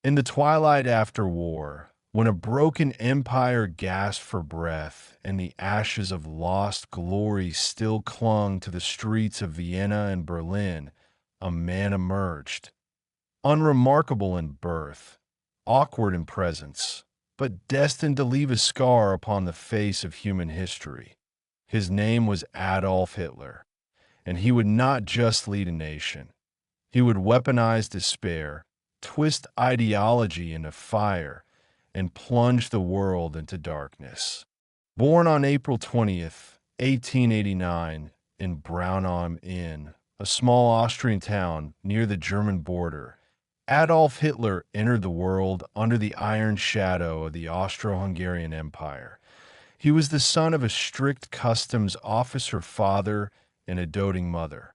In the twilight after war, when a broken empire gasped for breath and the ashes of lost glory still clung to the streets of Vienna and Berlin, a man emerged, unremarkable in birth, awkward in presence, but destined to leave a scar upon the face of human history. His name was Adolf Hitler, and he would not just lead a nation. He would weaponize despair, twist ideology into fire, and plunge the world into darkness. Born on April 20th, 1889, in Braunau am Inn, a small Austrian town near the German border, Adolf Hitler entered the world under the iron shadow of the Austro-Hungarian Empire. He was the son of a strict customs officer father and a doting mother.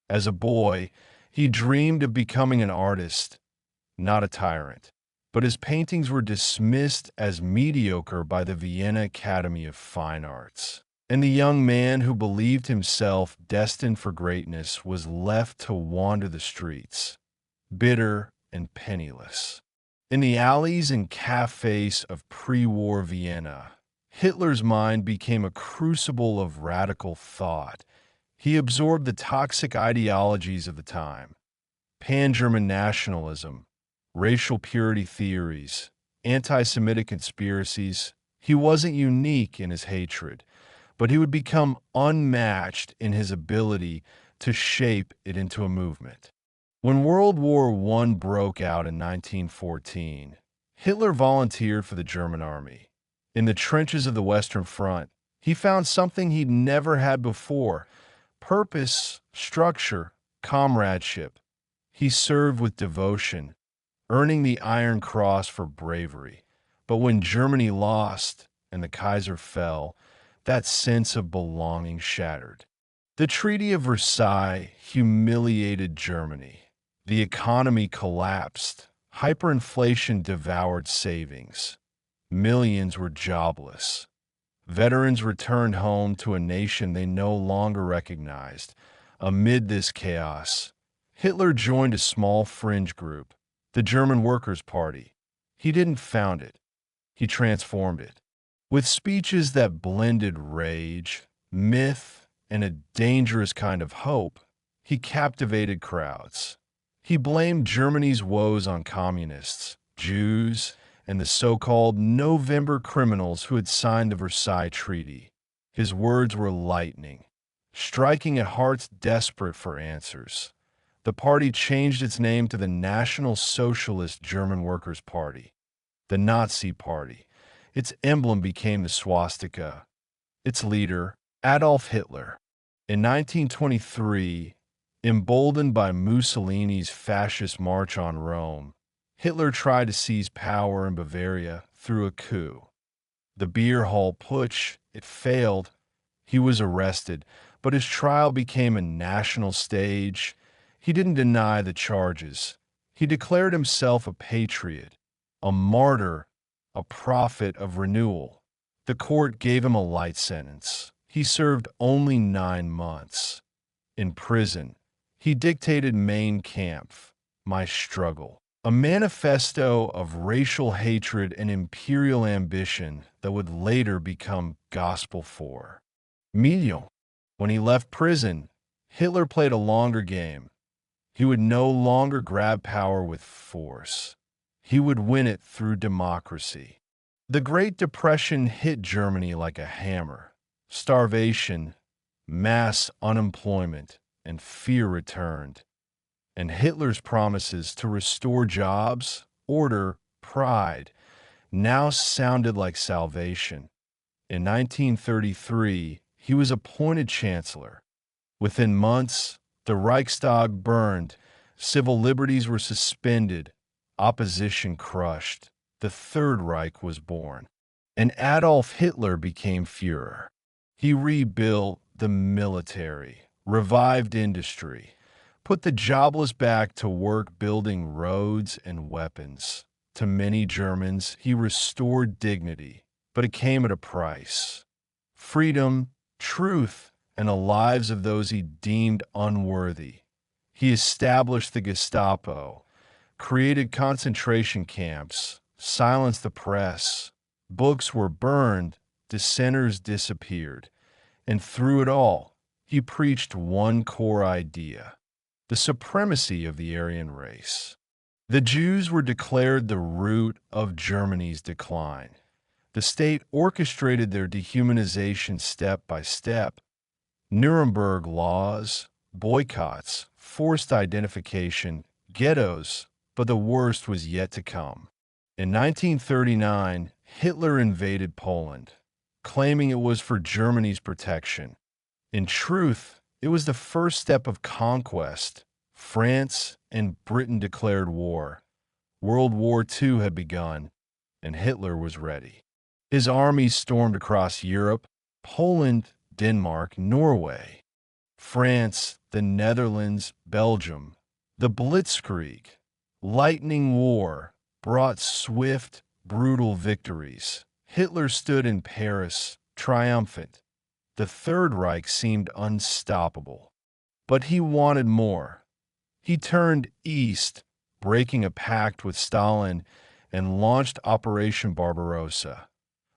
As a boy, he dreamed of becoming an artist, not a tyrant. But his paintings were dismissed as mediocre by the Vienna Academy of Fine Arts. And the young man who believed himself destined for greatness was left to wander the streets, bitter and penniless. In the alleys and cafes of pre-war Vienna, Hitler's mind became a crucible of radical thought. He absorbed the toxic ideologies of the time: pan-German nationalism, racial purity theories, anti-Semitic conspiracies. He wasn't unique in his hatred, but he would become unmatched in his ability to shape it into a movement. When World War I broke out in 1914, Hitler volunteered for the German army. In the trenches of the Western Front, he found something he'd never had before: purpose, structure, comradeship. He served with devotion, earning the Iron Cross for bravery. But when Germany lost and the Kaiser fell, that sense of belonging shattered. The Treaty of Versailles humiliated Germany. The economy collapsed. Hyperinflation devoured savings. Millions were jobless. Veterans returned home to a nation they no longer recognized. Amid this chaos, Hitler joined a small fringe group, the German Workers' Party. He didn't found it. He transformed it. With speeches that blended rage, myth, and a dangerous kind of hope, he captivated crowds. He blamed Germany's woes on communists, Jews, and the so-called November criminals who had signed the Versailles Treaty. His words were lightning, striking at hearts desperate for answers. The party changed its name to the National Socialist German Workers' Party, the Nazi Party. Its emblem became the swastika. Its leader, Adolf Hitler. In 1923, emboldened by Mussolini's fascist march on Rome, Hitler tried to seize power in Bavaria through a coup. The beer hall putsch, it failed. He was arrested, but his trial became a national stage. He didn't deny the charges. He declared himself a patriot, a martyr, a prophet of renewal. The court gave him a light sentence. He served only 9 months. In prison, he dictated Mein Kampf, My Struggle, a manifesto of racial hatred and imperial ambition that would later become Gospel for. Medium. When he left prison, Hitler played a longer game. He would no longer grab power with force. He would win it through democracy. The Great Depression hit Germany like a hammer. Starvation, mass unemployment, and fear returned. And Hitler's promises to restore jobs, order, pride now sounded like salvation. In 1933, he was appointed chancellor. Within months, the Reichstag burned, civil liberties were suspended, opposition crushed. The Third Reich was born, and Adolf Hitler became Führer. He rebuilt the military, revived industry, put the jobless back to work building roads and weapons. To many Germans, he restored dignity, but it came at a price. Freedom, truth, and the lives of those he deemed unworthy. He established the Gestapo, created concentration camps, silenced the press, books were burned, dissenters disappeared, and through it all, he preached one core idea: the supremacy of the Aryan race. The Jews were declared the root of Germany's decline. The state orchestrated their dehumanization step by step. Nuremberg laws, boycotts, forced identification, ghettos, but the worst was yet to come. In 1939, Hitler invaded Poland, claiming it was for Germany's protection. In truth, it was the first step of conquest. France and Britain declared war. World War II had begun, and Hitler was ready. His armies stormed across Europe, Poland, Denmark, Norway, France, the Netherlands, Belgium. The Blitzkrieg, lightning war, brought swift, brutal victories. Hitler stood in Paris, triumphant. The Third Reich seemed unstoppable. But he wanted more. He turned east, breaking a pact with Stalin, and launched Operation Barbarossa,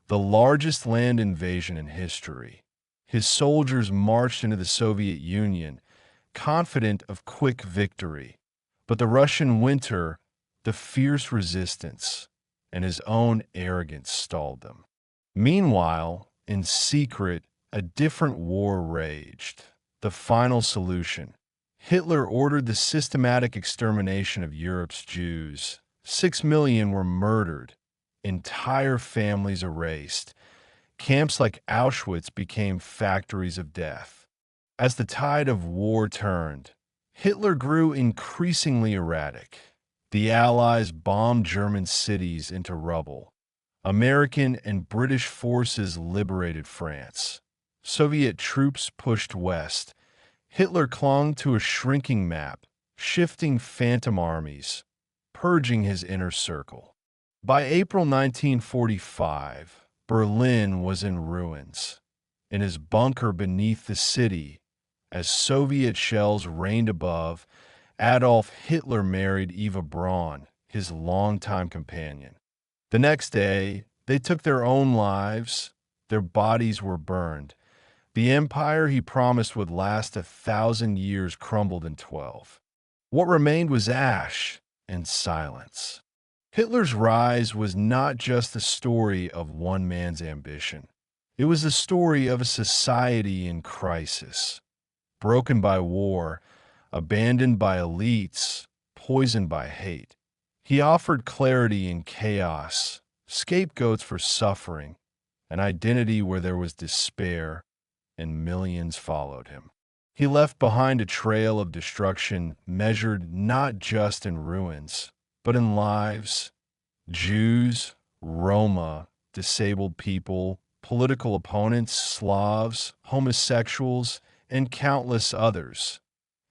the largest land invasion in history. His soldiers marched into the Soviet Union, confident of quick victory. But the Russian winter, the fierce resistance, and his own arrogance stalled them. Meanwhile, in secret, a different war raged. The final solution. Hitler ordered the systematic extermination of Europe's Jews. 6 million were murdered, entire families erased. Camps like Auschwitz became factories of death. As the tide of war turned, Hitler grew increasingly erratic. The Allies bombed German cities into rubble. American and British forces liberated France. Soviet troops pushed west. Hitler clung to a shrinking map, shifting phantom armies, purging his inner circle. By April 1945, Berlin was in ruins. In his bunker beneath the city, as Soviet shells rained above, Adolf Hitler married Eva Braun, his longtime companion. The next day, they took their own lives. Their bodies were burned. The empire he promised would last 1,000 years crumbled in 12. What remained was ash and silence. Hitler's rise was not just the story of one man's ambition. It was the story of a society in crisis, broken by war, abandoned by elites, poisoned by hate. He offered clarity in chaos, scapegoats for suffering, an identity where there was despair, and millions followed him. He left behind a trail of destruction measured not just in ruins, but in lives. Jews, Roma, disabled people, political opponents, Slavs, homosexuals, and countless others.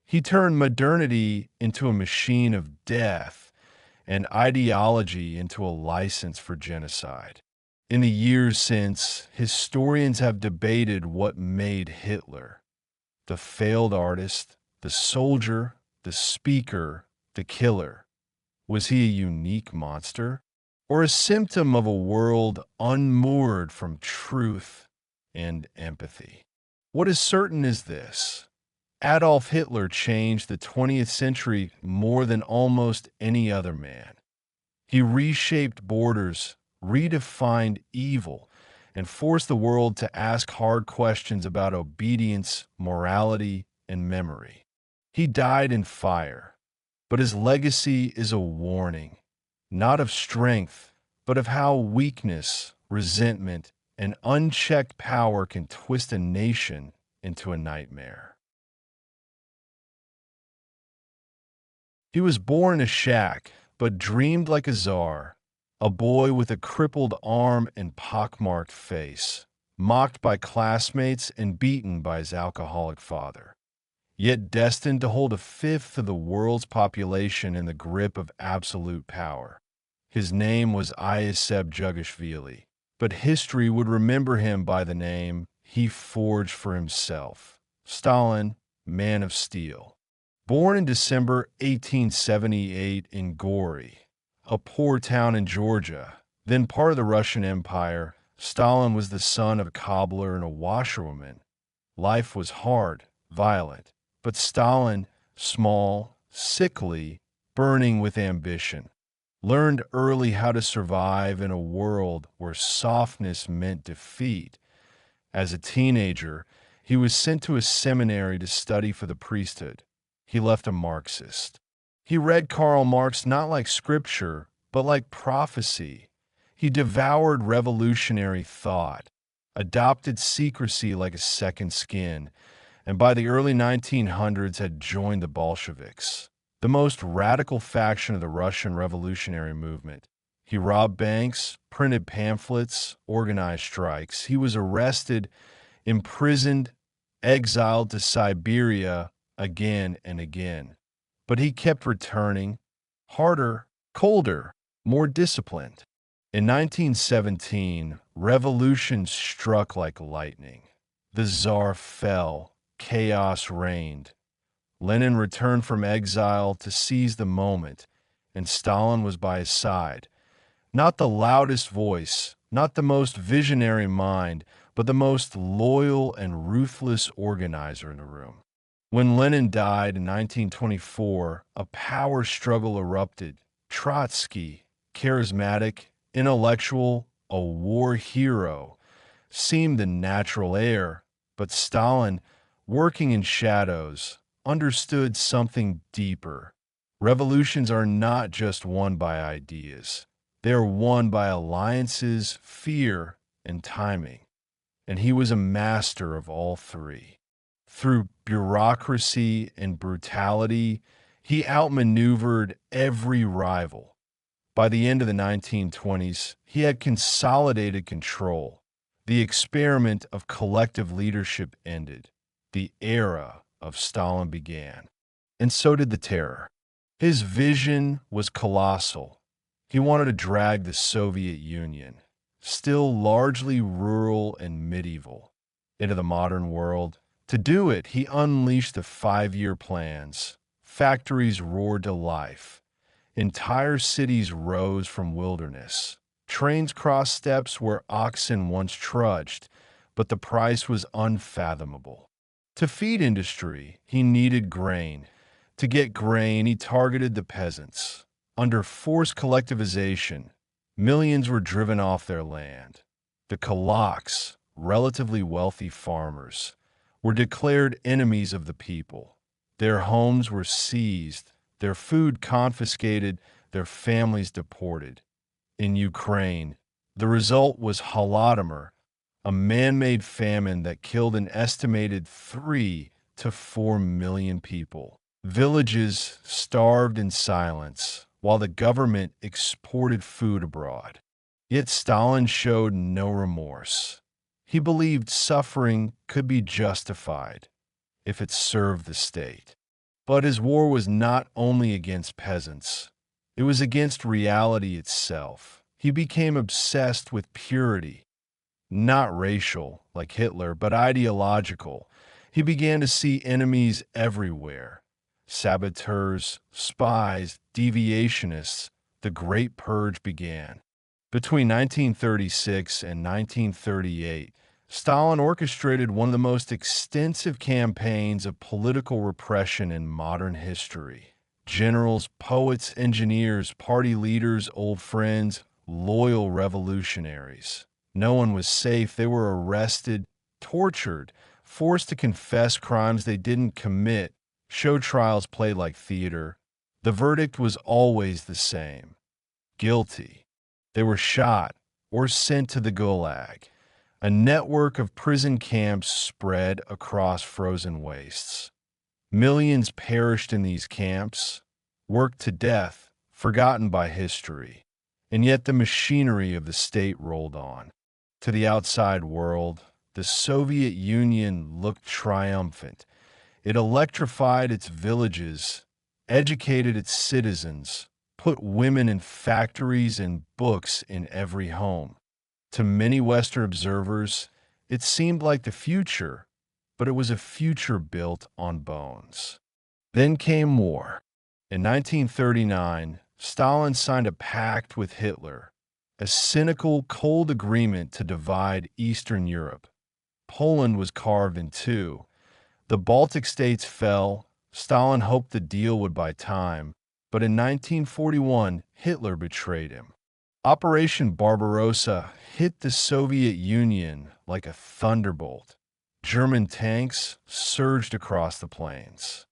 He turned modernity into a machine of death and ideology into a license for genocide. In the years since, historians have debated what made Hitler: the failed artist, the soldier, the speaker, the killer. Was he a unique monster, or a symptom of a world unmoored from truth and empathy? What is certain is this: Adolf Hitler changed the 20th century more than almost any other man. He reshaped borders, redefined evil, and forced the world to ask hard questions about obedience, morality, and memory. He died in fire, but his legacy is a warning, not of strength, but of how weakness, resentment, and unchecked power can twist a nation into a nightmare. He was born in a shack, but dreamed like a czar, a boy with a crippled arm and pockmarked face, mocked by classmates and beaten by his alcoholic father, yet destined to hold a fifth of the world's population in the grip of absolute power. His name was Ioseb Jugashvili, but history would remember him by the name he forged for himself: Stalin, Man of Steel. Born in December 1878 in Gori, a poor town in Georgia, then part of the Russian Empire, Stalin was the son of a cobbler and a washerwoman. Life was hard, violent, but Stalin, small, sickly, burning with ambition, learned early how to survive in a world where softness meant defeat. As a teenager, he was sent to a seminary to study for the priesthood. He left a Marxist. He read Karl Marx not like scripture, but like prophecy. He devoured revolutionary thought, adopted secrecy like a second skin, and by the early 1900s had joined the Bolsheviks, the most radical faction of the Russian revolutionary movement. He robbed banks, printed pamphlets, organized strikes. He was arrested, imprisoned, exiled to Siberia again and again. But he kept returning, harder, colder, more disciplined. In 1917, revolution struck like lightning. The Tsar fell, chaos reigned. Lenin returned from exile to seize the moment, and Stalin was by his side. Not the loudest voice, not the most visionary mind, but the most loyal and ruthless organizer in the room. When Lenin died in 1924, a power struggle erupted. Trotsky, charismatic, intellectual, a war hero, seemed the natural heir, but Stalin, working in shadows, understood something deeper. Revolutions are not just won by ideas. They are won by alliances, fear, and timing. And he was a master of all three. Through bureaucracy and brutality, he outmaneuvered every rival. By the end of the 1920s, he had consolidated control. The experiment of collective leadership ended. The era of Stalin began. And so did the terror. His vision was colossal. He wanted to drag the Soviet Union, still largely rural and medieval, into the modern world. To do it, he unleashed the 5-year plans. Factories roared to life. Entire cities rose from wilderness. Trains crossed steppes where oxen once trudged, but the price was unfathomable. To feed industry, he needed grain. To get grain, he targeted the peasants. Under forced collectivization, millions were driven off their land. The kulaks, relatively wealthy farmers, were declared enemies of the people. Their homes were seized, their food confiscated, their families deported. In Ukraine, the result was Holodomor, a man-made famine that killed an estimated 3 to 4 million people. Villages starved in silence, while the government exported food abroad. Yet Stalin showed no remorse. He believed suffering could be justified if it served the state. But his war was not only against peasants. It was against reality itself. He became obsessed with purity, not racial, like Hitler, but ideological. He began to see enemies everywhere. Saboteurs, spies, deviationists. The Great Purge began. Between 1936 and 1938, Stalin orchestrated one of the most extensive campaigns of political repression in modern history. Generals, poets, engineers, party leaders, old friends, loyal revolutionaries. No one was safe. They were arrested, tortured, forced to confess crimes they didn't commit. Show trials played like theater. The verdict was always the same: guilty. They were shot or sent to the Gulag. A network of prison camps spread across frozen wastes. Millions perished in these camps, worked to death, forgotten by history. And yet the machinery of the state rolled on. To the outside world, the Soviet Union looked triumphant. It electrified its villages, educated its citizens, put women in factories and books in every home. To many Western observers, it seemed like the future, but it was a future built on bones. Then came war. In 1939, Stalin signed a pact with Hitler, a cynical, cold agreement to divide Eastern Europe. Poland was carved in two. The Baltic states fell. Stalin hoped the deal would buy time, but in 1941, Hitler betrayed him. Operation Barbarossa hit the Soviet Union like a thunderbolt. German tanks surged across the plains.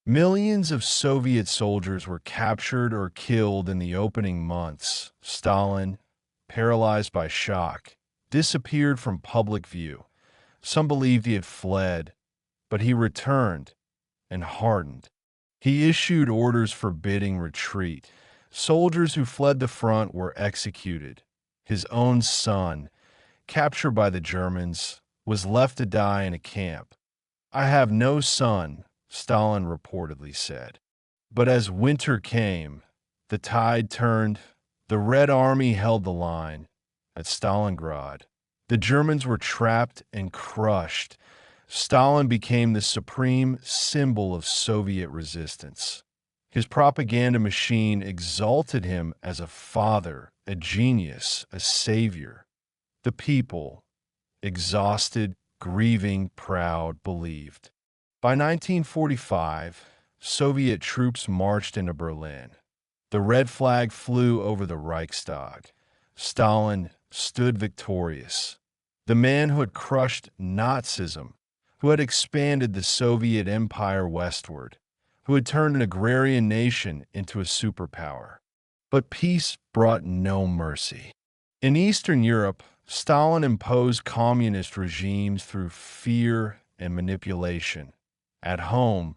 Millions of Soviet soldiers were captured or killed in the opening months. Stalin, paralyzed by shock, disappeared from public view. Some believed he had fled, but he returned and hardened. He issued orders forbidding retreat. Soldiers who fled the front were executed. His own son, captured by the Germans, was left to die in a camp. "I have no son," Stalin reportedly said. But as winter came, the tide turned. The Red Army held the line. At Stalingrad, the Germans were trapped and crushed. Stalin became the supreme symbol of Soviet resistance. His propaganda machine exalted him as a father, a genius, a savior. The people, exhausted, grieving, proud, believed. By 1945, Soviet troops marched into Berlin. The red flag flew over the Reichstag. Stalin stood victorious. The man who had crushed Nazism, who had expanded the Soviet empire westward, who had turned an agrarian nation into a superpower. But peace brought no mercy. In Eastern Europe, Stalin imposed communist regimes through fear and manipulation. At home,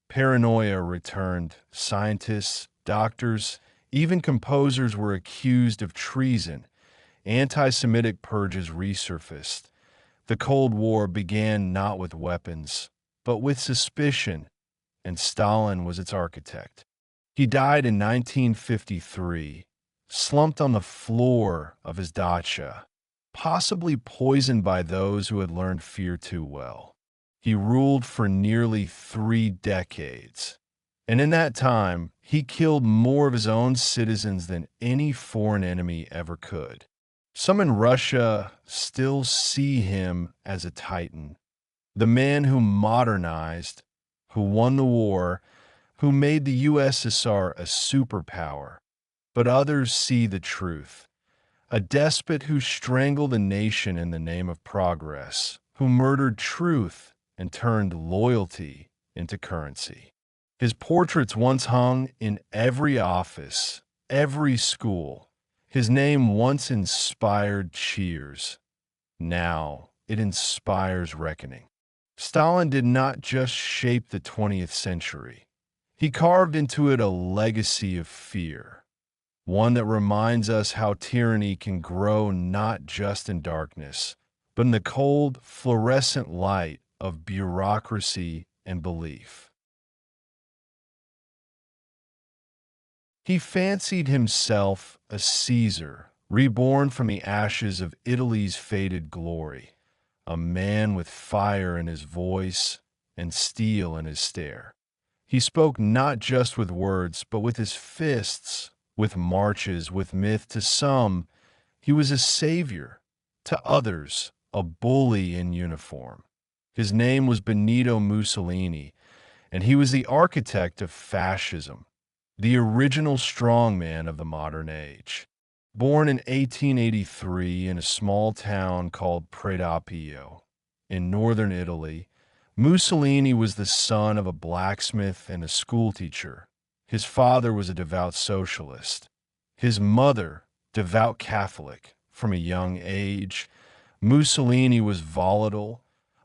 paranoia returned. Scientists, doctors, even composers were accused of treason. Anti-Semitic purges resurfaced. The Cold War began not with weapons, but with suspicion, and Stalin was its architect. He died in 1953, slumped on the floor of his dacha, possibly poisoned by those who had learned fear too well. He ruled for nearly 3 decades, and in that time, he killed more of his own citizens than any foreign enemy ever could. Some in Russia still see him as a titan, the man who modernized, who won the war, who made the USSR a superpower. But others see the truth. A despot who strangled a nation in the name of progress, who murdered truth and turned loyalty into currency. His portraits once hung in every office, every school. His name once inspired cheers. Now it inspires reckoning. Stalin did not just shape the 20th century. He carved into it a legacy of fear, one that reminds us how tyranny can grow not just in darkness, but in the cold, fluorescent light of bureaucracy and belief. He fancied himself a Caesar, reborn from the ashes of Italy's faded glory, a man with fire in his voice and steel in his stare. He spoke not just with words, but with his fists, with marches, with myth. To some, he was a savior. To others, a bully in uniform. His name was Benito Mussolini, and he was the architect of fascism, the original strongman of the modern age. Born in 1883 in a small town called Predapio in northern Italy, Mussolini was the son of a blacksmith and a schoolteacher. His father was a devout socialist. His mother, devout Catholic. From a young age, Mussolini was volatile,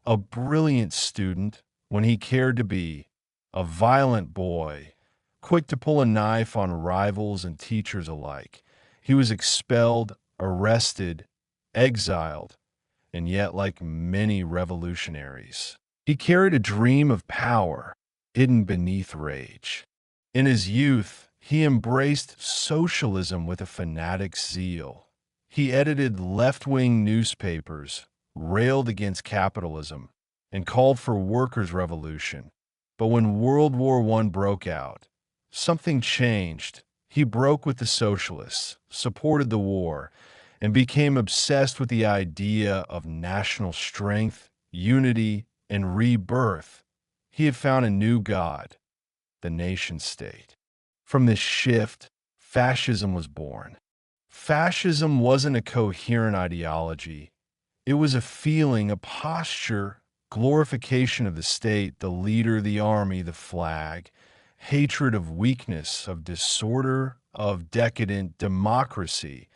a brilliant student when he cared to be, a violent boy, quick to pull a knife on rivals and teachers alike. He was expelled, arrested, exiled, and yet, like many revolutionaries, he carried a dream of power hidden beneath rage. In his youth, he embraced socialism with a fanatic's zeal. He edited left-wing newspapers, railed against capitalism, and called for workers' revolution. But when World War I broke out, something changed. He broke with the socialists, supported the war, and became obsessed with the idea of national strength, unity, and rebirth. He had found a new god, the nation state. From this shift, fascism was born. Fascism wasn't a coherent ideology. It was a feeling, a posture, glorification of the state, the leader, the army, the flag, hatred of weakness, of disorder, of decadent democracy.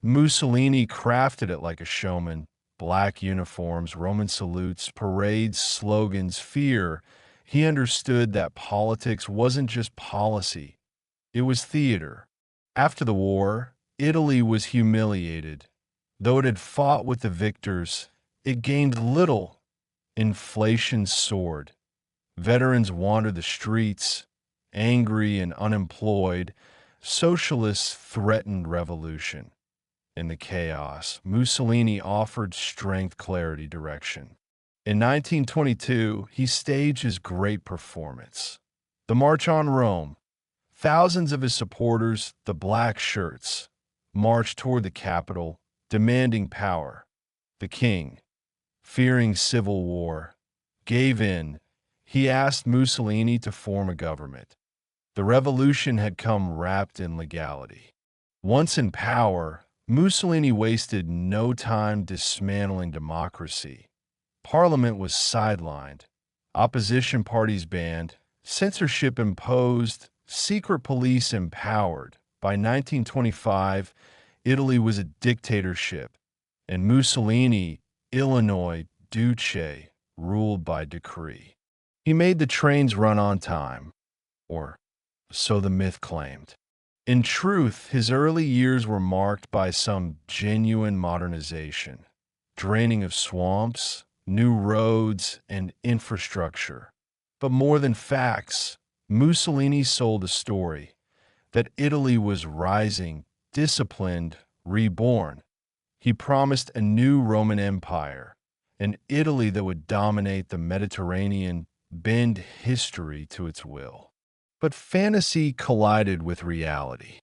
Mussolini crafted it like a showman. Black uniforms, Roman salutes, parades, slogans, fear. He understood that politics wasn't just policy, it was theater. After the war, Italy was humiliated. Though it had fought with the victors, it gained little. Inflation soared. Veterans wandered the streets, angry and unemployed. Socialists threatened revolution. In the chaos, Mussolini offered strength, clarity, direction. In 1922, he staged his great performance, the March on Rome. Thousands of his supporters, the black shirts, marched toward the capital, demanding power. The king, fearing civil war, gave in. He asked Mussolini to form a government. The revolution had come wrapped in legality. Once in power, Mussolini wasted no time dismantling democracy. Parliament was sidelined, opposition parties banned, censorship imposed, secret police empowered. By 1925, Italy was a dictatorship, and Mussolini, Illinois Duce, ruled by decree. He made the trains run on time, or so the myth claimed. In truth, his early years were marked by some genuine modernization, draining of swamps, new roads, and infrastructure. But more than facts, Mussolini sold a story that Italy was rising, disciplined, reborn. He promised a new Roman Empire, an Italy that would dominate the Mediterranean, bend history to its will. But fantasy collided with reality.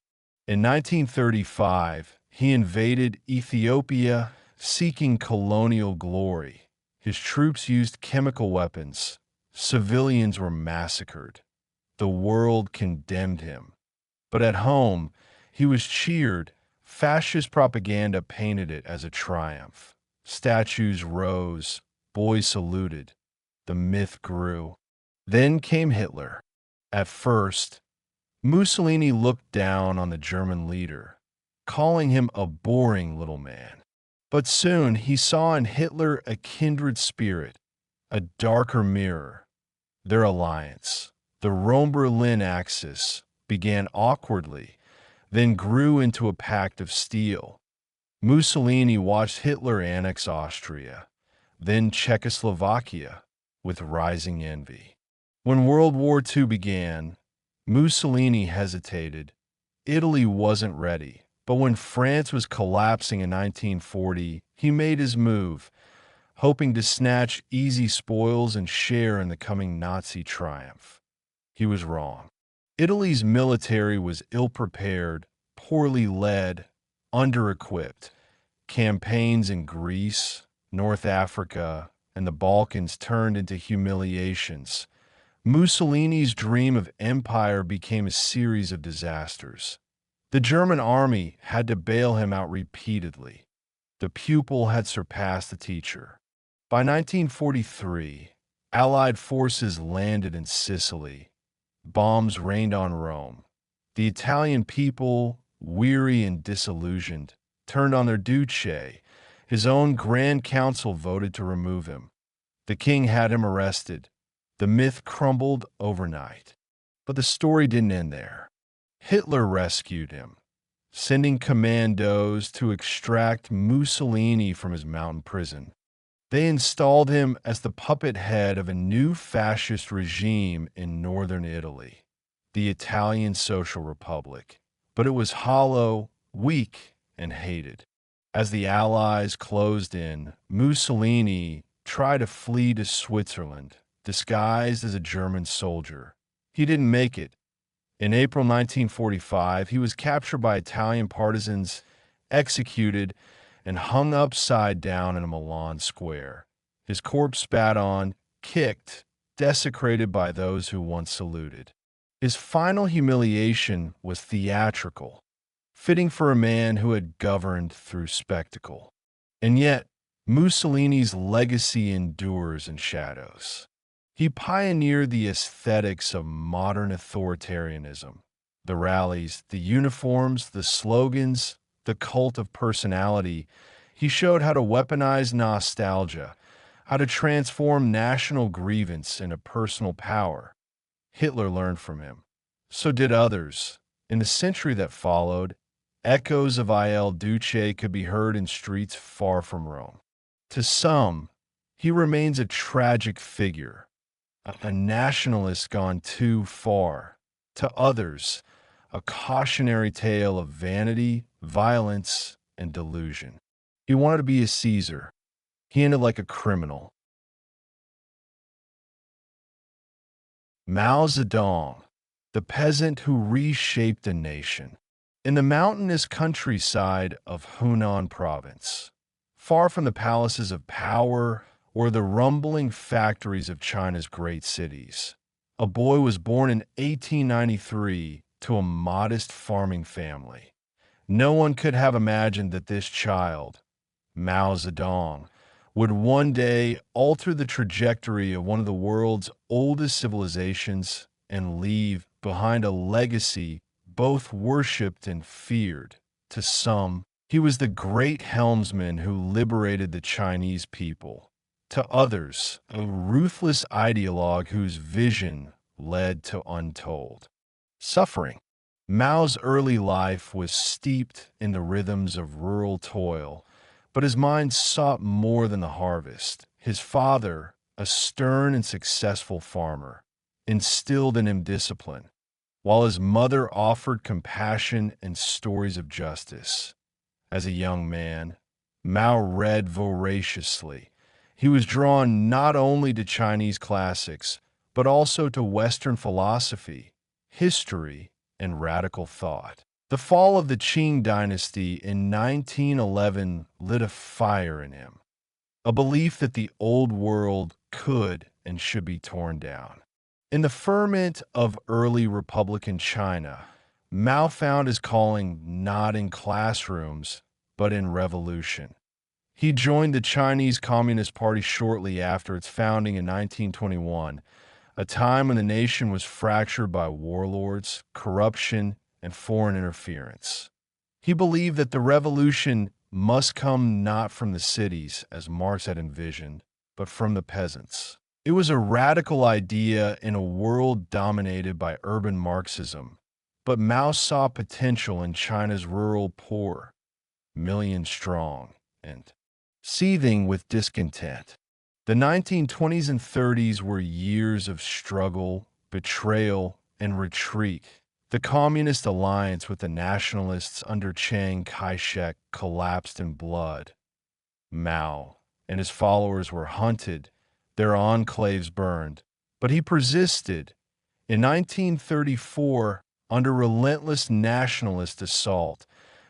In 1935, he invaded Ethiopia seeking colonial glory. His troops used chemical weapons. Civilians were massacred. The world condemned him. But at home, he was cheered. Fascist propaganda painted it as a triumph. Statues rose. Boys saluted. The myth grew. Then came Hitler. At first, Mussolini looked down on the German leader, calling him a boring little man. But soon he saw in Hitler a kindred spirit, a darker mirror. Their alliance, the Rome-Berlin axis, began awkwardly, then grew into a pact of steel. Mussolini watched Hitler annex Austria, then Czechoslovakia, with rising envy. When World War II began, Mussolini hesitated. Italy wasn't ready. But when France was collapsing in 1940, he made his move, hoping to snatch easy spoils and share in the coming Nazi triumph. He was wrong. Italy's military was ill-prepared, poorly led, under-equipped. Campaigns in Greece, North Africa, and the Balkans turned into humiliations. Mussolini's dream of empire became a series of disasters. The German army had to bail him out repeatedly. The pupil had surpassed the teacher. By 1943, Allied forces landed in Sicily. Bombs rained on Rome. The Italian people, weary and disillusioned, turned on their Duce. His own Grand Council voted to remove him. The king had him arrested. The myth crumbled overnight. But the story didn't end there. Hitler rescued him, sending commandos to extract Mussolini from his mountain prison. They installed him as the puppet head of a new fascist regime in northern Italy, the Italian Social Republic. But it was hollow, weak, and hated. As the Allies closed in, Mussolini tried to flee to Switzerland, disguised as a German soldier. He didn't make it. In April 1945, he was captured by Italian partisans, executed, and hung upside down in a Milan square. His corpse spat on, kicked, desecrated by those who once saluted. His final humiliation was theatrical, fitting for a man who had governed through spectacle. And yet, Mussolini's legacy endures in shadows. He pioneered the aesthetics of modern authoritarianism. The rallies, the uniforms, the slogans, the cult of personality. He showed how to weaponize nostalgia, how to transform national grievance into personal power. Hitler learned from him. So did others. In the century that followed, echoes of Il Duce could be heard in streets far from Rome. To some, he remains a tragic figure, a nationalist gone too far. To others, a cautionary tale of vanity, violence, and delusion. He wanted to be a Caesar. He ended like a criminal. Mao Zedong, the peasant who reshaped a nation. In the mountainous countryside of Hunan province, far from the palaces of power or the rumbling factories of China's great cities, a boy was born in 1893 to a modest farming family. No one could have imagined that this child, Mao Zedong, would one day alter the trajectory of one of the world's oldest civilizations and leave behind a legacy both worshipped and feared. To some, he was the great helmsman who liberated the Chinese people. To others, a ruthless ideologue whose vision led to untold suffering. Mao's early life was steeped in the rhythms of rural toil, but his mind sought more than the harvest. His father, a stern and successful farmer, instilled in him discipline, while his mother offered compassion and stories of justice. As a young man, Mao read voraciously. He was drawn not only to Chinese classics, but also to Western philosophy, history, and radical thought. The fall of the Qing dynasty in 1911 lit a fire in him, a belief that the old world could and should be torn down. In the ferment of early Republican China, Mao found his calling not in classrooms, but in revolution. He joined the Chinese Communist Party shortly after its founding in 1921, a time when the nation was fractured by warlords, corruption, and foreign interference. He believed that the revolution must come not from the cities, as Marx had envisioned, but from the peasants. It was a radical idea in a world dominated by urban Marxism, but Mao saw potential in China's rural poor, million strong, and seething with discontent. The 1920s and 30s were years of struggle, betrayal, and retreat. The Communist alliance with the nationalists under Chiang Kai-shek collapsed in blood. Mao and his followers were hunted, their enclaves burned, but he persisted. In 1934, under relentless nationalist assault,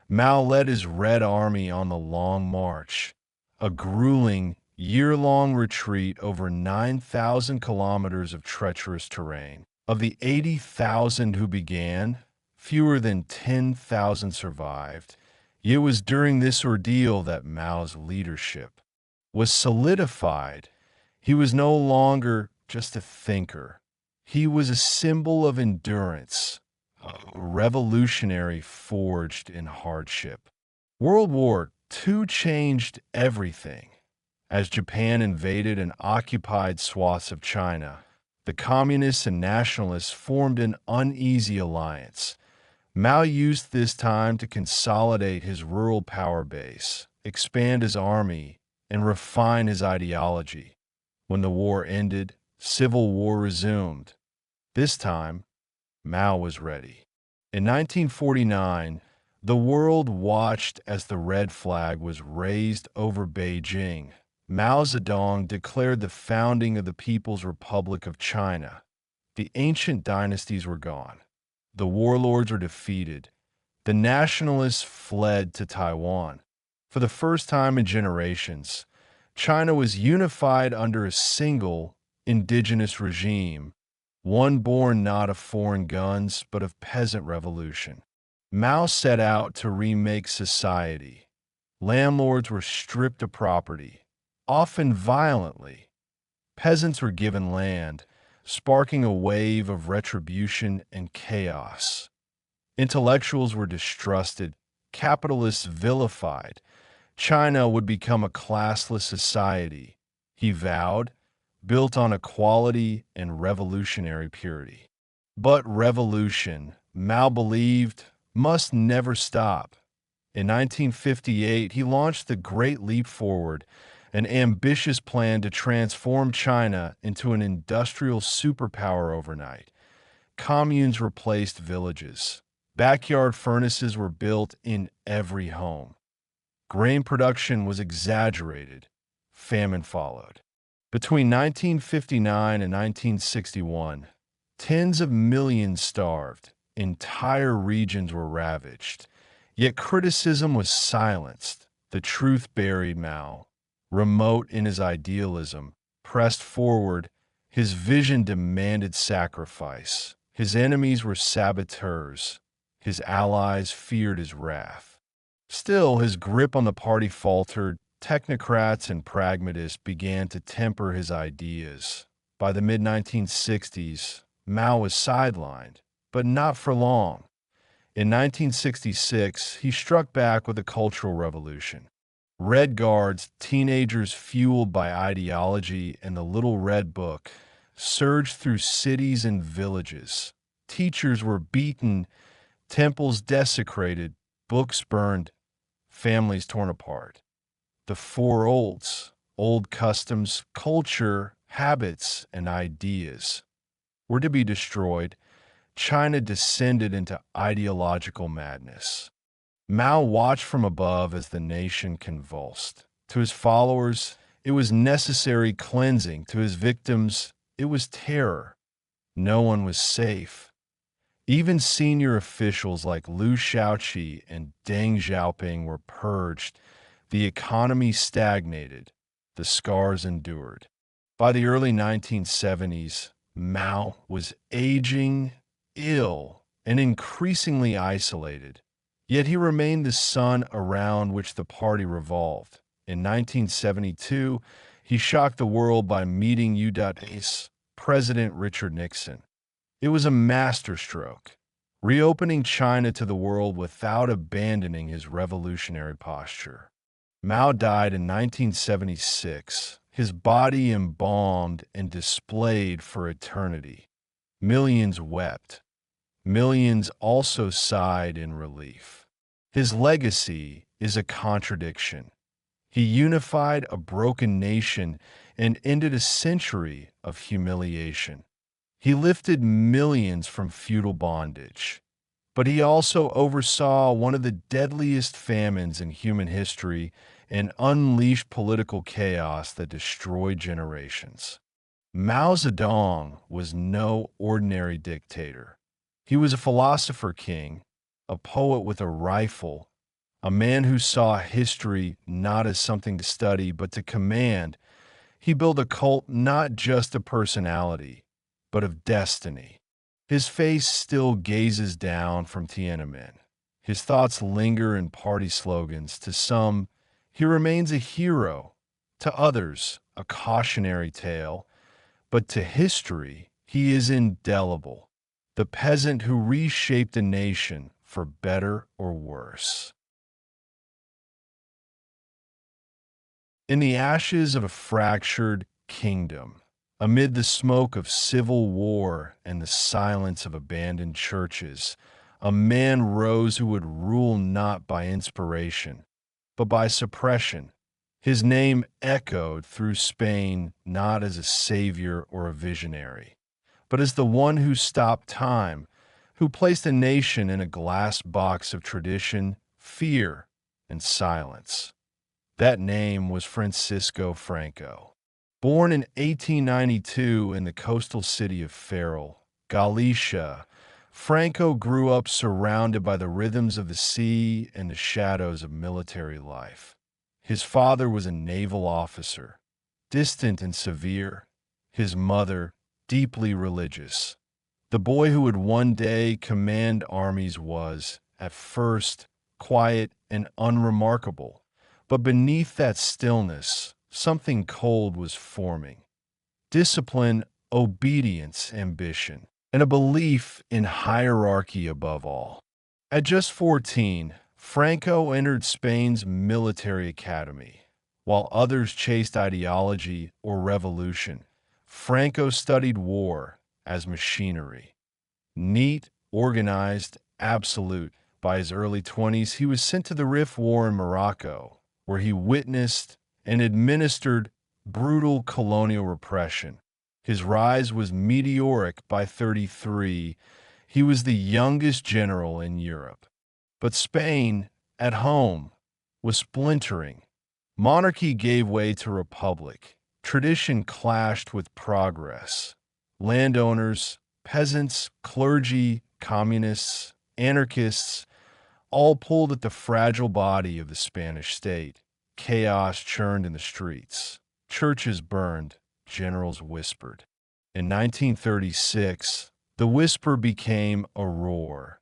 Mao led his Red Army on the Long March, a grueling, year-long retreat over 9,000 kilometers of treacherous terrain. Of the 80,000 who began, fewer than 10,000 survived. It was during this ordeal that Mao's leadership was solidified. He was no longer just a thinker. He was a symbol of endurance, a revolutionary forged in hardship. World War II changed everything. As Japan invaded and occupied swaths of China, the communists and nationalists formed an uneasy alliance. Mao used this time to consolidate his rural power base, expand his army, and refine his ideology. When the war ended, civil war resumed. This time, Mao was ready. In 1949, the world watched as the red flag was raised over Beijing, Mao Zedong declared the founding of the People's Republic of China. The ancient dynasties were gone. The warlords were defeated. The nationalists fled to Taiwan. For the first time in generations, China was unified under a single indigenous regime, one born not of foreign guns but of peasant revolution. Mao set out to remake society. Landlords were stripped of property, often violently. Peasants were given land, sparking a wave of retribution and chaos. Intellectuals were distrusted, capitalists vilified. China would become a classless society, he vowed, built on equality and revolutionary purity. But revolution, Mao believed, must never stop. In 1958, he launched the Great Leap Forward, an ambitious plan to transform China into an industrial superpower overnight. Communes replaced villages. Backyard furnaces were built in every home. Grain production was exaggerated. Famine followed. Between 1959 and 1961, tens of millions starved. Entire regions were ravaged. Yet criticism was silenced. The truth buried Mao. Remote in his idealism, pressed forward, his vision demanded sacrifice. His enemies were saboteurs. His allies feared his wrath. Still, his grip on the party faltered. Technocrats and pragmatists began to temper his ideas. By the mid-1960s, Mao was sidelined, but not for long. In 1966, he struck back with a cultural revolution. Red Guards, teenagers fueled by ideology and the Little Red Book, surged through cities and villages. Teachers were beaten, temples desecrated, books burned, families torn apart. The four olds, old customs, culture, habits, and ideas, were to be destroyed. China descended into ideological madness. Mao watched from above as the nation convulsed. To his followers, it was necessary cleansing. To his victims, it was terror. No one was safe. Even senior officials like Liu Shaoqi and Deng Xiaoping were purged. The economy stagnated. The scars endured. By the early 1970s, Mao was aging, ill, and increasingly isolated. Yet he remained the sun around which the party revolved. In 1972, he shocked the world by meeting U.S. President Richard Nixon. It was a masterstroke, reopening China to the world without abandoning his revolutionary posture. Mao died in 1976, his body embalmed and displayed for eternity. Millions wept. Millions also sighed in relief. His legacy is a contradiction. He unified a broken nation and ended a century of humiliation. He lifted millions from feudal bondage, but he also oversaw one of the deadliest famines in human history and unleashed political chaos that destroyed generations. Mao Zedong was no ordinary dictator. He was a philosopher king, a poet with a rifle, a man who saw history not as something to study but to command. He built a cult not just of personality, but of destiny. His face still gazes down from Tiananmen. His thoughts linger in party slogans. To some, he remains a hero. To others, a cautionary tale. But to history, he is indelible. The peasant who reshaped a nation for better or worse. In the ashes of a fractured kingdom, amid the smoke of civil war and the silence of abandoned churches, a man rose who would rule not by inspiration, but by suppression. His name echoed through Spain not as a savior or a visionary, but as the one who stopped time, who placed a nation in a glass box of tradition, fear, and silence. That name was Francisco Franco. Born in 1892 in the coastal city of Ferrol, Galicia, Franco grew up surrounded by the rhythms of the sea and the shadows of military life. His father was a naval officer, distant and severe. His mother, deeply religious. The boy who would one day command armies was, at first, quiet and unremarkable. But beneath that stillness, something cold was forming. Discipline, obedience, ambition, and a belief in hierarchy above all. At just 14, Franco entered Spain's military academy. While others chased ideology or revolution, Franco studied war as machinery. Neat, organized, absolute. By his early 20s, he was sent to the Rif War in Morocco, where he witnessed and administered brutal colonial repression. His rise was meteoric by 33. He was the youngest general in Europe. But Spain, at home, was splintering. Monarchy gave way to republic. Tradition clashed with progress. Landowners, peasants, clergy, communists, anarchists, all pulled at the fragile body of the Spanish state. Chaos churned in the streets. Churches burned. Generals whispered. In 1936, the whisper became a roar.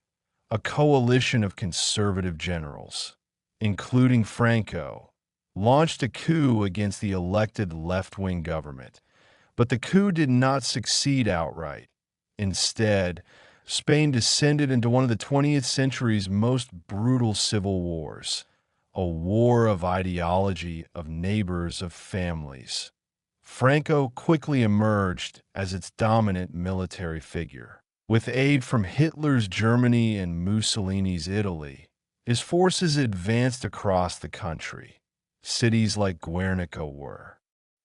A coalition of conservative generals, including Franco, launched a coup against the elected left-wing government. But the coup did not succeed outright. Instead, Spain descended into one of the 20th century's most brutal civil wars, a war of ideology, of neighbors, of families. Franco quickly emerged as its dominant military figure. With aid from Hitler's Germany and Mussolini's Italy, his forces advanced across the country. Cities like Guernica were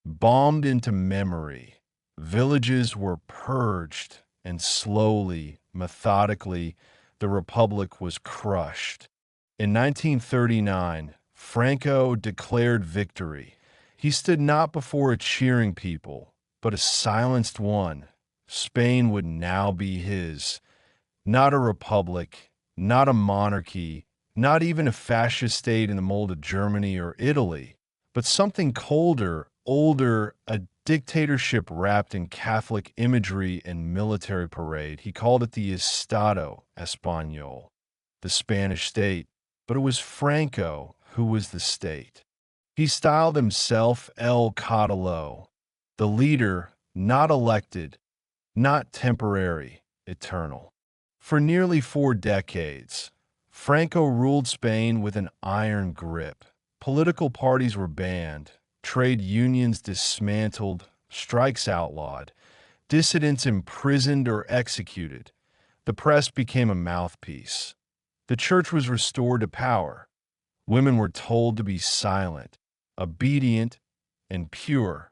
bombed into memory. Villages were purged, and slowly, methodically, the Republic was crushed. In 1939, Franco declared victory. He stood not before a cheering people, but a silenced one. Spain would now be his. Not a republic, not a monarchy, not even a fascist state in the mold of Germany or Italy, but something colder, older, a dictatorship wrapped in Catholic imagery and military parade. He called it the Estado Español, the Spanish state, but it was Franco who was the state. He styled himself El Caudillo, the leader, not elected, not temporary, eternal. For nearly 4 decades, Franco ruled Spain with an iron grip. Political parties were banned, trade unions dismantled, strikes outlawed, dissidents imprisoned or executed. The press became a mouthpiece. The church was restored to power. Women were told to be silent, obedient, and pure.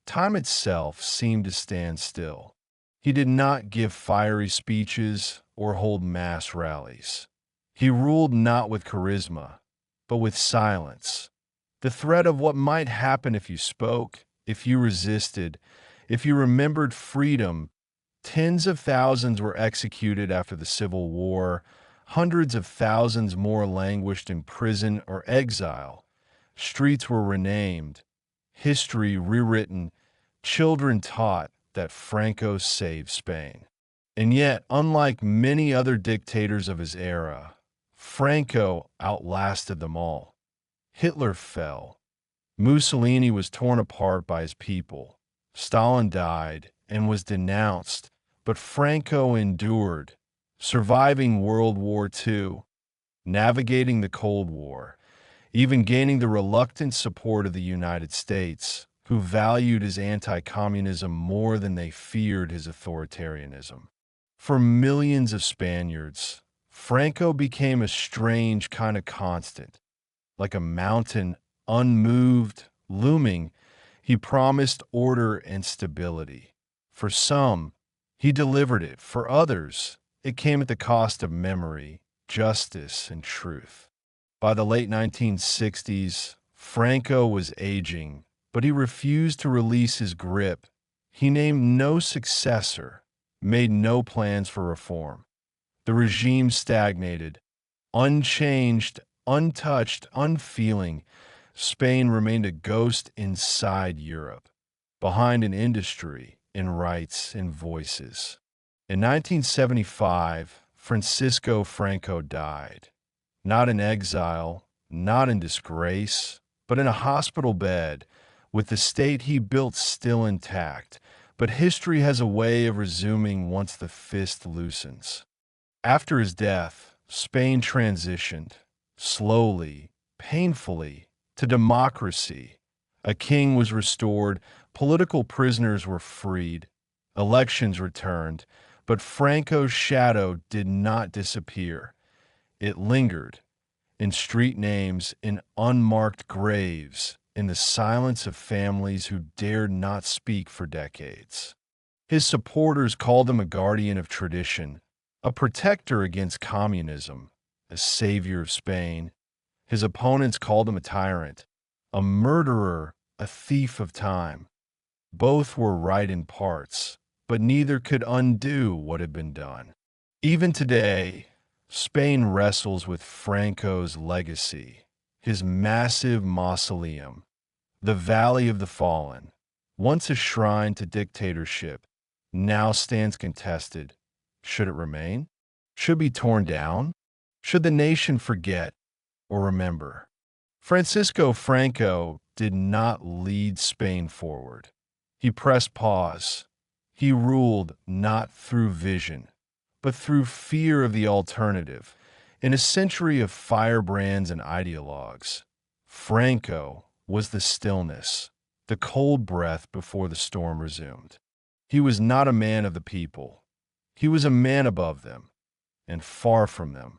Time itself seemed to stand still. He did not give fiery speeches or hold mass rallies. He ruled not with charisma, but with silence. The threat of what might happen if you spoke, if you resisted, if you remembered freedom. Tens of thousands were executed after the Civil War. Hundreds of thousands more languished in prison or exile. Streets were renamed, history rewritten, children taught that Franco saved Spain. And yet, unlike many other dictators of his era, Franco outlasted them all. Hitler fell. Mussolini was torn apart by his people. Stalin died and was denounced, but Franco endured, surviving World War II, navigating the Cold War, even gaining the reluctant support of the United States, who valued his anti-communism more than they feared his authoritarianism. For millions of Spaniards, Franco became a strange kind of constant. Like a mountain, unmoved, looming, he promised order and stability. For some, he delivered it. For others, it came at the cost of memory, justice, and truth. By the late 1960s, Franco was aging, but he refused to release his grip. He named no successor, made no plans for reform. The regime stagnated, unchanged, untouched, unfeeling. Spain remained a ghost inside Europe, behind an industry, in rights, in voices. In 1975, Francisco Franco died, not in exile, not in disgrace, but in a hospital bed, with the state he built still intact. But history has a way of resuming once the fist loosens. After his death, Spain transitioned, slowly, painfully, to democracy. A king was restored, political prisoners were freed, elections returned, but Franco's shadow did not disappear. It lingered, in street names, in unmarked graves, in the silence of families who dared not speak for decades. His supporters called him a guardian of tradition, a protector against communism, a savior of Spain. His opponents called him a tyrant, a murderer, a thief of time. Both were right in parts, but neither could undo what had been done. Even today, Spain wrestles with Franco's legacy, his massive mausoleum, the Valley of the Fallen, once a shrine to dictatorship, now stands contested. Should it remain? Should it be torn down? Should the nation forget or remember? Francisco Franco did not lead Spain forward. He pressed pause. He ruled not through vision, but through fear of the alternative. In a century of firebrands and ideologues, Franco was the stillness, the cold breath before the storm resumed. He was not a man of the people. He was a man above them, and far from them.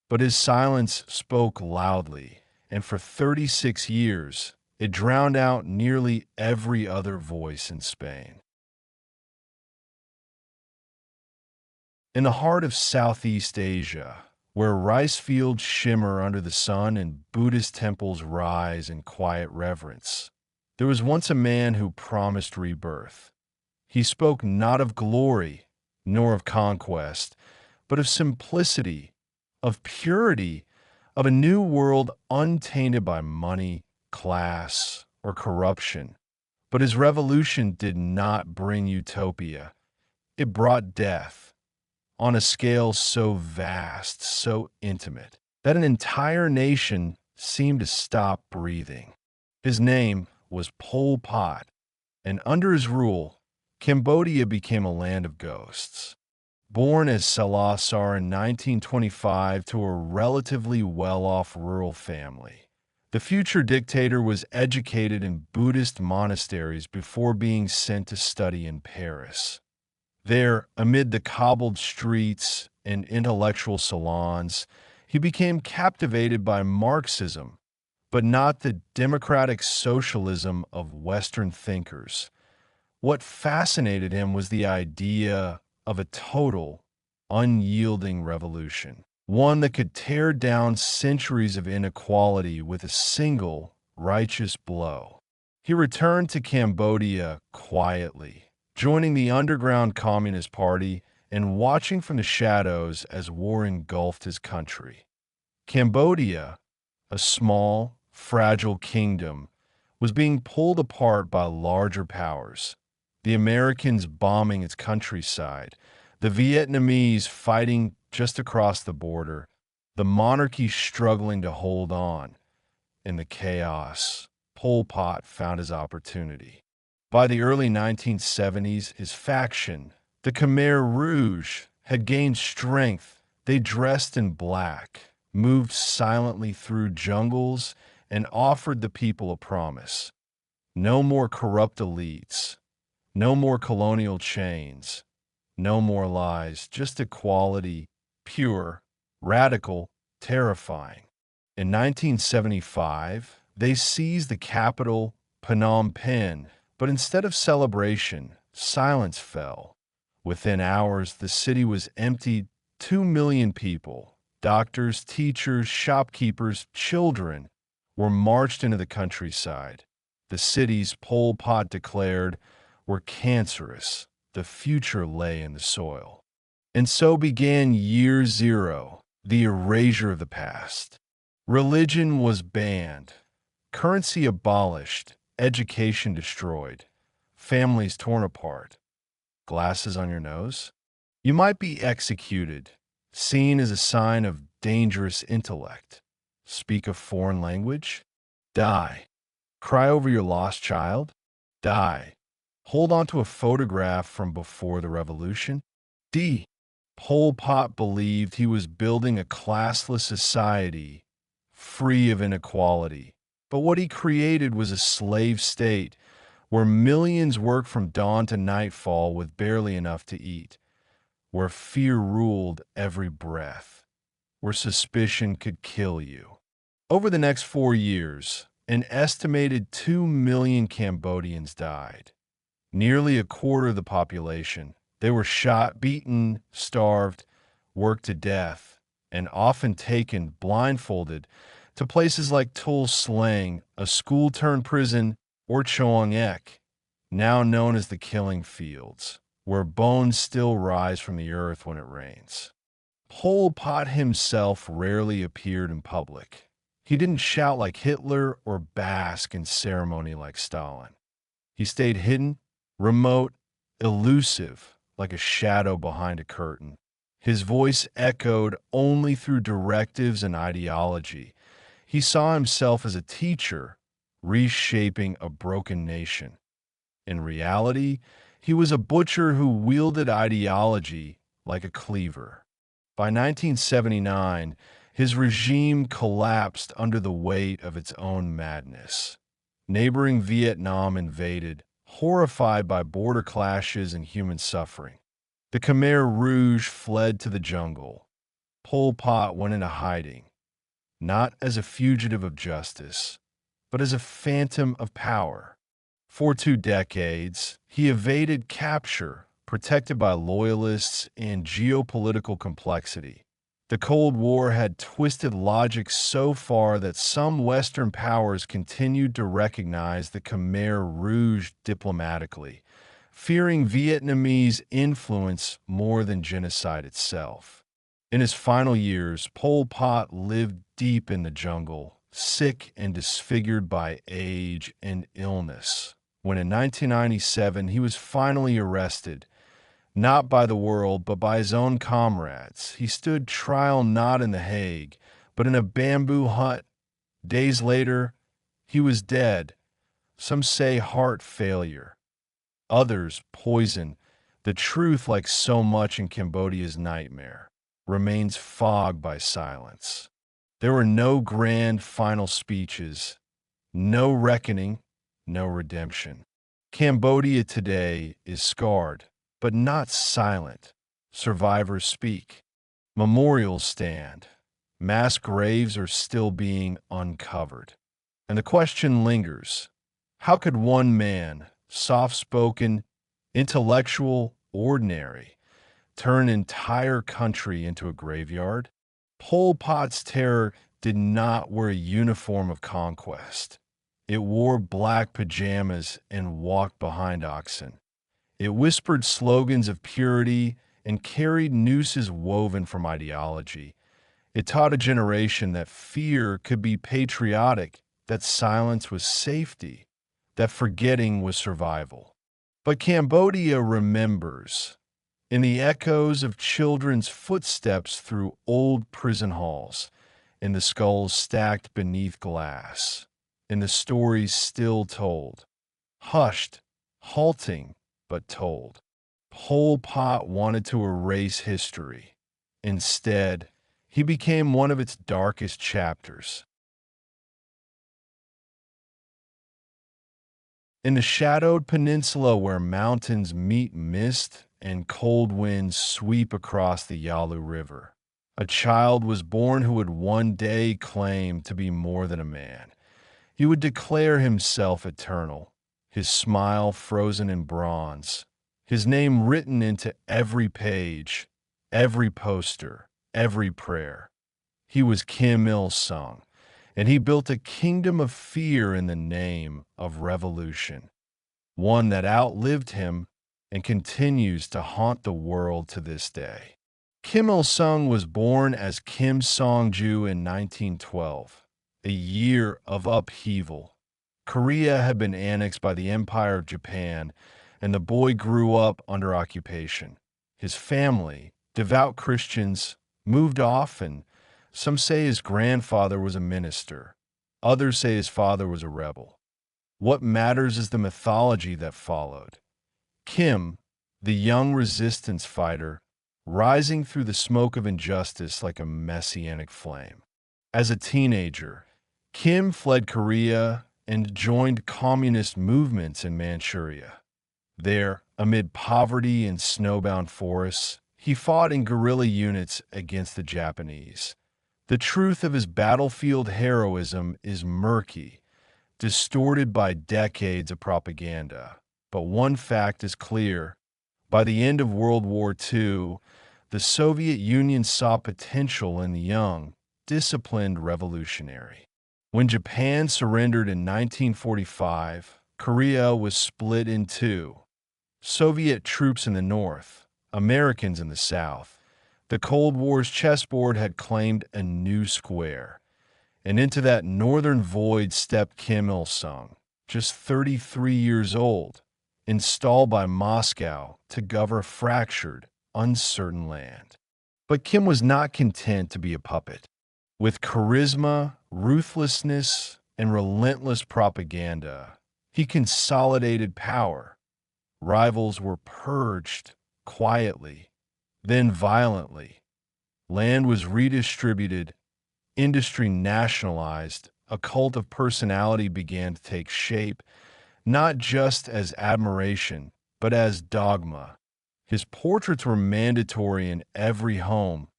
But his silence spoke loudly, and for 36 years, it drowned out nearly every other voice in Spain. In the heart of Southeast Asia, where rice fields shimmer under the sun and Buddhist temples rise in quiet reverence, there was once a man who promised rebirth. He spoke not of glory, nor of conquest, but of simplicity, of purity, of a new world untainted by money, class, or corruption. But his revolution did not bring utopia. It brought death, on a scale so vast, so intimate, that an entire nation seemed to stop breathing. His name was Pol Pot, and under his rule, Cambodia became a land of ghosts. Born as Salasar in 1925 to a relatively well-off rural family, the future dictator was educated in Buddhist monasteries before being sent to study in Paris. There, amid the cobbled streets and intellectual salons, he became captivated by Marxism, but not the democratic socialism of Western thinkers. What fascinated him was the idea of a total, unyielding revolution, one that could tear down centuries of inequality with a single righteous blow. He returned to Cambodia quietly, joining the underground Communist Party and watching from the shadows as war engulfed his country. Cambodia, a small, fragile kingdom, was being pulled apart by larger powers. The Americans bombing its countryside, the Vietnamese fighting just across the border, the monarchy struggling to hold on. In the chaos, Pol Pot found his opportunity. By the early 1970s, his faction, the Khmer Rouge, had gained strength. They dressed in black, moved silently through jungles, and offered the people a promise. No more corrupt elites. No more colonial chains. No more lies. Just equality, pure, radical, terrifying. In 1975, they seized the capital, Phnom Penh, but instead of celebration, silence fell. Within hours, the city was emptied. 2 million people, doctors, teachers, shopkeepers, children, were marched into the countryside. The cities Pol Pot declared were cancerous. The future lay in the soil. And so began year zero, the erasure of the past. Religion was banned, currency abolished, education destroyed, families torn apart. Glasses on your nose? You might be executed, seen as a sign of dangerous intellect. Speak a foreign language? Die. Cry over your lost child? Die. Hold on to a photograph from before the revolution? D. Pol Pot believed he was building a classless society, free of inequality. But what he created was a slave state where millions worked from dawn to nightfall with barely enough to eat, where fear ruled every breath, where suspicion could kill you. Over the next 4 years, an estimated 2 million Cambodians died, nearly a quarter of the population. They were shot, beaten, starved, worked to death, and often taken blindfolded to places like Tul Slang, a school-turned-prison, or Choang Ek, now known as the Killing Fields, where bones still rise from the earth when it rains. Pol Pot himself rarely appeared in public. He didn't shout like Hitler or bask in ceremony like Stalin. He stayed hidden, remote, elusive, like a shadow behind a curtain. His voice echoed only through directives and ideology. He saw himself as a teacher, reshaping a broken nation. In reality, he was a butcher who wielded ideology like a cleaver. By 1979, his regime collapsed under the weight of its own madness. Neighboring Vietnam invaded, horrified by border clashes and human suffering. The Khmer Rouge fled to the jungle. Pol Pot went into hiding, not as a fugitive of justice, but as a phantom of power. For 2 decades, he evaded capture, protected by loyalists and geopolitical complexity. The Cold War had twisted logic so far that some Western powers continued to recognize the Khmer Rouge diplomatically, fearing Vietnamese influence more than genocide itself. In his final years, Pol Pot lived deep in the jungle, sick and disfigured by age and illness. When in 1997 he was finally arrested, not by the world, but by his own comrades. He stood trial not in The Hague, but in a bamboo hut. Days later, he was dead. Some say heart failure. Others poison. The truth, like so much in Cambodia's nightmare, remains fogged by silence. There were no grand final speeches, no reckoning, no redemption. Cambodia today is scarred, but not silent. Survivors speak. Memorials stand. Mass graves are still being uncovered. And the question lingers: how could one man, soft-spoken, intellectual, ordinary, turn an entire country into a graveyard? Pol Pot's terror did not wear a uniform of conquest. It wore black pajamas and walked behind oxen. It whispered slogans of purity and carried nooses woven from ideology. It taught a generation that fear could be patriotic, that silence was safety, that forgetting was survival. But Cambodia remembers. In the echoes of children's footsteps through old prison halls, in the skulls stacked beneath glass, in the stories still told, hushed, halting, but told. Pol Pot wanted to erase history. Instead, he became one of its darkest chapters. In the shadowed peninsula where mountains meet mist and cold winds sweep across the Yalu River, a child was born who would one day claim to be more than a man. He would declare himself eternal, his smile frozen in bronze, his name written into every page, every poster, every prayer. He was Kim Il-sung, and he built a kingdom of fear in the name of revolution, one that outlived him and continues to haunt the world to this day. Kim Il-sung was born as Kim Song-ju in 1912, a year of upheaval. Korea had been annexed by the Empire of Japan, and the boy grew up under occupation. His family, devout Christians, moved off, and some say his grandfather was a minister. Others say his father was a rebel. What matters is the mythology that followed. Kim, the young resistance fighter, rising through the smoke of injustice like a messianic flame. As a teenager, Kim fled Korea and joined communist movements in Manchuria. There, amid poverty and snowbound forests, he fought in guerrilla units against the Japanese. The truth of his battlefield heroism is murky, distorted by decades of propaganda. But one fact is clear. By the end of World War II, the Soviet Union saw potential in the young, disciplined revolutionary. When Japan surrendered in 1945, Korea was split in two. Soviet troops in the north, Americans in the south. The Cold War's chessboard had claimed a new square. And into that northern void stepped Kim Il-sung, just 33 years old, installed by Moscow to govern a fractured, uncertain land. But Kim was not content to be a puppet. With charisma, ruthlessness, and relentless propaganda, he consolidated power. Rivals were purged quietly, then violently. Land was redistributed, industry nationalized, a cult of personality began to take shape, not just as admiration, but as dogma. His portraits were mandatory in every home.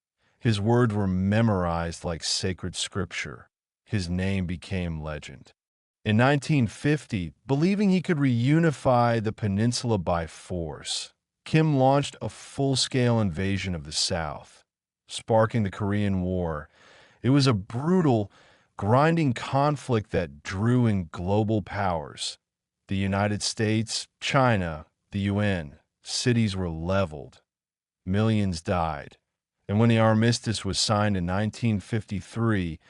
His words were memorized like sacred scripture. His name became legend. In 1950, believing he could reunify the peninsula by force, Kim launched a full-scale invasion of the South, sparking the Korean War. It was a brutal, grinding conflict that drew in global powers. The United States, China, the UN. Cities were leveled. Millions died. And when the armistice was signed in 1953,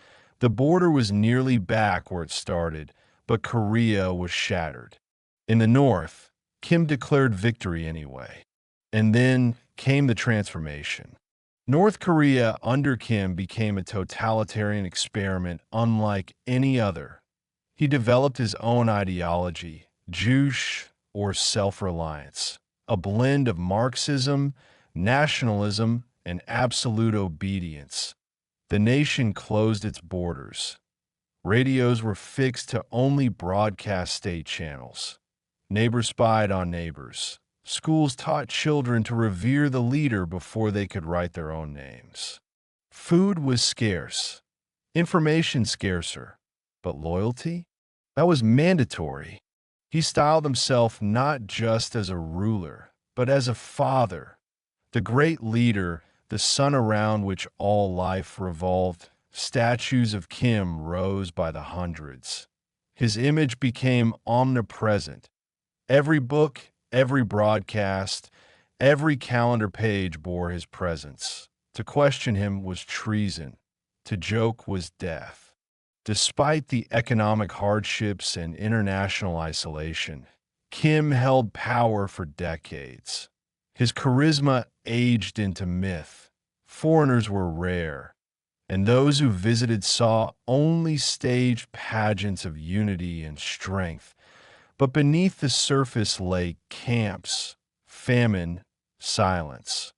the border was nearly back where it started, but Korea was shattered. In the north, Kim declared victory anyway. And then came the transformation. North Korea under Kim became a totalitarian experiment unlike any other. He developed his own ideology, Juche, or self-reliance, a blend of Marxism, nationalism, and absolute obedience. The nation closed its borders. Radios were fixed to only broadcast state channels. Neighbors spied on neighbors. Schools taught children to revere the leader before they could write their own names. Food was scarce, information scarcer, but loyalty? That was mandatory. He styled himself not just as a ruler, but as a father, the great leader, the sun around which all life revolved. Statues of Kim rose by the hundreds. His image became omnipresent. Every book, every broadcast, every calendar page bore his presence. To question him was treason. To joke was death. Despite the economic hardships and international isolation, Kim held power for decades. His charisma aged into myth. Foreigners were rare, and those who visited saw only staged pageants of unity and strength. But beneath the surface lay camps, famine, silence.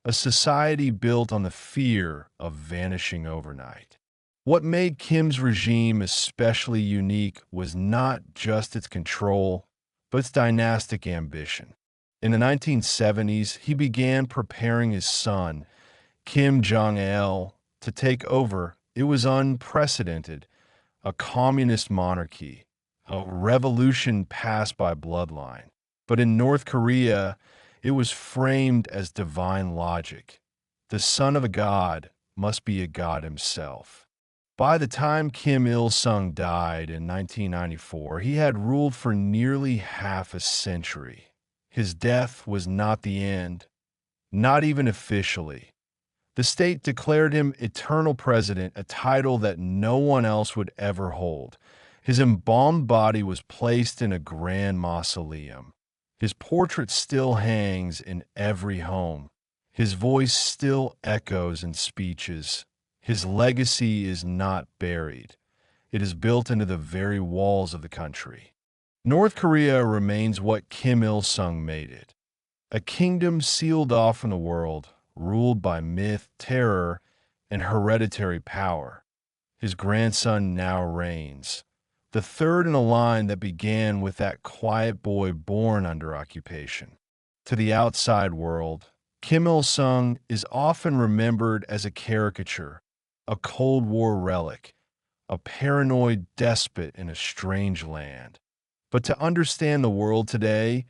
A society built on the fear of vanishing overnight. What made Kim's regime especially unique was not just its control, but its dynastic ambition. In the 1970s, he began preparing his son, Kim Jong-il, to take over. It was unprecedented, a communist monarchy, a revolution passed by bloodline. But in North Korea, it was framed as divine logic. The son of a god must be a god himself. By the time Kim Il-sung died in 1994, he had ruled for nearly half a century. His death was not the end, not even officially. The state declared him eternal president, a title that no one else would ever hold. His embalmed body was placed in a grand mausoleum. His portrait still hangs in every home. His voice still echoes in speeches. His legacy is not buried. It is built into the very walls of the country. North Korea remains what Kim Il-sung made it. A kingdom sealed off from the world, ruled by myth, terror, and hereditary power. His grandson now reigns, the third in a line that began with that quiet boy born under occupation. To the outside world, Kim Il-sung is often remembered as a caricature, a Cold War relic, a paranoid despot in a strange land. But to understand the world today,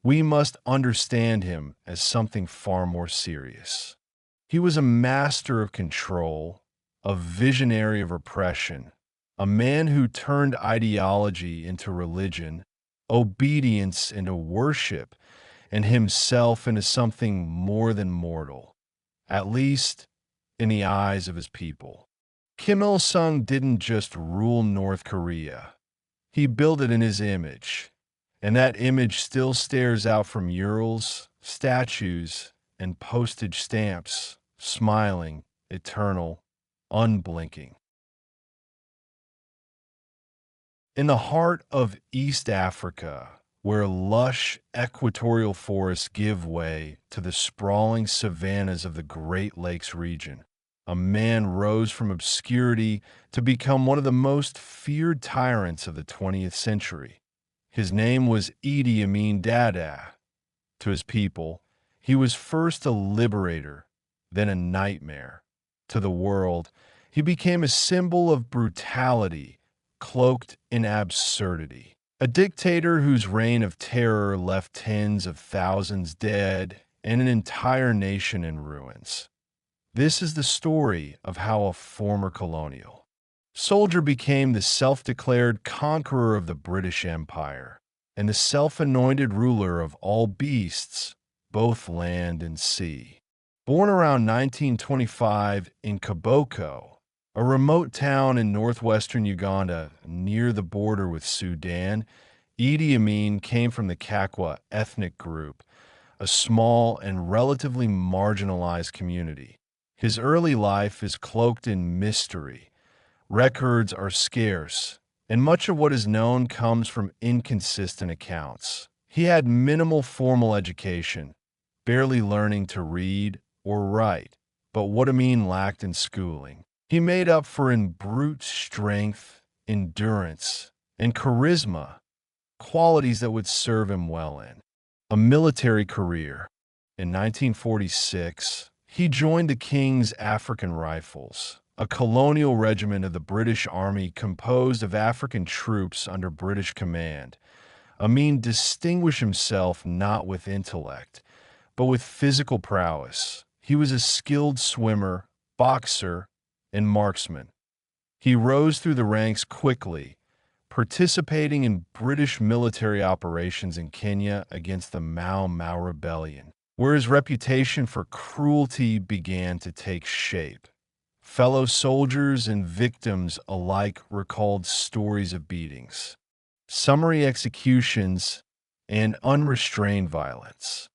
we must understand him as something far more serious. He was a master of control, a visionary of repression, a man who turned ideology into religion, obedience into worship, and himself into something more than mortal, at least in the eyes of his people. Kim Il-sung didn't just rule North Korea. He built it in his image, and that image still stares out from murals, statues, and postage stamps, smiling, eternal, unblinking. In the heart of East Africa, where lush equatorial forests give way to the sprawling savannas of the Great Lakes region, a man rose from obscurity to become one of the most feared tyrants of the 20th century. His name was Idi Amin Dada. To his people, he was first a liberator, then a nightmare. To the world, he became a symbol of brutality, cloaked in absurdity. A dictator whose reign of terror left tens of thousands dead and an entire nation in ruins. This is the story of how a former colonial soldier became the self-declared conqueror of the British Empire and the self-anointed ruler of all beasts, both land and sea. Born around 1925 in Kiboko, a remote town in northwestern Uganda near the border with Sudan, Idi Amin came from the Kakwa ethnic group, a small and relatively marginalized community. His early life is cloaked in mystery. Records are scarce, and much of what is known comes from inconsistent accounts. He had minimal formal education, barely learning to read or write, but what Amin lacked in schooling, he made up for in brute strength, endurance, and charisma, qualities that would serve him well in a military career. In 1946, he joined the King's African Rifles, a colonial regiment of the British Army composed of African troops under British command. Amin distinguished himself not with intellect, but with physical prowess. He was a skilled swimmer, boxer, and marksman. He rose through the ranks quickly, participating in British military operations in Kenya against the Mau Mau Rebellion, where his reputation for cruelty began to take shape. Fellow soldiers and victims alike recalled stories of beatings, summary executions, and unrestrained violence.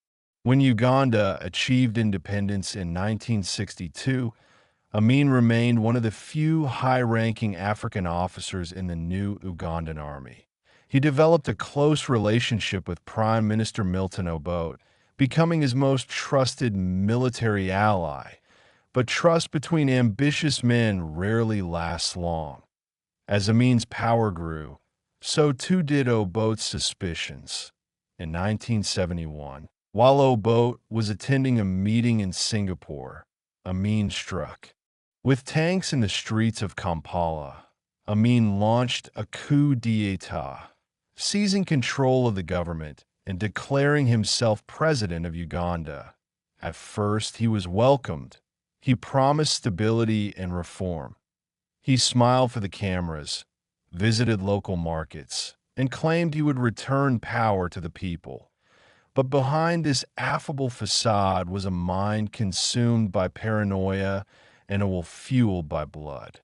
When Uganda achieved independence in 1962, Amin remained one of the few high-ranking African officers in the new Ugandan army. He developed a close relationship with Prime Minister Milton Obote, becoming his most trusted military ally. But trust between ambitious men rarely lasts long. As Amin's power grew, so too did Obote's suspicions. In 1971, while Obote was attending a meeting in Singapore, Amin struck. With tanks in the streets of Kampala, Amin launched a coup d'état, seizing control of the government and declaring himself president of Uganda. At first, he was welcomed. He promised stability and reform. He smiled for the cameras, visited local markets, and claimed he would return power to the people. But behind this affable facade was a mind consumed by paranoia and a will fueled by blood.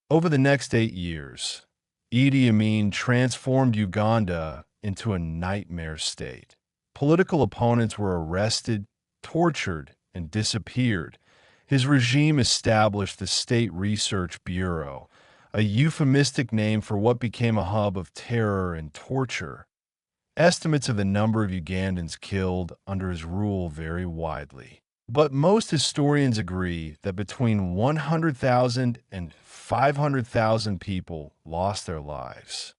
Over the next 8 years, Idi Amin transformed Uganda into a nightmare state. Political opponents were arrested, tortured, and disappeared. His regime established the State Research Bureau, a euphemistic name for what became a hub of terror and torture. Estimates of the number of Ugandans killed under his rule vary widely. But most historians agree that between 100,000 and 500,000 people lost their lives.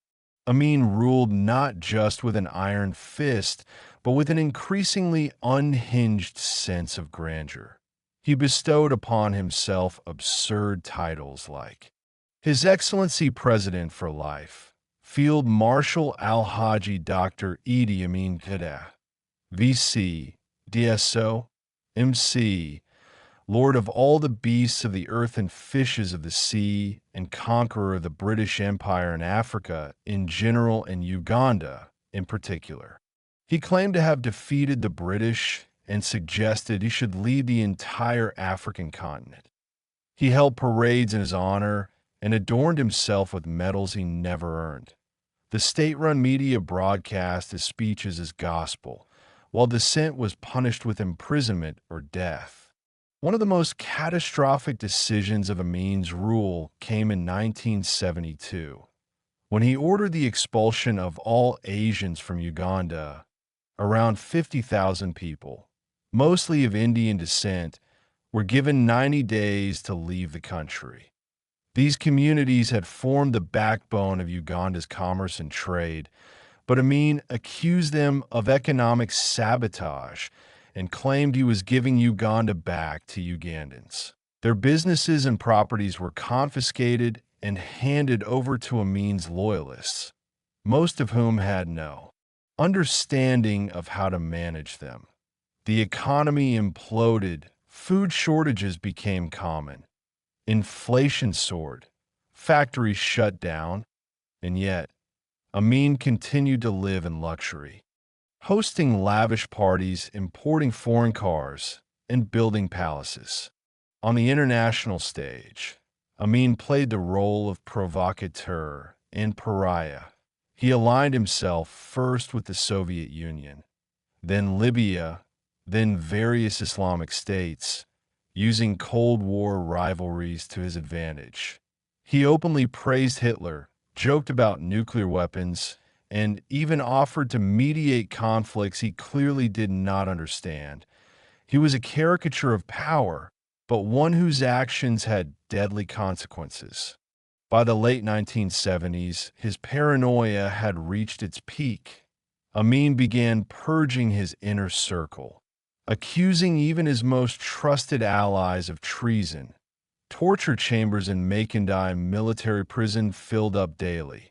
Amin ruled not just with an iron fist, but with an increasingly unhinged sense of grandeur. He bestowed upon himself absurd titles like His Excellency President for Life, Field Marshal Al-Haji Dr. Idi Amin Dada, VC, DSO, MC, Lord of all the beasts of the earth and fishes of the sea, and conqueror of the British Empire in Africa in general and Uganda in particular. He claimed to have defeated the British and suggested he should lead the entire African continent. He held parades in his honor and adorned himself with medals he never earned. The state-run media broadcast his speeches as gospel, while dissent was punished with imprisonment or death. One of the most catastrophic decisions of Amin's rule came in 1972, when he ordered the expulsion of all Asians from Uganda. Around 50,000 people, mostly of Indian descent, were given 90 days to leave the country. These communities had formed the backbone of Uganda's commerce and trade, but Amin accused them of economic sabotage and claimed he was giving Uganda back to Ugandans. Their businesses and properties were confiscated and handed over to Amin's loyalists, most of whom had no understanding of how to manage them. The economy imploded, food shortages became common, inflation soared, factories shut down, and yet Amin continued to live in luxury, hosting lavish parties, importing foreign cars, and building palaces. On the international stage, Amin played the role of provocateur and pariah. He aligned himself first with the Soviet Union, then Libya, then various Islamic states, using Cold War rivalries to his advantage. He openly praised Hitler, joked about nuclear weapons, and even offered to mediate conflicts he clearly did not understand. He was a caricature of power, but one whose actions had deadly consequences. By the late 1970s, his paranoia had reached its peak. Amin began purging his inner circle, accusing even his most trusted allies of treason. Torture chambers in Makindye military prison filled up daily.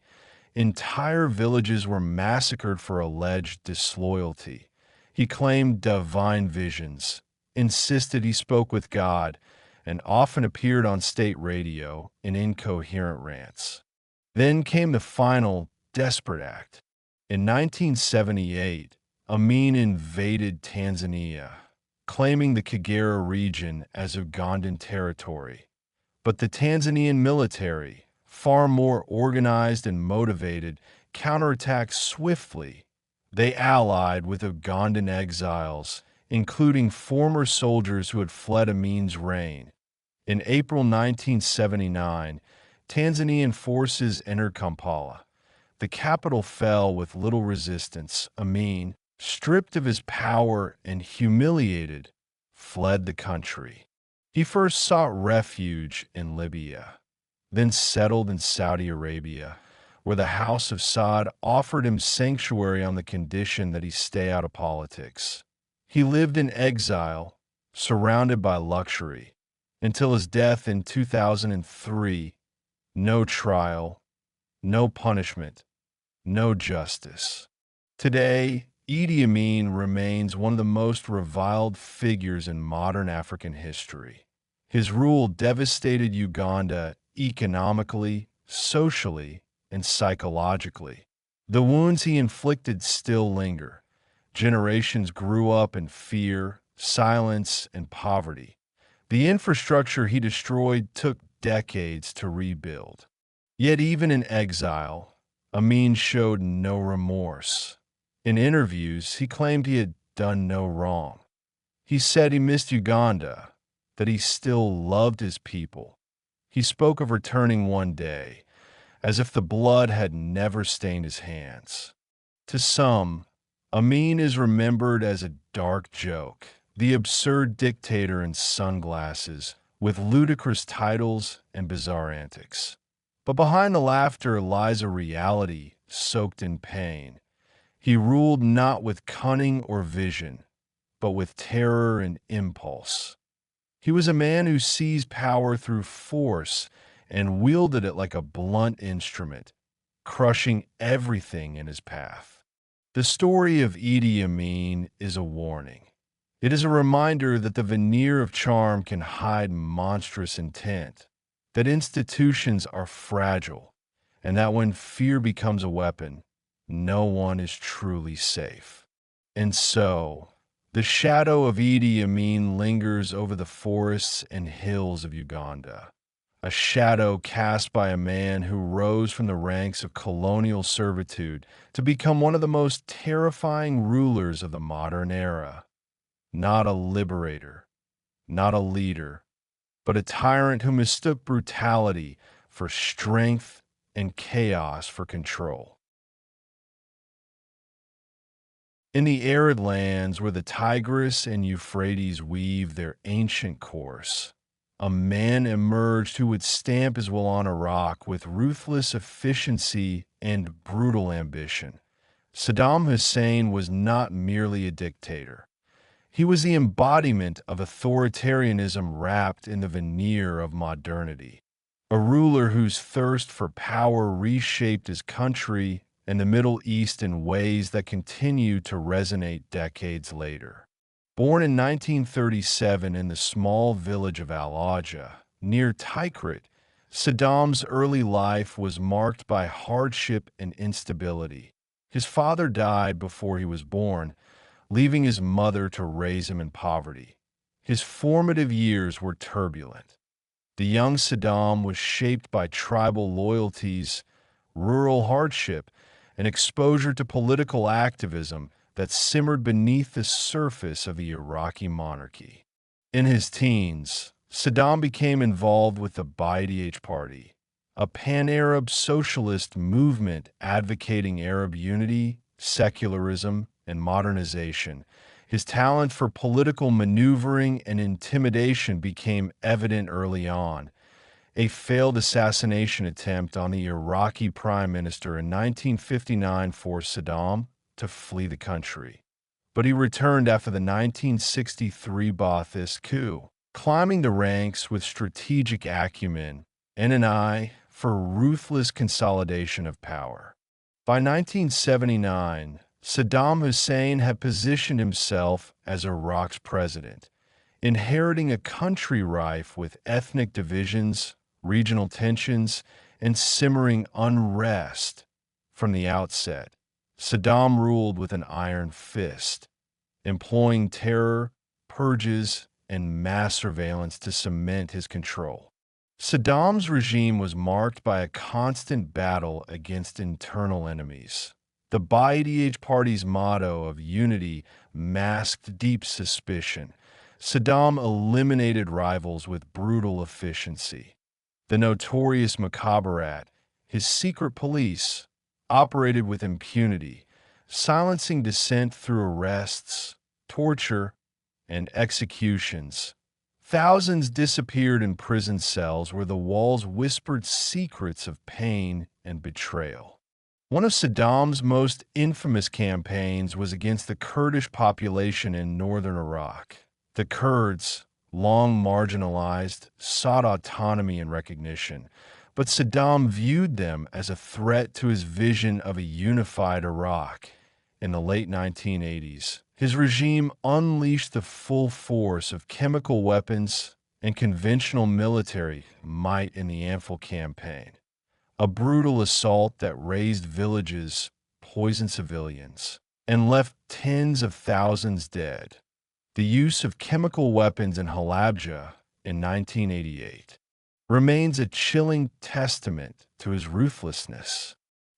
Entire villages were massacred for alleged disloyalty. He claimed divine visions, insisted he spoke with God, and often appeared on state radio in incoherent rants. Then came the final, desperate act. In 1978, Amin invaded Tanzania, claiming the Kagera region as Ugandan territory. But the Tanzanian military, far more organized and motivated, counterattacked swiftly. They allied with Ugandan exiles, including former soldiers who had fled Amin's reign. In April 1979, Tanzanian forces entered Kampala. The capital fell with little resistance. Amin, stripped of his power and humiliated, fled the country. He first sought refuge in Libya, then settled in Saudi Arabia, where the House of Saud offered him sanctuary on the condition that he stay out of politics. He lived in exile, surrounded by luxury, until his death in 2003. No trial, no punishment, no justice. Today, Idi Amin remains one of the most reviled figures in modern African history. His rule devastated Uganda economically, socially, and psychologically. The wounds he inflicted still linger. Generations grew up in fear, silence, and poverty. The infrastructure he destroyed took decades to rebuild. Yet even in exile, Amin showed no remorse. In interviews, he claimed he had done no wrong. He said he missed Uganda, that he still loved his people. He spoke of returning one day, as if the blood had never stained his hands. To some, Amin is remembered as a dark joke, the absurd dictator in sunglasses, with ludicrous titles and bizarre antics. But behind the laughter lies a reality soaked in pain. He ruled not with cunning or vision, but with terror and impulse. He was a man who seized power through force and wielded it like a blunt instrument, crushing everything in his path. The story of Idi Amin is a warning. It is a reminder that the veneer of charm can hide monstrous intent, that institutions are fragile, and that when fear becomes a weapon, no one is truly safe. And so, the shadow of Idi Amin lingers over the forests and hills of Uganda, a shadow cast by a man who rose from the ranks of colonial servitude to become one of the most terrifying rulers of the modern era. Not a liberator, not a leader, but a tyrant who mistook brutality for strength and chaos for control. In the arid lands where the Tigris and Euphrates weave their ancient course, a man emerged who would stamp his will on Iraq with ruthless efficiency and brutal ambition. Saddam Hussein was not merely a dictator. He was the embodiment of authoritarianism wrapped in the veneer of modernity. A ruler whose thirst for power reshaped his country and the Middle East in ways that continue to resonate decades later. Born in 1937 in the small village of Al-Aja, near Tikrit, Saddam's early life was marked by hardship and instability. His father died before he was born, leaving his mother to raise him in poverty. His formative years were turbulent. The young Saddam was shaped by tribal loyalties, rural hardship, and exposure to political activism that simmered beneath the surface of the Iraqi monarchy. In his teens, Saddam became involved with the Ba'ath Party, a pan-Arab socialist movement advocating Arab unity, secularism, and modernization. His talent for political maneuvering and intimidation became evident early on. A failed assassination attempt on the Iraqi prime minister in 1959 forced Saddam to flee the country. But he returned after the 1963 Ba'athist coup, climbing the ranks with strategic acumen and an eye for ruthless consolidation of power. By 1979, Saddam Hussein had positioned himself as Iraq's president, inheriting a country rife with ethnic divisions, regional tensions, and simmering unrest. From the outset, Saddam ruled with an iron fist, employing terror, purges, and mass surveillance to cement his control. Saddam's regime was marked by a constant battle against internal enemies. The Ba'ath Party's motto of unity masked deep suspicion. Saddam eliminated rivals with brutal efficiency. The notorious Mukhabarat, his secret police, operated with impunity, silencing dissent through arrests, torture, and executions. Thousands disappeared in prison cells where the walls whispered secrets of pain and betrayal. One of Saddam's most infamous campaigns was against the Kurdish population in northern Iraq. The Kurds, long marginalized, sought autonomy and recognition, but Saddam viewed them as a threat to his vision of a unified Iraq. In the late 1980s, his regime unleashed the full force of chemical weapons, and conventional military might in the Anfal campaign, a brutal assault that razed villages, poisoned civilians, and left tens of thousands dead. The use of chemical weapons in Halabja in 1988 remains a chilling testament to his ruthlessness.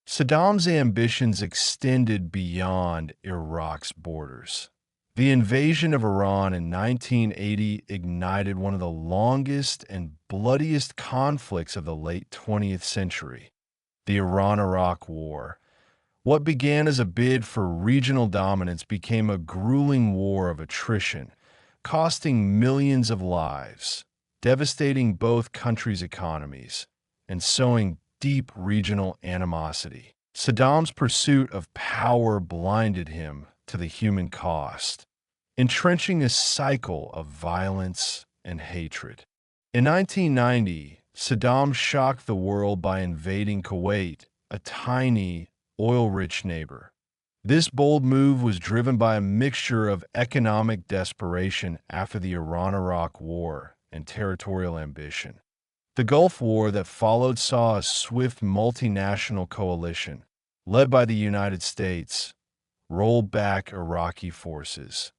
Saddam's ambitions extended beyond Iraq's borders. The invasion of Iran in 1980 ignited one of the longest and bloodiest conflicts of the late 20th century, the Iran-Iraq War. What began as a bid for regional dominance became a grueling war of attrition, costing millions of lives, devastating both countries' economies, and sowing deep regional animosity. Saddam's pursuit of power blinded him to the human cost, entrenching a cycle of violence and hatred. In 1990, Saddam shocked the world by invading Kuwait, a tiny, oil-rich neighbor. This bold move was driven by a mixture of economic desperation after the Iran-Iraq War and territorial ambition. The Gulf War that followed saw a swift multinational coalition, led by the United States, roll back Iraqi forces.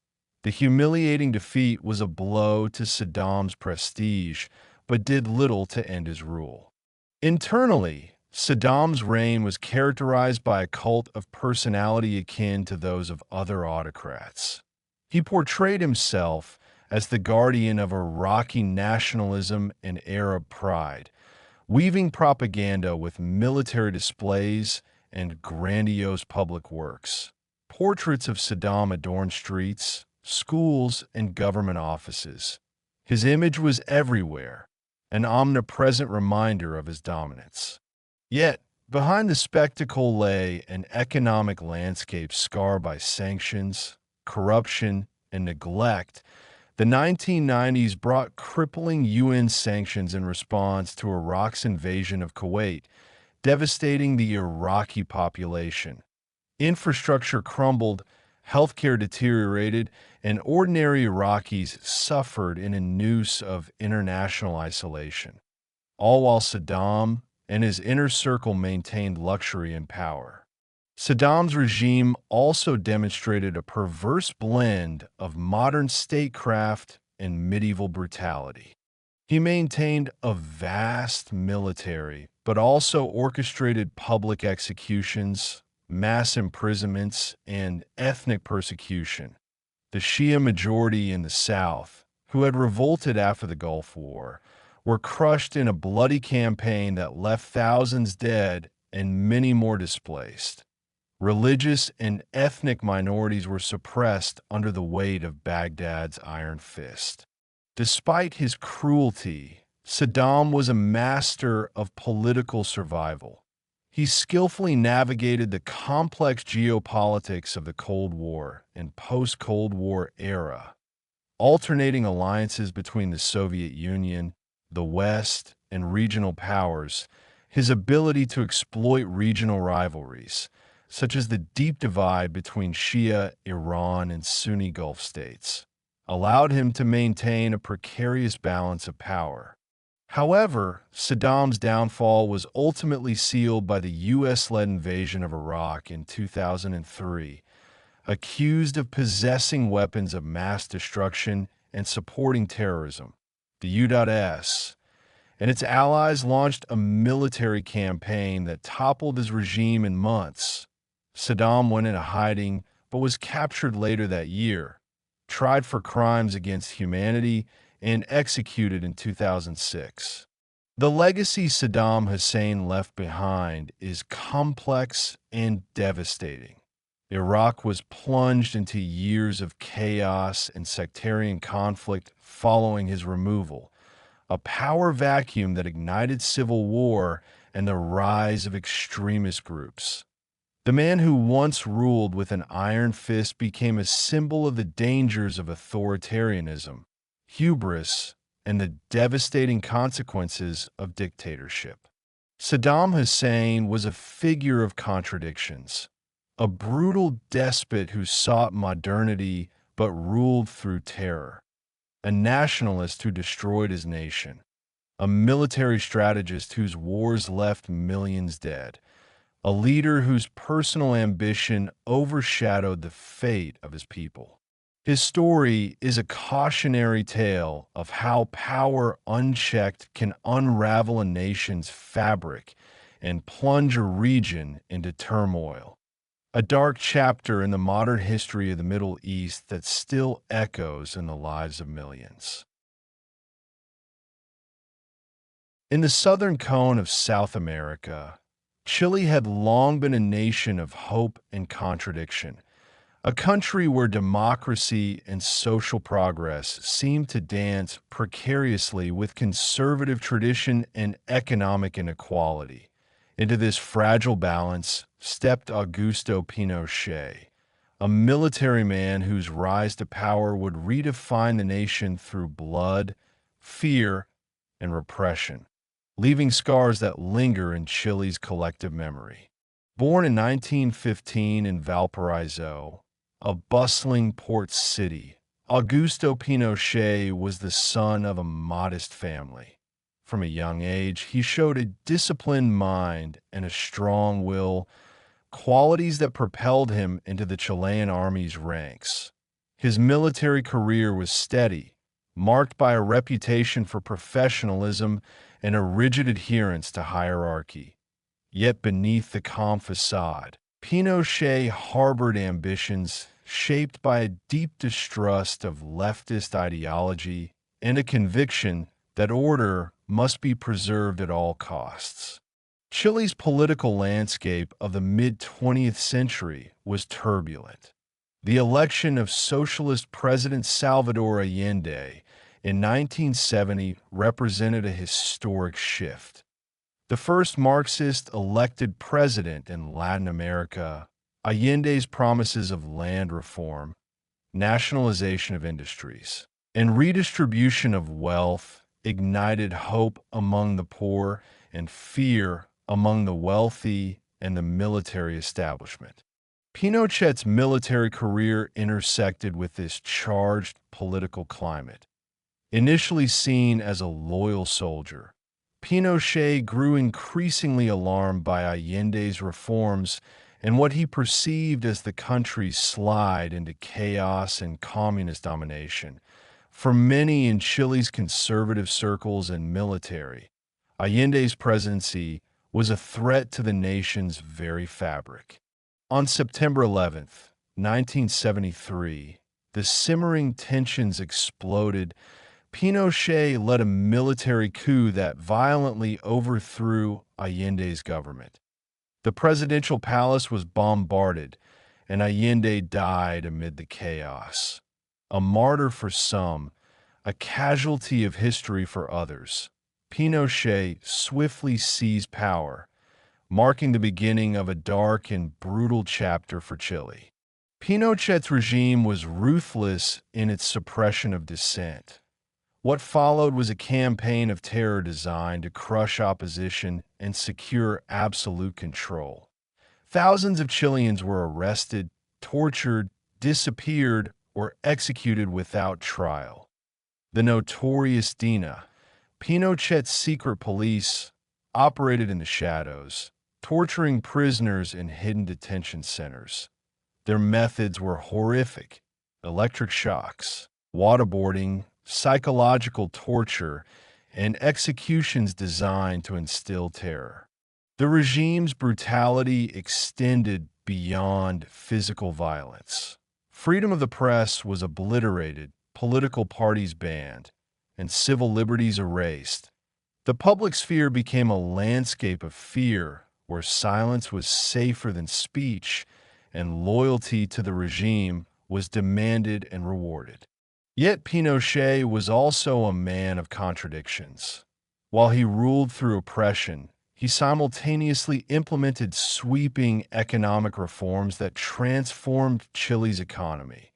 The humiliating defeat was a blow to Saddam's prestige, but did little to end his rule. Internally, Saddam's reign was characterized by a cult of personality akin to those of other autocrats. He portrayed himself as the guardian of Iraqi nationalism and Arab pride, weaving propaganda with military displays and grandiose public works. Portraits of Saddam adorned streets, schools, and government offices. His image was everywhere, an omnipresent reminder of his dominance. Yet, behind the spectacle lay an economic landscape scarred by sanctions, corruption, and neglect. The 1990s brought crippling UN sanctions in response to Iraq's invasion of Kuwait, devastating the Iraqi population. Infrastructure crumbled, healthcare deteriorated, and ordinary Iraqis suffered in a noose of international isolation, all while Saddam and his inner circle maintained luxury and power. Saddam's regime also demonstrated a perverse blend of modern statecraft and medieval brutality. He maintained a vast military, but also orchestrated public executions, mass imprisonments, and ethnic persecution. The Shia majority in the south, who had revolted after the Gulf War, were crushed in a bloody campaign that left thousands dead and many more displaced. Religious and ethnic minorities were suppressed under the weight of Baghdad's iron fist. Despite his cruelty, Saddam was a master of political survival. He skillfully navigated the complex geopolitics of the Cold War and post-Cold War era, alternating alliances between the Soviet Union, the West, and regional powers. His ability to exploit regional rivalries, such as the deep divide between Shia, Iran, and Sunni Gulf states, allowed him to maintain a precarious balance of power. However, Saddam's downfall was ultimately sealed by the U.S.-led invasion of Iraq in 2003, accused of possessing weapons of mass destruction and supporting terrorism. The U.S. and its allies launched a military campaign that toppled his regime in months. Saddam went into hiding but was captured later that year, tried for crimes against humanity, and executed in 2006. The legacy Saddam Hussein left behind is complex and devastating. Iraq was plunged into years of chaos and sectarian conflict following his removal, a power vacuum that ignited civil war and the rise of extremist groups. The man who once ruled with an iron fist became a symbol of the dangers of authoritarianism, hubris, and the devastating consequences of dictatorship. Saddam Hussein was a figure of contradictions, a brutal despot who sought modernity but ruled through terror, a nationalist who destroyed his nation, a military strategist whose wars left millions dead, a leader whose personal ambition overshadowed the fate of his people. His story is a cautionary tale of how power unchecked can unravel a nation's fabric and plunge a region into turmoil. A dark chapter in the modern history of the Middle East that still echoes in the lives of millions. In the southern cone of South America, Chile had long been a nation of hope and contradiction, a country where democracy and social progress seemed to dance precariously with conservative tradition and economic inequality. Into this fragile balance stepped Augusto Pinochet, a military man whose rise to power would redefine the nation through blood, fear, and repression, leaving scars that linger in Chile's collective memory. Born in 1915 in Valparaiso, a bustling port city, Augusto Pinochet was the son of a modest family. From a young age, he showed a disciplined mind and a strong will, qualities that propelled him into the Chilean army's ranks. His military career was steady, marked by a reputation for professionalism and a rigid adherence to hierarchy. Yet beneath the calm facade, Pinochet harbored ambitions shaped by a deep distrust of leftist ideology and a conviction that order must be preserved at all costs. Chile's political landscape of the mid-20th century was turbulent. The election of socialist President Salvador Allende in 1970 represented a historic shift. The first Marxist elected president in Latin America, Allende's promises of land reform, nationalization of industries, and redistribution of wealth ignited hope among the poor and fear among the wealthy and the military establishment. Pinochet's military career intersected with this charged political climate. Initially seen as a loyal soldier, Pinochet grew increasingly alarmed by Allende's reforms and what he perceived as the country's slide into chaos and communist domination. For many in Chile's conservative circles and military, Allende's presidency was a threat to the nation's very fabric. On September 11th, 1973, the simmering tensions exploded. Pinochet led a military coup that violently overthrew Allende's government. The presidential palace was bombarded, and Allende died amid the chaos. A martyr for some, a casualty of history for others, Pinochet swiftly seized power, marking the beginning of a dark and brutal chapter for Chile. Pinochet's regime was ruthless in its suppression of dissent. What followed was a campaign of terror designed to crush opposition and secure absolute control. Thousands of Chileans were arrested, tortured, disappeared, or executed without trial. The notorious DINA, Pinochet's secret police, operated in the shadows, torturing prisoners in hidden detention centers. Their methods were horrific: electric shocks, waterboarding, psychological torture, and executions designed to instill terror. The regime's brutality extended beyond physical violence. Freedom of the press was obliterated, political parties banned, and civil liberties erased. The public sphere became a landscape of fear where silence was safer than speech and loyalty to the regime was demanded and rewarded. Yet Pinochet was also a man of contradictions. While he ruled through oppression, he simultaneously implemented sweeping economic reforms that transformed Chile's economy.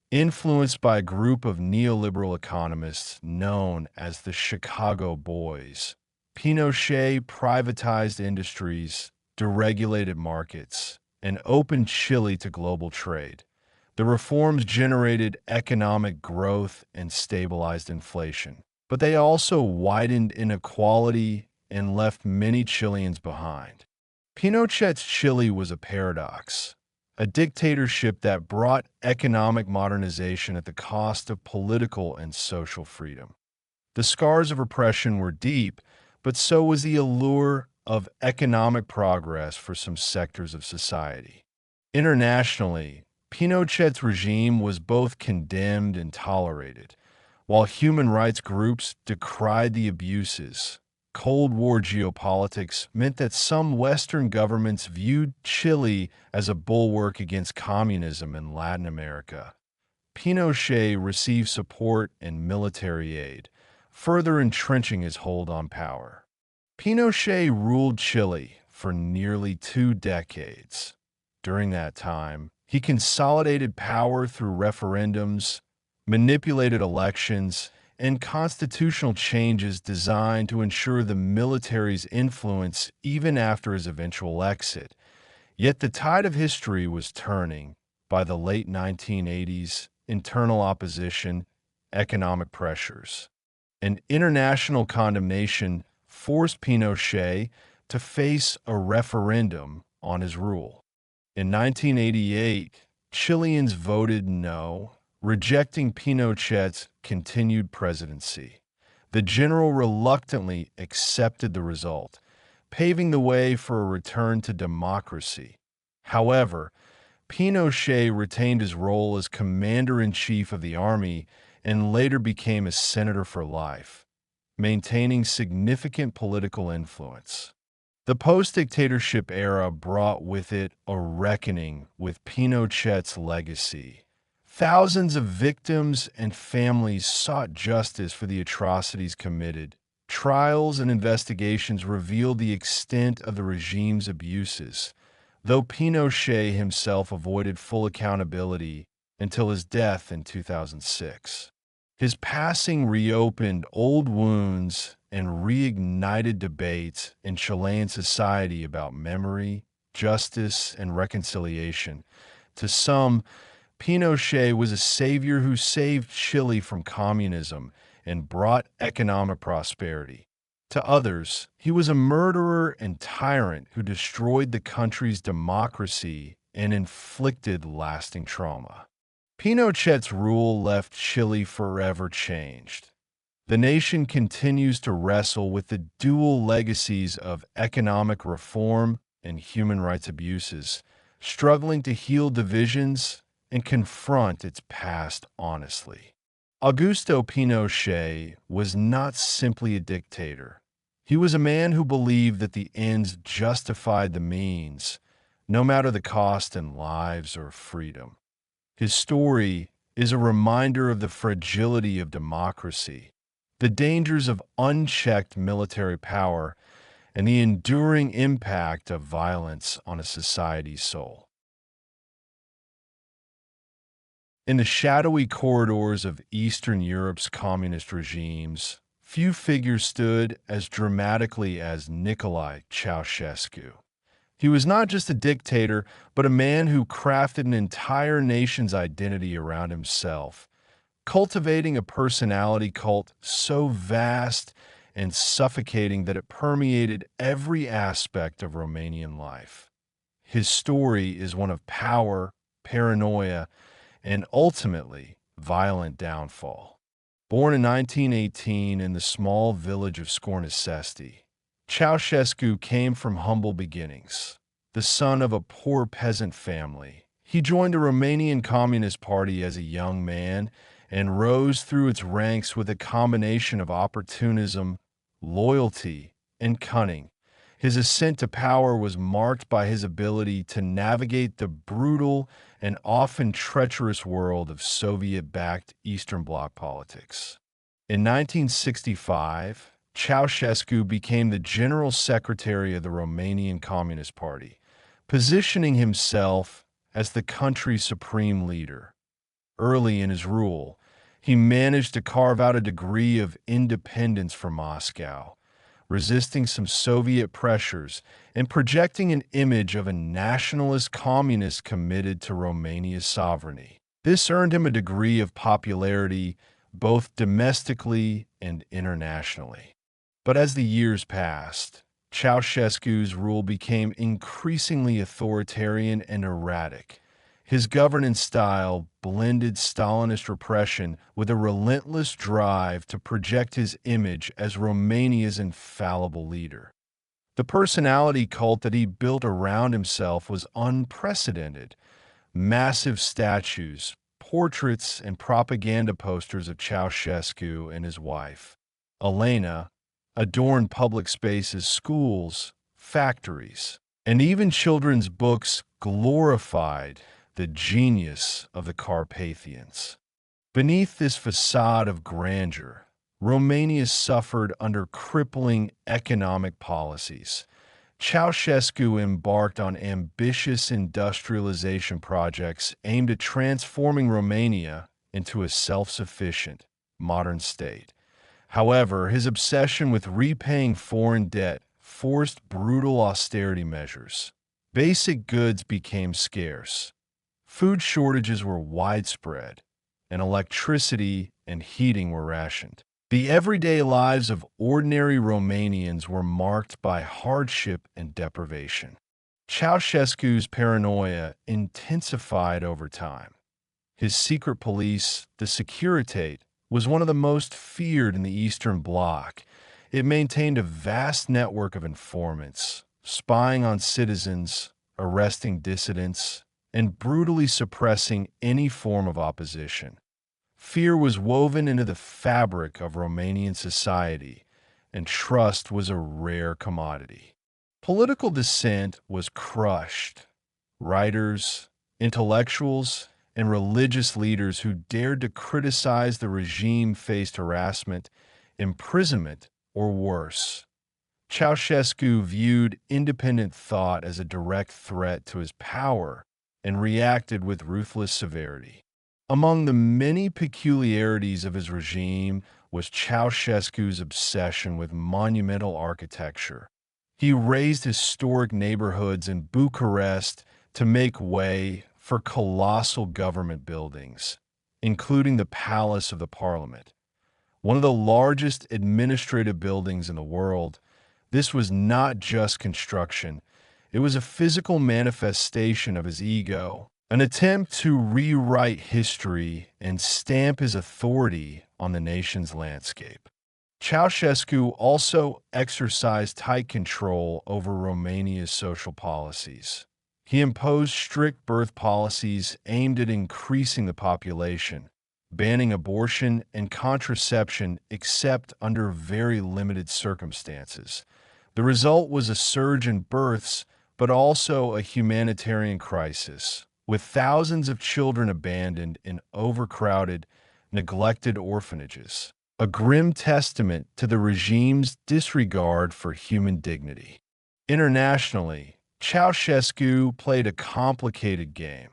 Influenced by a group of neoliberal economists known as the Chicago Boys, Pinochet privatized industries, deregulated markets, and opened Chile to global trade. The reforms generated economic growth and stabilized inflation, but they also widened inequality and left many Chileans behind. Pinochet's Chile was a paradox, a dictatorship that brought economic modernization at the cost of political and social freedom. The scars of repression were deep, but so was the allure of economic progress for some sectors of society. Internationally, Pinochet's regime was both condemned and tolerated, while human rights groups decried the abuses. Cold War geopolitics meant that some Western governments viewed Chile as a bulwark against communism in Latin America. Pinochet received support and military aid, further entrenching his hold on power. Pinochet ruled Chile for nearly 2 decades. During that time, he consolidated power through referendums, manipulated elections, and constitutional changes designed to ensure the military's influence even after his eventual exit. Yet the tide of history was turning. By the late 1980s, internal opposition, economic pressures, and international condemnation forced Pinochet to face a referendum on his rule. In 1988, Chileans voted no, rejecting Pinochet's continued presidency. The general reluctantly accepted the result, paving the way for a return to democracy. However, Pinochet retained his role as commander-in-chief of the army and later became a senator for life, maintaining significant political influence. The post-dictatorship era brought with it a reckoning with Pinochet's legacy. Thousands of victims and families sought justice for the atrocities committed. Trials and investigations revealed the extent of the regime's abuses, though Pinochet himself avoided full accountability until his death in 2006. His passing reopened old wounds and reignited debates in Chilean society about memory, justice, and reconciliation. To some, Pinochet was a savior who saved Chile from communism and brought economic prosperity. To others, he was a murderer and tyrant who destroyed the country's democracy and inflicted lasting trauma. Pinochet's rule left Chile forever changed. The nation continues to wrestle with the dual legacies of economic reform and human rights abuses, struggling to heal divisions and confront its past honestly. Augusto Pinochet was not simply a dictator. He was a man who believed that the ends justified the means, no matter the cost in lives or freedom. His story is a reminder of the fragility of democracy, the dangers of unchecked military power, and the enduring impact of violence on a society's soul. In the shadowy corridors of Eastern Europe's communist regimes, few figures stood as dramatically as Nicolae Ceausescu. He was not just a dictator, but a man who crafted an entire nation's identity around himself, cultivating a personality cult so vast and suffocating that it permeated every aspect of Romanian life. His story is one of power, paranoia, and ultimately violent downfall. Born in 1918 in the small village of Scornăsesti, Ceausescu came from humble beginnings. The son of a poor peasant family, he joined the Romanian Communist Party as a young man and rose through its ranks with a combination of opportunism, loyalty, and cunning. His ascent to power was marked by his ability to navigate the brutal and often treacherous world of Soviet-backed Eastern Bloc politics. In 1965, Ceausescu became the General Secretary of the Romanian Communist Party, positioning himself as the country's supreme leader. Early in his rule, he managed to carve out a degree of independence for Moscow, resisting some Soviet pressures and projecting an image of a nationalist communist committed to Romania's sovereignty. This earned him a degree of popularity both domestically and internationally. But as the years passed, Ceausescu's rule became increasingly authoritarian and erratic. His governance style blended Stalinist repression with a relentless drive to project his image as Romania's infallible leader. The personality cult that he built around himself was unprecedented. Massive statues, portraits, and propaganda posters of Ceausescu and his wife, Elena, adorned public spaces, schools, factories, and even children's books glorified the genius of the Carpathians. Beneath this facade of grandeur, Romania suffered under crippling economic policies. Ceausescu embarked on ambitious industrialization projects aimed at transforming Romania into a self-sufficient, modern state. However, his obsession with repaying foreign debt forced brutal austerity measures. Basic goods became scarce, food shortages were widespread, and electricity and heating were rationed. The everyday lives of ordinary Romanians were marked by hardship and deprivation. Ceausescu's paranoia intensified over time. His secret police, the Securitate, was one of the most feared in the Eastern Bloc. It maintained a vast network of informants, spying on citizens, arresting dissidents, and brutally suppressing any form of opposition. Fear was woven into the fabric of Romanian society, and trust was a rare commodity. Political dissent was crushed. Writers, intellectuals, and religious leaders who dared to criticize the regime faced harassment, imprisonment, or worse. Ceausescu viewed independent thought as a direct threat to his power and reacted with ruthless severity. Among the many peculiarities of his regime was Ceausescu's obsession with monumental architecture. He razed historic neighborhoods in Bucharest to make way for colossal government buildings, including the Palace of the Parliament, one of the largest administrative buildings in the world. This was not just construction, it was a physical manifestation of his ego, an attempt to rewrite history and stamp his authority on the nation's landscape. Ceausescu also exercised tight control over Romania's social policies. He imposed strict birth policies aimed at increasing the population, banning abortion and contraception except under very limited circumstances. The result was a surge in births, but also a humanitarian crisis, with thousands of children abandoned in overcrowded, neglected orphanages, a grim testament to the regime's disregard for human dignity. Internationally, Ceausescu played a complicated game.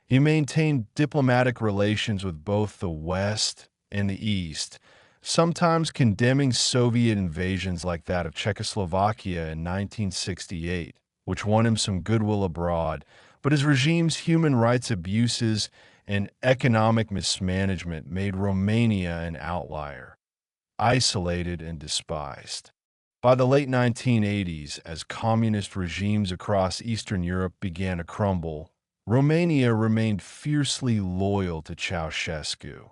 He maintained diplomatic relations with both the West and the East, sometimes condemning Soviet invasions like that of Czechoslovakia in 1968, which won him some goodwill abroad, but his regime's human rights abuses and economic mismanagement made Romania an outlier, isolated and despised. By the late 1980s, as communist regimes across Eastern Europe began to crumble, Romania remained fiercely loyal to Ceausescu.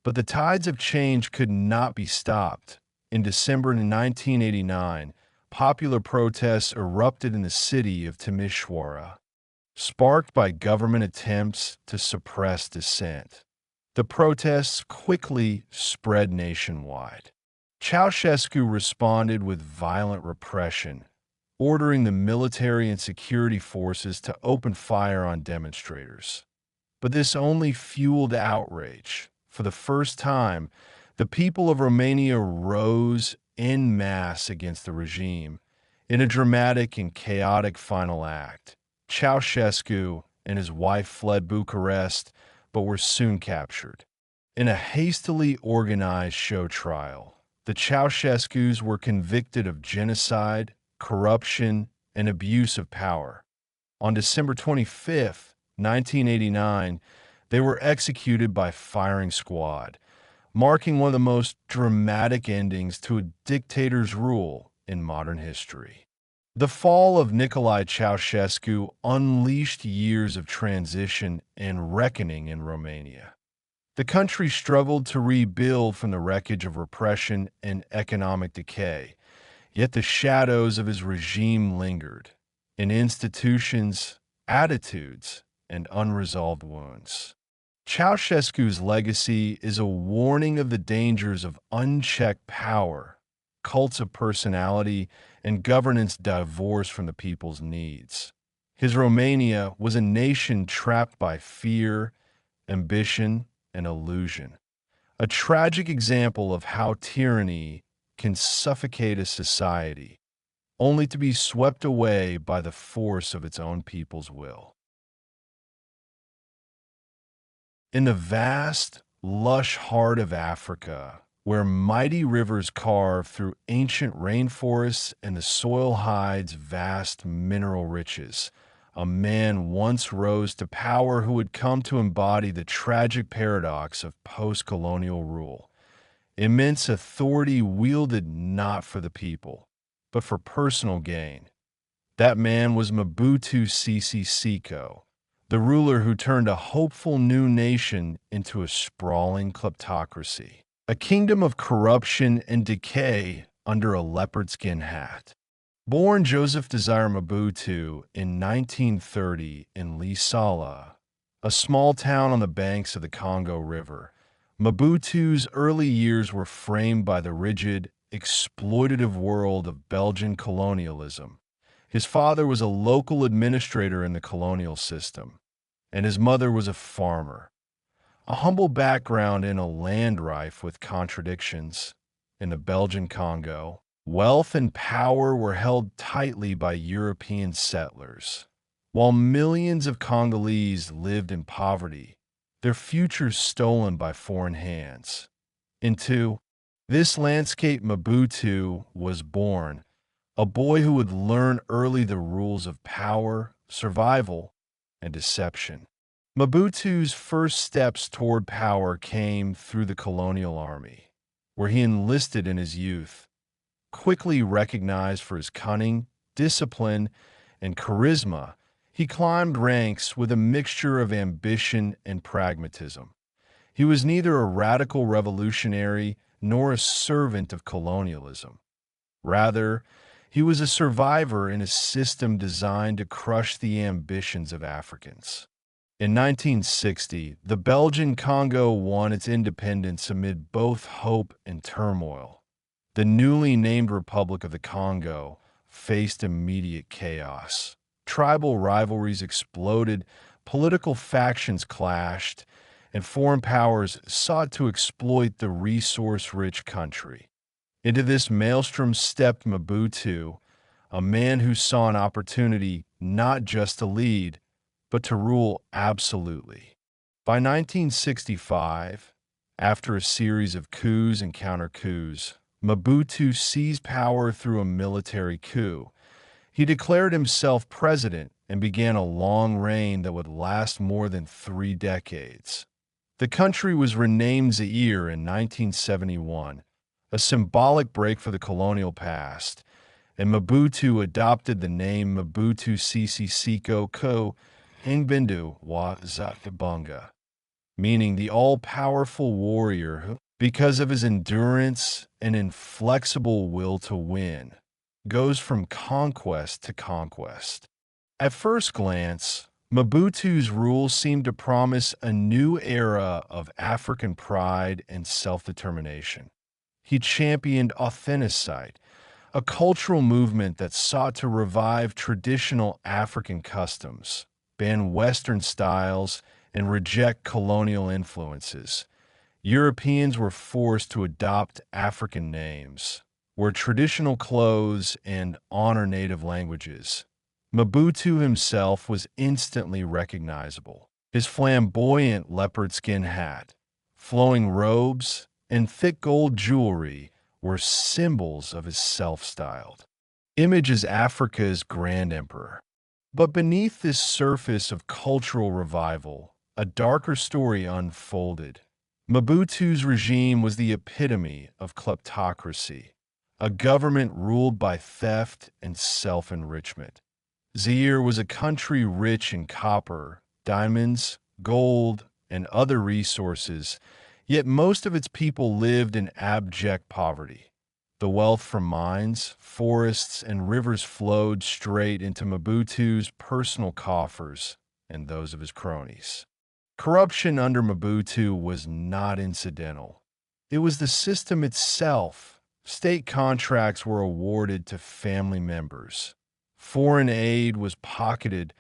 But the tides of change could not be stopped. In December 1989, popular protests erupted in the city of Timișoara, sparked by government attempts to suppress dissent. The protests quickly spread nationwide. Ceausescu responded with violent repression, ordering the military and security forces to open fire on demonstrators. But this only fueled outrage. For the first time, the people of Romania rose en masse against the regime. In a dramatic and chaotic final act, Ceausescu and his wife fled Bucharest, but were soon captured. In a hastily organized show trial, the Ceausescus were convicted of genocide, corruption, and abuse of power. On December 25, 1989, They were executed by firing squad, marking one of the most dramatic endings to a dictator's rule in modern history. The fall of Nicolae Ceausescu unleashed years of transition and reckoning in Romania. The country struggled to rebuild from the wreckage of repression and economic decay, yet the shadows of his regime lingered in institutions, attitudes, and unresolved wounds. Ceausescu's legacy is a warning of the dangers of unchecked power, cults of personality, and governance divorced from the people's needs. His Romania was a nation trapped by fear, ambition, and illusion, a tragic example of how tyranny can suffocate a society, only to be swept away by the force of its own people's will. In the vast, lush heart of Africa, where mighty rivers carve through ancient rainforests and the soil hides vast mineral riches, a man once rose to power who would come to embody the tragic paradox of post-colonial rule. Immense authority wielded not for the people, but for personal gain. That man was Mobutu Sese Seko, the ruler who turned a hopeful new nation into a sprawling kleptocracy, a kingdom of corruption and decay under a leopard skin hat. Born Joseph Desire Mobutu in 1930 in Lisala, a small town on the banks of the Congo River, Mobutu's early years were framed by the rigid, exploitative world of Belgian colonialism. His father was a local administrator in the colonial system, and his mother was a farmer. A humble background in a land rife with contradictions. In the Belgian Congo, wealth and power were held tightly by European settlers, while millions of Congolese lived in poverty, their futures stolen by foreign hands. Into this landscape Mobutu was born, a boy who would learn early the rules of power, survival, and deception. Mobutu's first steps toward power came through the colonial army, where he enlisted in his youth. Quickly recognized for his cunning, discipline, and charisma, he climbed ranks with a mixture of ambition and pragmatism. He was neither a radical revolutionary nor a servant of colonialism. Rather, he was a survivor in a system designed to crush the ambitions of Africans. In 1960, the Belgian Congo won its independence amid both hope and turmoil. The newly named Republic of the Congo faced immediate chaos. Tribal rivalries exploded, political factions clashed, and foreign powers sought to exploit the resource-rich country. Into this maelstrom stepped Mobutu, a man who saw an opportunity not just to lead, but to rule absolutely. By 1965, after a series of coups and counter-coups, Mobutu seized power through a military coup. He declared himself president and began a long reign that would last more than 3 decades. The country was renamed Zaire in 1971, a symbolic break for the colonial past, and Mobutu adopted the name Mobutu Sese Seko Ko Ngbindu wa Zakabunga, meaning the all-powerful warrior who, because of his endurance and inflexible will to win, goes from conquest to conquest. At first glance, Mobutu's rule seemed to promise a new era of African pride and self-determination. He championed authenticite, a cultural movement that sought to revive traditional African customs, ban Western styles, and reject colonial influences. Europeans were forced to adopt African names, wear traditional clothes, and honor native languages. Mobutu himself was instantly recognizable. His flamboyant leopard skin hat, flowing robes, and thick gold jewelry were symbols of his self-styled image as Africa's grand emperor. But beneath this surface of cultural revival a darker story unfolded. Mobutu's regime was the epitome of kleptocracy, a government ruled by theft and self-enrichment. Zaire was a country rich in copper, diamonds, gold, and other resources, yet most of its people lived in abject poverty. The wealth from mines, forests, and rivers flowed straight into Mobutu's personal coffers and those of his cronies. Corruption under Mobutu was not incidental. It was the system itself. State contracts were awarded to family members. Foreign aid was pocketed.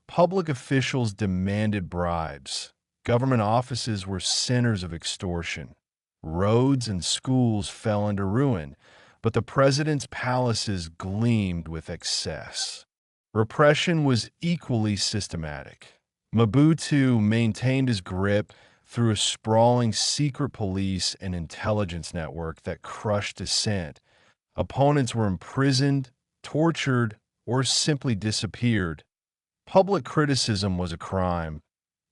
Public officials demanded bribes. Government offices were centers of extortion. Roads and schools fell into ruin, but the president's palaces gleamed with excess. Repression was equally systematic. Mobutu maintained his grip through a sprawling secret police and intelligence network that crushed dissent. Opponents were imprisoned, tortured, or simply disappeared. Public criticism was a crime.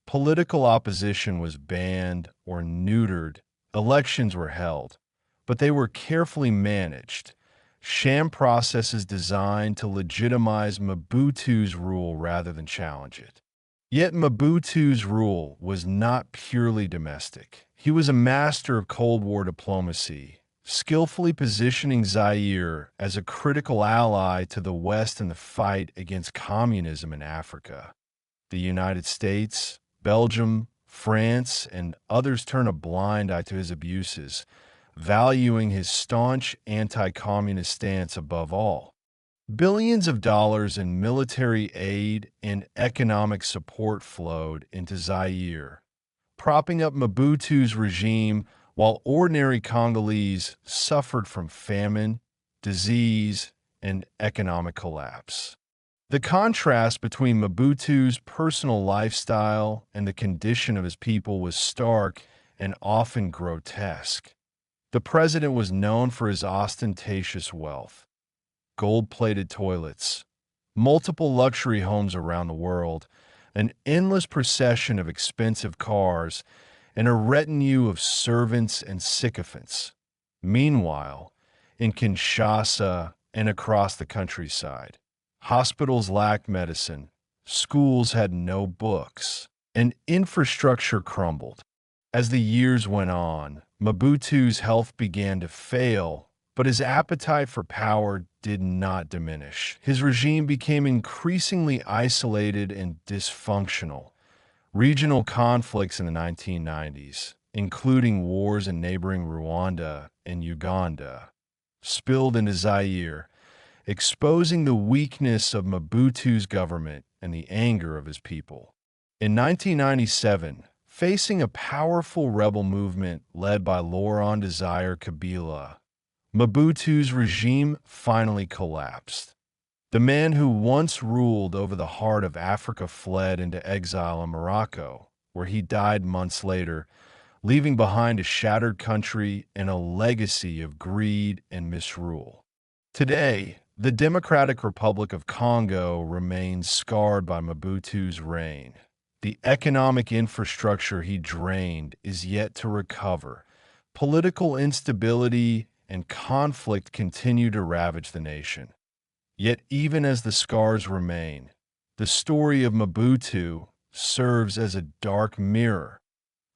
Political opposition was banned or neutered. Elections were held, but they were carefully managed. Sham processes designed to legitimize Mobutu's rule rather than challenge it. Yet Mobutu's rule was not purely domestic. He was a master of Cold War diplomacy, skillfully positioning Zaire as a critical ally to the West in the fight against communism in Africa. The United States, Belgium, France, and others turned a blind eye to his abuses, valuing his staunch anti-communist stance above all. Billions of dollars in military aid and economic support flowed into Zaire, propping up Mobutu's regime while ordinary Congolese suffered from famine, disease, and economic collapse. The contrast between Mobutu's personal lifestyle and the condition of his people was stark and often grotesque. The president was known for his ostentatious wealth, gold-plated toilets, multiple luxury homes around the world, an endless procession of expensive cars, and a retinue of servants and sycophants. Meanwhile, in Kinshasa and across the countryside, hospitals lacked medicine, schools had no books, and infrastructure crumbled. As the years went on, Mobutu's health began to fail, but his appetite for power did not diminish. His regime became increasingly isolated and dysfunctional. Regional conflicts in the 1990s, including wars in neighboring Rwanda and Uganda, spilled into Zaire, exposing the weakness of Mobutu's government and the anger of his people. In 1997, facing a powerful rebel movement led by Laurent Desire Kabila, Mobutu's regime finally collapsed. The man who once ruled over the heart of Africa fled into exile in Morocco, where he died months later, leaving behind a shattered country and a legacy of greed and misrule. Today, the Democratic Republic of Congo remains scarred by Mobutu's reign. The economic infrastructure he drained is yet to recover. Political instability and conflict continue to ravage the nation. Yet even as the scars remain, the story of Mobutu serves as a dark mirror,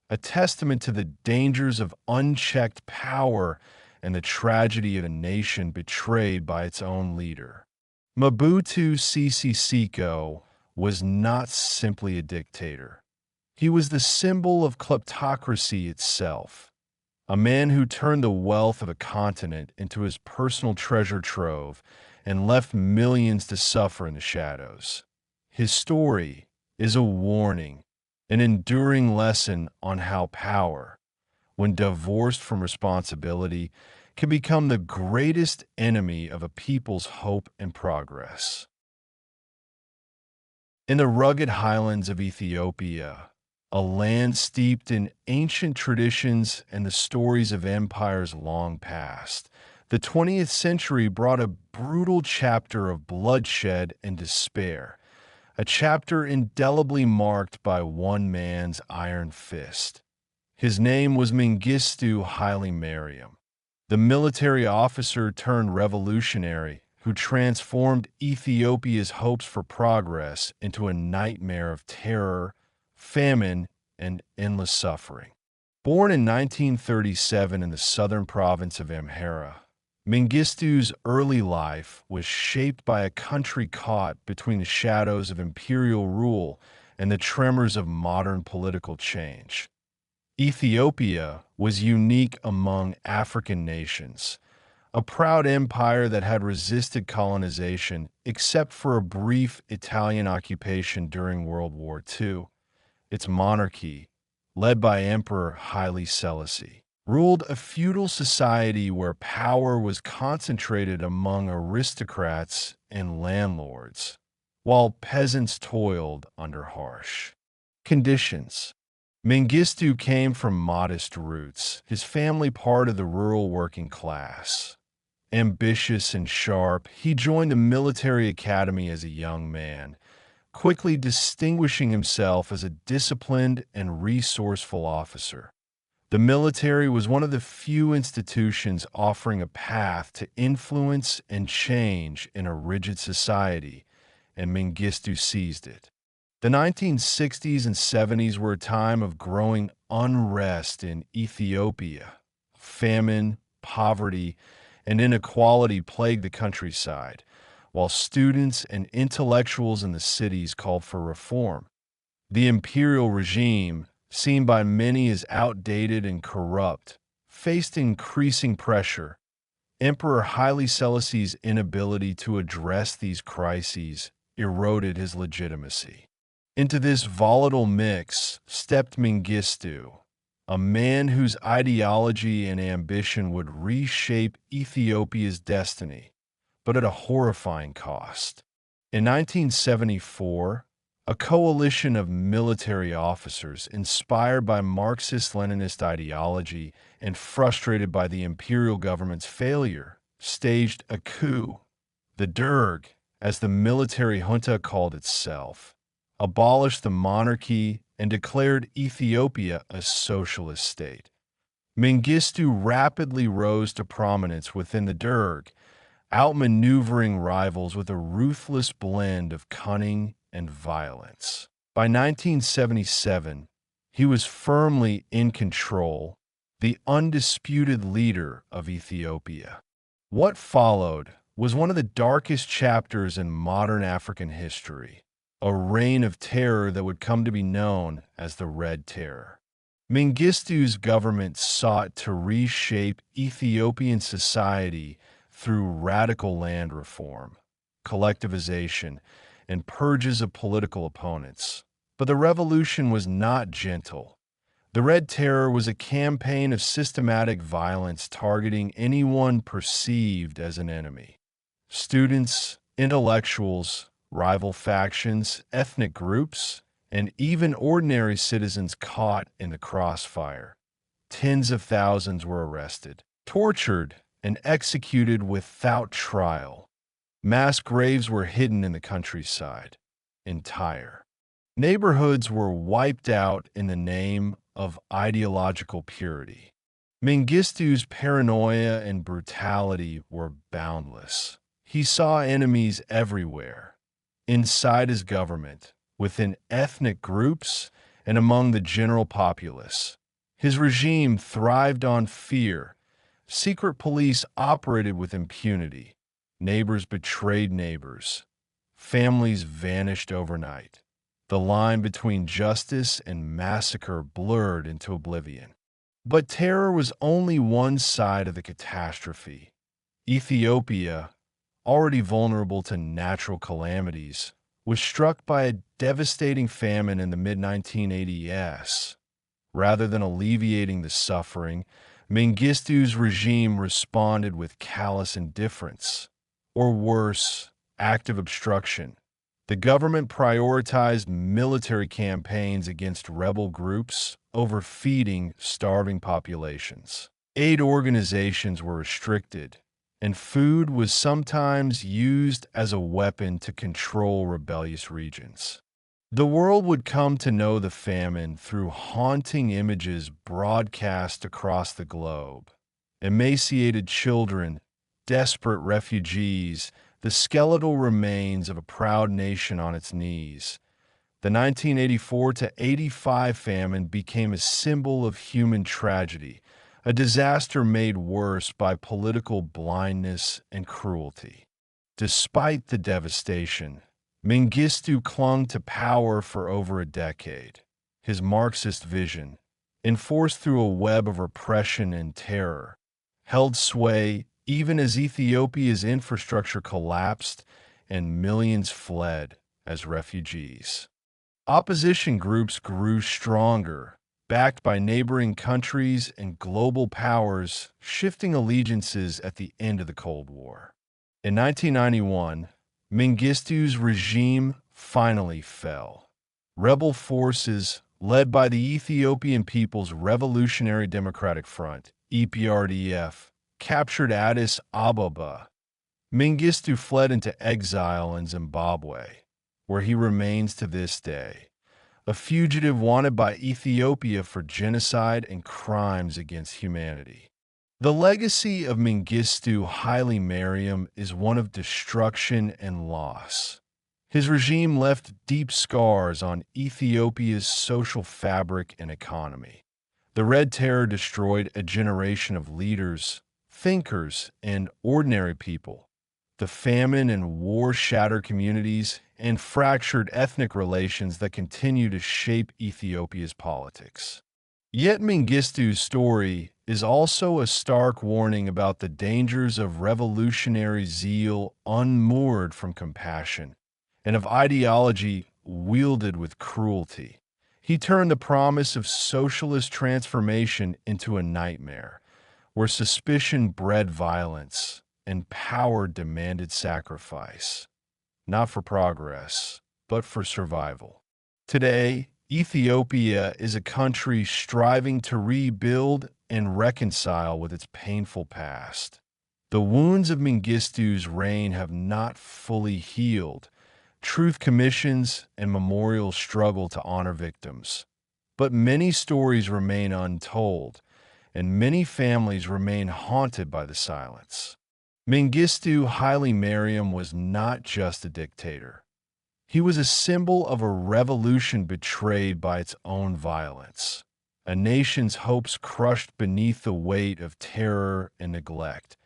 a testament to the dangers of unchecked power and the tragedy of a nation betrayed by its own leader. Mobutu Sese Seko was not simply a dictator. He was the symbol of kleptocracy itself, a man who turned the wealth of a continent into his personal treasure trove and left millions to suffer in the shadows. His story is a warning, an enduring lesson on how power, when divorced from responsibility, can become the greatest enemy of a people's hope and progress. In the rugged highlands of Ethiopia, a land steeped in ancient traditions and the stories of empires long past, the 20th century brought a brutal chapter of bloodshed and despair. a chapter indelibly marked by one man's iron fist. His name was Mengistu Haile Mariam, the military officer turned revolutionary who transformed Ethiopia's hopes for progress into a nightmare of terror, famine, and endless suffering. Born in 1937 in the southern province of Amhara, Mengistu's early life was shaped by a country caught between the shadows of imperial rule and the tremors of modern political change. Ethiopia was unique among African nations, a proud empire that had resisted colonization except for a brief Italian occupation during World War II. Its monarchy, led by Emperor Haile Selassie, ruled a feudal society where power was concentrated among aristocrats and landlords, while peasants toiled under harsh conditions. Mengistu came from modest roots, his family part of the rural working class. Ambitious and sharp, he joined the military academy as a young man, quickly distinguishing himself as a disciplined and resourceful officer. The military was one of the few institutions offering a path to influence and change in a rigid society, and Mengistu seized it. The 1960s and 70s were a time of growing unrest in Ethiopia. Famine, poverty, and inequality plagued the countryside, while students and intellectuals in the cities called for reform. The imperial regime, seen by many as outdated and corrupt, faced increasing pressure. Emperor Haile Selassie's inability to address these crises eroded his legitimacy. Into this volatile mix stepped Mengistu, a man whose ideology and ambition would reshape Ethiopia's destiny, but at a horrifying cost. In 1974, a coalition of military officers, inspired by Marxist-Leninist ideology and frustrated by the imperial government's failure, staged a coup. The Derg, as the military junta called itself, abolished the monarchy and declared Ethiopia a socialist state. Mengistu rapidly rose to prominence within the Derg, outmaneuvering rivals with a ruthless blend of cunning and violence. By 1977, he was firmly in control, the undisputed leader of Ethiopia. What followed was one of the darkest chapters in modern African history, a reign of terror that would come to be known as the Red Terror. Mengistu's government sought to reshape Ethiopian society through radical land reform, collectivization, and purges of political opponents. But the revolution was not gentle. The Red Terror was a campaign of systematic violence targeting anyone perceived as an enemy. Students, intellectuals, rival factions, ethnic groups, and even ordinary citizens caught in the crossfire. Tens of thousands were arrested, tortured, and executed without trial. Mass graves were hidden in the countryside. Entire neighborhoods were wiped out in the name of ideological purity. Mengistu's paranoia and brutality were boundless. He saw enemies everywhere, inside his government, within ethnic groups, and among the general populace. His regime thrived on fear. Secret police operated with impunity. Neighbors betrayed neighbors. Families vanished overnight. The line between justice and massacre blurred into oblivion. But terror was only one side of the catastrophe. Ethiopia, already vulnerable to natural calamities, was struck by a devastating famine in the mid-1980s. Rather than alleviating the suffering, Mengistu's regime responded with callous indifference, or worse, active obstruction. The government prioritized military campaigns against rebel groups over feeding starving populations. Aid organizations were restricted, and food was sometimes used as a weapon to control rebellious regions. The world would come to know the famine through haunting images broadcast across the globe. Emaciated children, desperate refugees, the skeletal remains of a proud nation on its knees. The 1984 to 85 famine became a symbol of human tragedy, a disaster made worse by political blindness and cruelty. Despite the devastation, Mengistu clung to power for over a decade. His Marxist vision, enforced through a web of repression and terror, held sway even as Ethiopia's infrastructure collapsed and millions fled as refugees. Opposition groups grew stronger, backed by neighboring countries and global powers, shifting allegiances at the end of the Cold War. In 1991, Mengistu's regime finally fell. Rebel forces, led by the Ethiopian People's Revolutionary Democratic Front, EPRDF, captured Addis Ababa. Mengistu fled into exile in Zimbabwe, where he remains to this day, a fugitive wanted by Ethiopia for genocide and crimes against humanity. The legacy of Mengistu Haile Mariam is one of destruction and loss. His regime left deep scars on Ethiopia's social fabric and economy. The Red Terror destroyed a generation of leaders, thinkers, and ordinary people. The famine and war shattered communities and fractured ethnic relations that continue to shape Ethiopia's politics. Yet Mengistu's story is also a stark warning about the dangers of revolutionary zeal unmoored from compassion, and of ideology wielded with cruelty. He turned the promise of socialist transformation into a nightmare, where suspicion bred violence and power demanded sacrifice, not for progress, but for survival. Today, Ethiopia is a country striving to rebuild and reconcile with its painful past. The wounds of Mengistu's reign have not fully healed. Truth commissions and memorials struggle to honor victims. But many stories remain untold, and many families remain haunted by the silence. Mengistu Haile Mariam was not just a dictator. He was a symbol of a revolution betrayed by its own violence, a nation's hopes crushed beneath the weight of terror and neglect.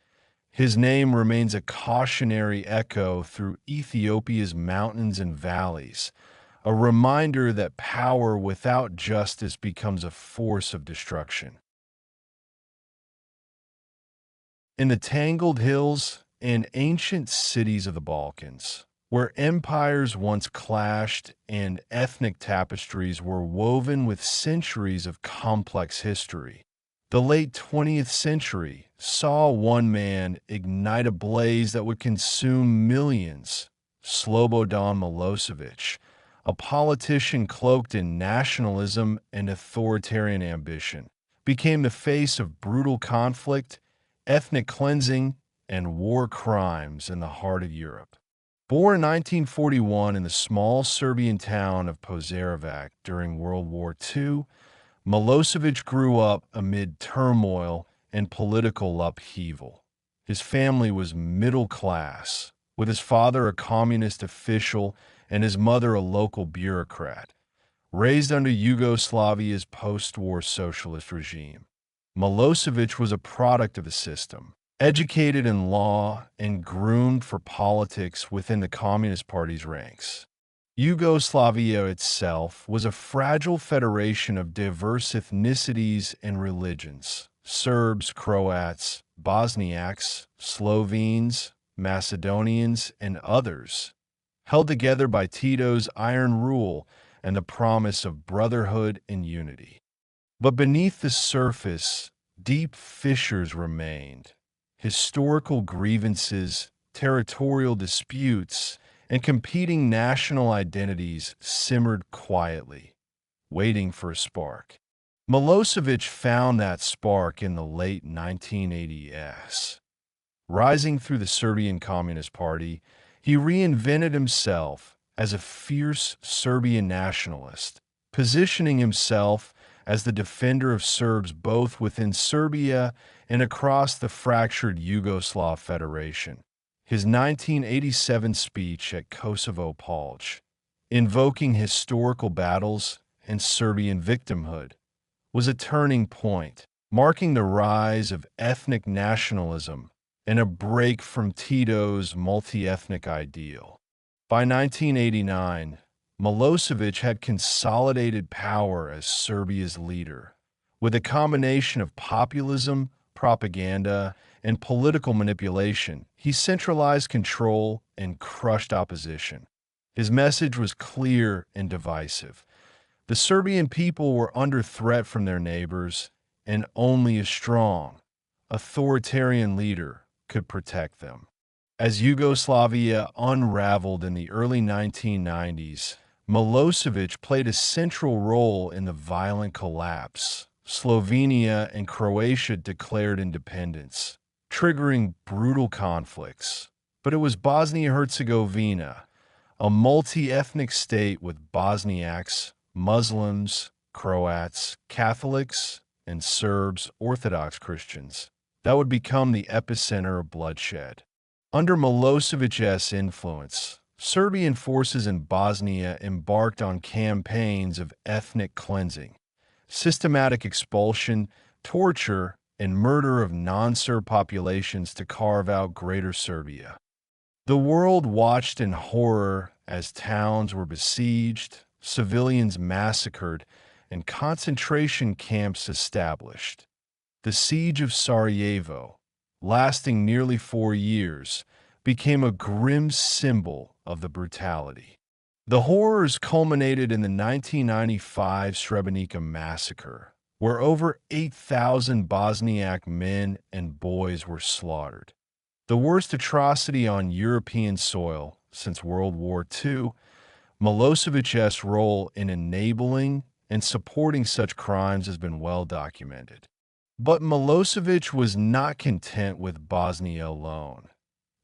His name remains a cautionary echo through Ethiopia's mountains and valleys, a reminder that power without justice becomes a force of destruction. In the tangled hills and ancient cities of the Balkans, where empires once clashed and ethnic tapestries were woven with centuries of complex history, the late 20th century saw one man ignite a blaze that would consume millions. Slobodan Milosevic, a politician cloaked in nationalism and authoritarian ambition, became the face of brutal conflict, ethnic cleansing, and war crimes in the heart of Europe. Born in 1941 in the small Serbian town of Požarevac during World War II, Milosevic grew up amid turmoil and political upheaval. His family was middle class, with his father a communist official and his mother a local bureaucrat, raised under Yugoslavia's post-war socialist regime. Milosevic was a product of the system, educated in law and groomed for politics within the Communist Party's ranks. Yugoslavia itself was a fragile federation of diverse ethnicities and religions: Serbs, Croats, Bosniaks, Slovenes, Macedonians, and others, held together by Tito's iron rule and the promise of brotherhood and unity. But beneath the surface, deep fissures remained. Historical grievances, territorial disputes, and competing national identities simmered quietly, waiting for a spark. Milosevic found that spark in the late 1980s, Rising through the Serbian Communist Party, he reinvented himself as a fierce Serbian nationalist, positioning himself as the defender of Serbs both within Serbia and across the fractured Yugoslav Federation. His 1987 speech at Kosovo Palch, invoking historical battles and Serbian victimhood, was a turning point, marking the rise of ethnic nationalism and a break from Tito's multi-ethnic ideal. By 1989, Milosevic had consolidated power as Serbia's leader. With a combination of populism, propaganda, and political manipulation, he centralized control and crushed opposition. His message was clear and divisive. The Serbian people were under threat from their neighbors, and only a strong, authoritarian leader could protect them. As Yugoslavia unraveled in the early 1990s, Milosevic played a central role in the violent collapse. Slovenia and Croatia declared independence, triggering brutal conflicts. But it was Bosnia-Herzegovina, a multi-ethnic state with Bosniaks, Muslims, Croats, Catholics, and Serbs, Orthodox Christians, that would become the epicenter of bloodshed. Under Milosevic's influence, Serbian forces in Bosnia embarked on campaigns of ethnic cleansing, systematic expulsion, torture, and murder of non-Serb populations to carve out Greater Serbia. The world watched in horror as towns were besieged, civilians massacred, and concentration camps established. The siege of Sarajevo, lasting nearly 4 years, became a grim symbol of the brutality. The horrors culminated in the 1995 Srebrenica massacre, where over 8,000 Bosniak men and boys were slaughtered. The worst atrocity on European soil since World War II, Milosevic's role in enabling and supporting such crimes has been well documented. But Milosevic was not content with Bosnia alone.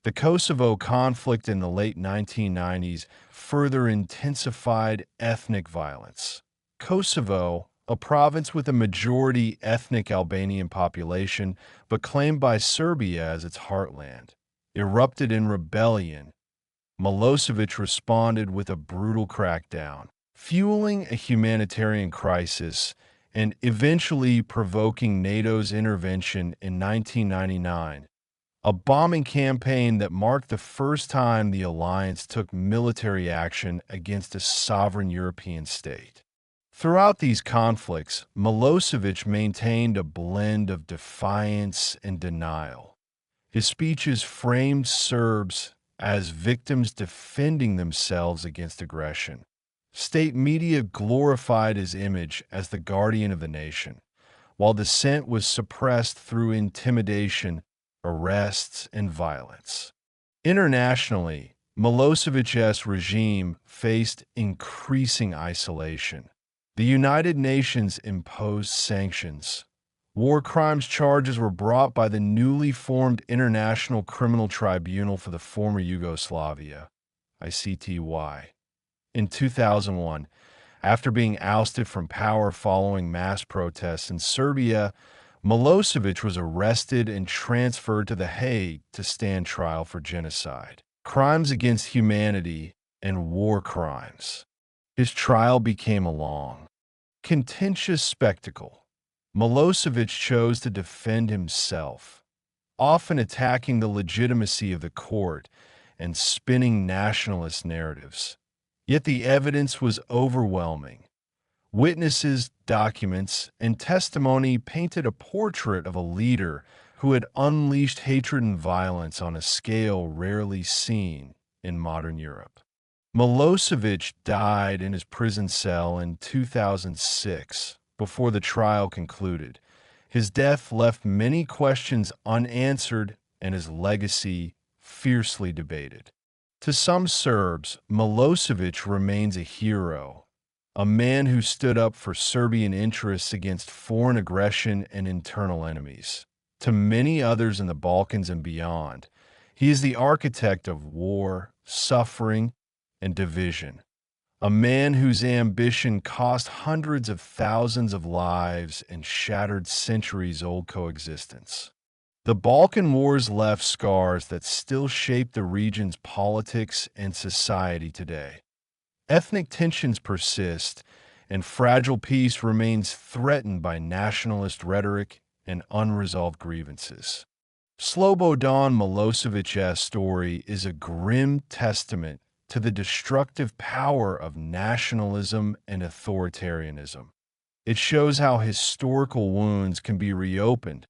The Kosovo conflict in the late 1990s further intensified ethnic violence. Kosovo, a province with a majority ethnic Albanian population but claimed by Serbia as its heartland, erupted in rebellion. Milosevic responded with a brutal crackdown, fueling a humanitarian crisis and eventually provoking NATO's intervention in 1999, a bombing campaign that marked the first time the alliance took military action against a sovereign European state. Throughout these conflicts, Milosevic maintained a blend of defiance and denial. His speeches framed Serbs as victims defending themselves against aggression. State media glorified his image as the guardian of the nation, while dissent was suppressed through intimidation, arrests, and violence. Internationally, Milosevic's regime faced increasing isolation. The United Nations imposed sanctions. War crimes charges were brought by the newly formed International Criminal Tribunal for the former Yugoslavia, ICTY. In 2001, after being ousted from power following mass protests in Serbia, Milosevic was arrested and transferred to The Hague to stand trial for genocide, crimes against humanity, and war crimes. His trial became a long, contentious spectacle. Milosevic chose to defend himself, often attacking the legitimacy of the court and spinning nationalist narratives. Yet the evidence was overwhelming. Witnesses, documents, and testimony painted a portrait of a leader who had unleashed hatred and violence on a scale rarely seen in modern Europe. Milosevic died in his prison cell in 2006 before the trial concluded. His death left many questions unanswered and his legacy fiercely debated. To some Serbs, Milosevic remains a hero, a man who stood up for Serbian interests against foreign aggression and internal enemies. to many others in the Balkans and beyond. He is the architect of war, suffering, and division, a man whose ambition cost hundreds of thousands of lives and shattered centuries-old coexistence. The Balkan Wars left scars that still shape the region's politics and society today. Ethnic tensions persist, and fragile peace remains threatened by nationalist rhetoric and unresolved grievances. Slobodan Milosevic's story is a grim testament to the destructive power of nationalism and authoritarianism. It shows how historical wounds can be reopened,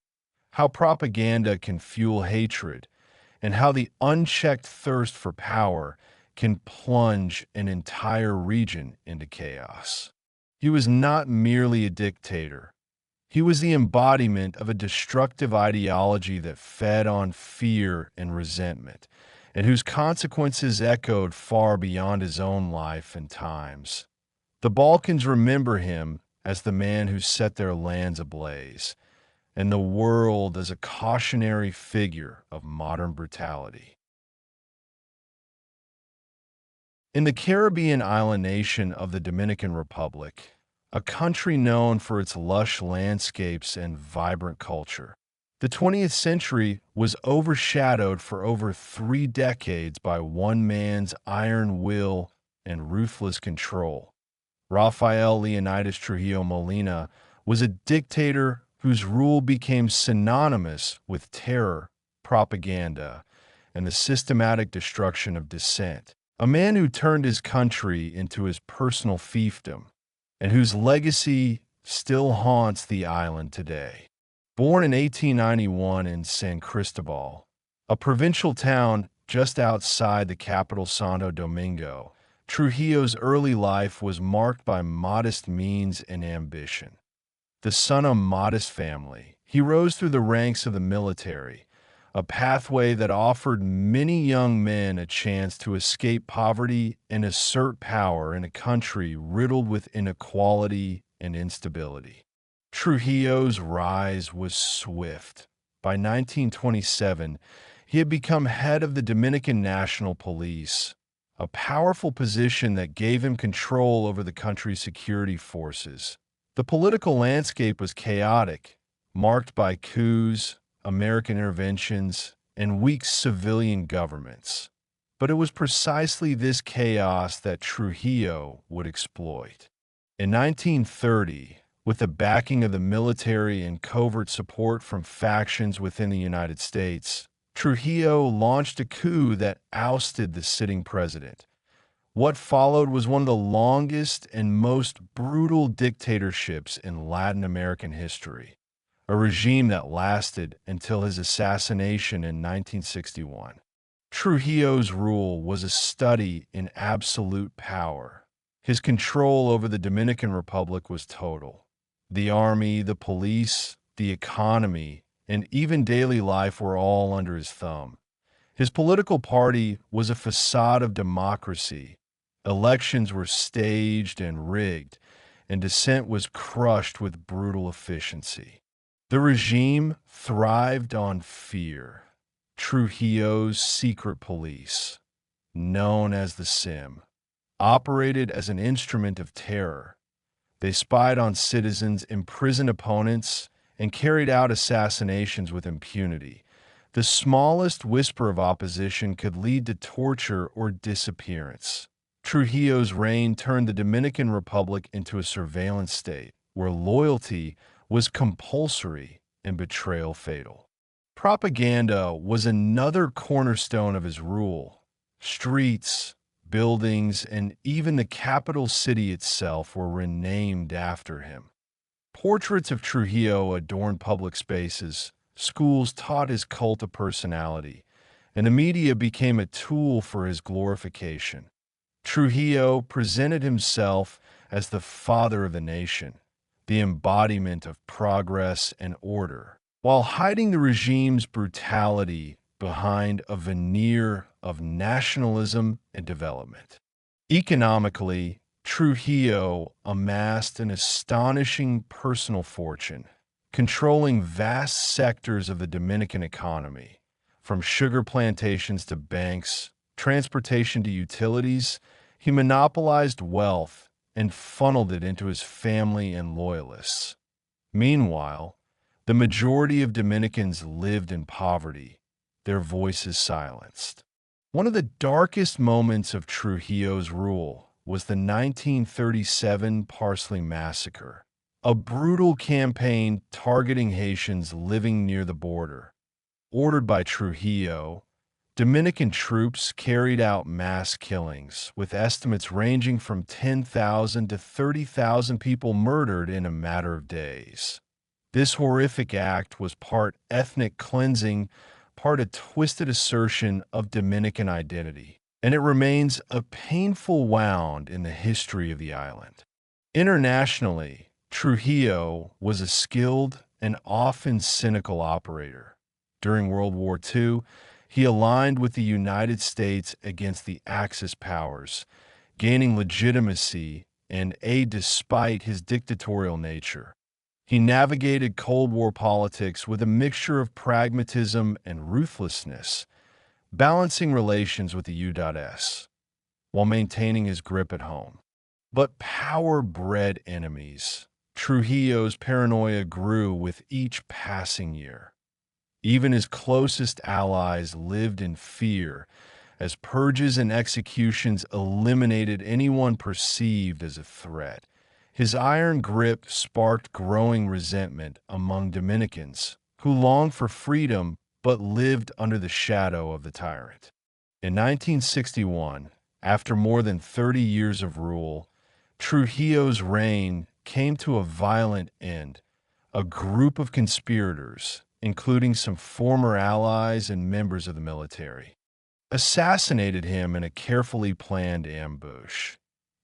how propaganda can fuel hatred, and how the unchecked thirst for power can plunge an entire region into chaos. He was not merely a dictator. He was the embodiment of a destructive ideology that fed on fear and resentment, and whose consequences echoed far beyond his own life and times. The Balkans remember him as the man who set their lands ablaze, and the world as a cautionary figure of modern brutality. In the Caribbean island nation of the Dominican Republic, a country known for its lush landscapes and vibrant culture, the 20th century was overshadowed for over 3 decades by one man's iron will and ruthless control. Rafael Leonidas Trujillo Molina was a dictator whose rule became synonymous with terror, propaganda, and the systematic destruction of dissent. A man who turned his country into his personal fiefdom, and whose legacy still haunts the island today. Born in 1891 in San Cristobal, a provincial town just outside the capital Santo Domingo, Trujillo's early life was marked by modest means and ambition. The son of a modest family, he rose through the ranks of the military, a pathway that offered many young men a chance to escape poverty and assert power in a country riddled with inequality and instability. Trujillo's rise was swift. By 1927, he had become head of the Dominican National Police, a powerful position that gave him control over the country's security forces. The political landscape was chaotic, marked by coups, American interventions, and weak civilian governments. But it was precisely this chaos that Trujillo would exploit. In 1930, with the backing of the military and covert support from factions within the United States, Trujillo launched a coup that ousted the sitting president. What followed was one of the longest and most brutal dictatorships in Latin American history, a regime that lasted until his assassination in 1961. Trujillo's rule was a study in absolute power. His control over the Dominican Republic was total. The army, the police, the economy, and even daily life were all under his thumb. His political party was a facade of democracy. Elections were staged and rigged, and dissent was crushed with brutal efficiency. The regime thrived on fear. Trujillo's secret police, known as the SIM, operated as an instrument of terror. They spied on citizens, imprisoned opponents, and carried out assassinations with impunity. The smallest whisper of opposition could lead to torture or disappearance. Trujillo's reign turned the Dominican Republic into a surveillance state, where loyalty was compulsory and betrayal fatal. Propaganda was another cornerstone of his rule. Streets, buildings, and even the capital city itself were renamed after him. Portraits of Trujillo adorned public spaces, schools taught his cult of personality, and the media became a tool for his glorification. Trujillo presented himself as the father of the nation, the embodiment of progress and order, while hiding the regime's brutality behind a veneer of nationalism and development. Economically, Trujillo amassed an astonishing personal fortune. controlling vast sectors of the Dominican economy, from sugar plantations to banks, transportation to utilities. He monopolized wealth and funneled it into his family and loyalists. Meanwhile, the majority of Dominicans lived in poverty, their voices silenced. One of the darkest moments of Trujillo's rule was the 1937 Parsley Massacre, a brutal campaign targeting Haitians living near the border. Ordered by Trujillo, Dominican troops carried out mass killings, with estimates ranging from 10,000 to 30,000 people murdered in a matter of days. This horrific act was part ethnic cleansing, part a twisted assertion of Dominican identity, and it remains a painful wound in the history of the island. Internationally, Trujillo was a skilled and often cynical operator. During World War II, he aligned with the United States against the Axis powers, gaining legitimacy and aid despite his dictatorial nature. He navigated Cold War politics with a mixture of pragmatism and ruthlessness, balancing relations with the U.S. while maintaining his grip at home. But power bred enemies. Trujillo's paranoia grew with each passing year. Even his closest allies lived in fear, as purges and executions eliminated anyone perceived as a threat. His iron grip sparked growing resentment among Dominicans, who longed for freedom but lived under the shadow of the tyrant. In 1961, after more than 30 years of rule, Trujillo's reign came to a violent end. A group of conspirators, including some former allies and members of the military, assassinated him in a carefully planned ambush.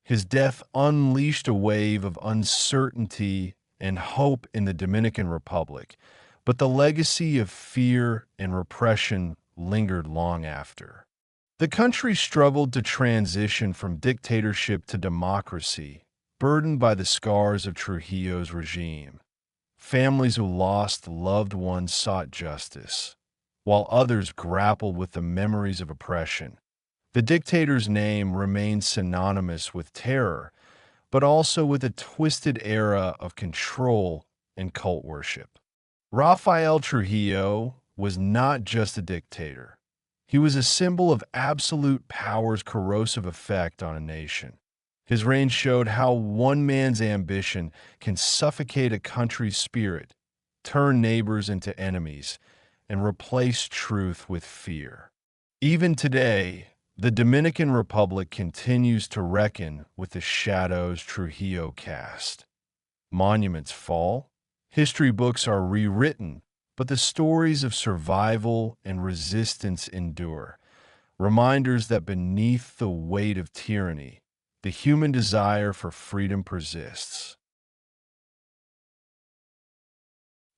His death unleashed a wave of uncertainty and hope in the Dominican Republic, but the legacy of fear and repression lingered long after. The country struggled to transition from dictatorship to democracy, burdened by the scars of Trujillo's regime. Families who lost loved ones sought justice, while others grappled with the memories of oppression. The dictator's name remains synonymous with terror, but also with a twisted era of control and cult worship. Rafael Trujillo was not just a dictator. He was a symbol of absolute power's corrosive effect on a nation. His reign showed how one man's ambition can suffocate a country's spirit, turn neighbors into enemies, and replace truth with fear. Even today, the Dominican Republic continues to reckon with the shadows Trujillo cast. Monuments fall, history books are rewritten, but the stories of survival and resistance endure, reminders that beneath the weight of tyranny, the human desire for freedom persists.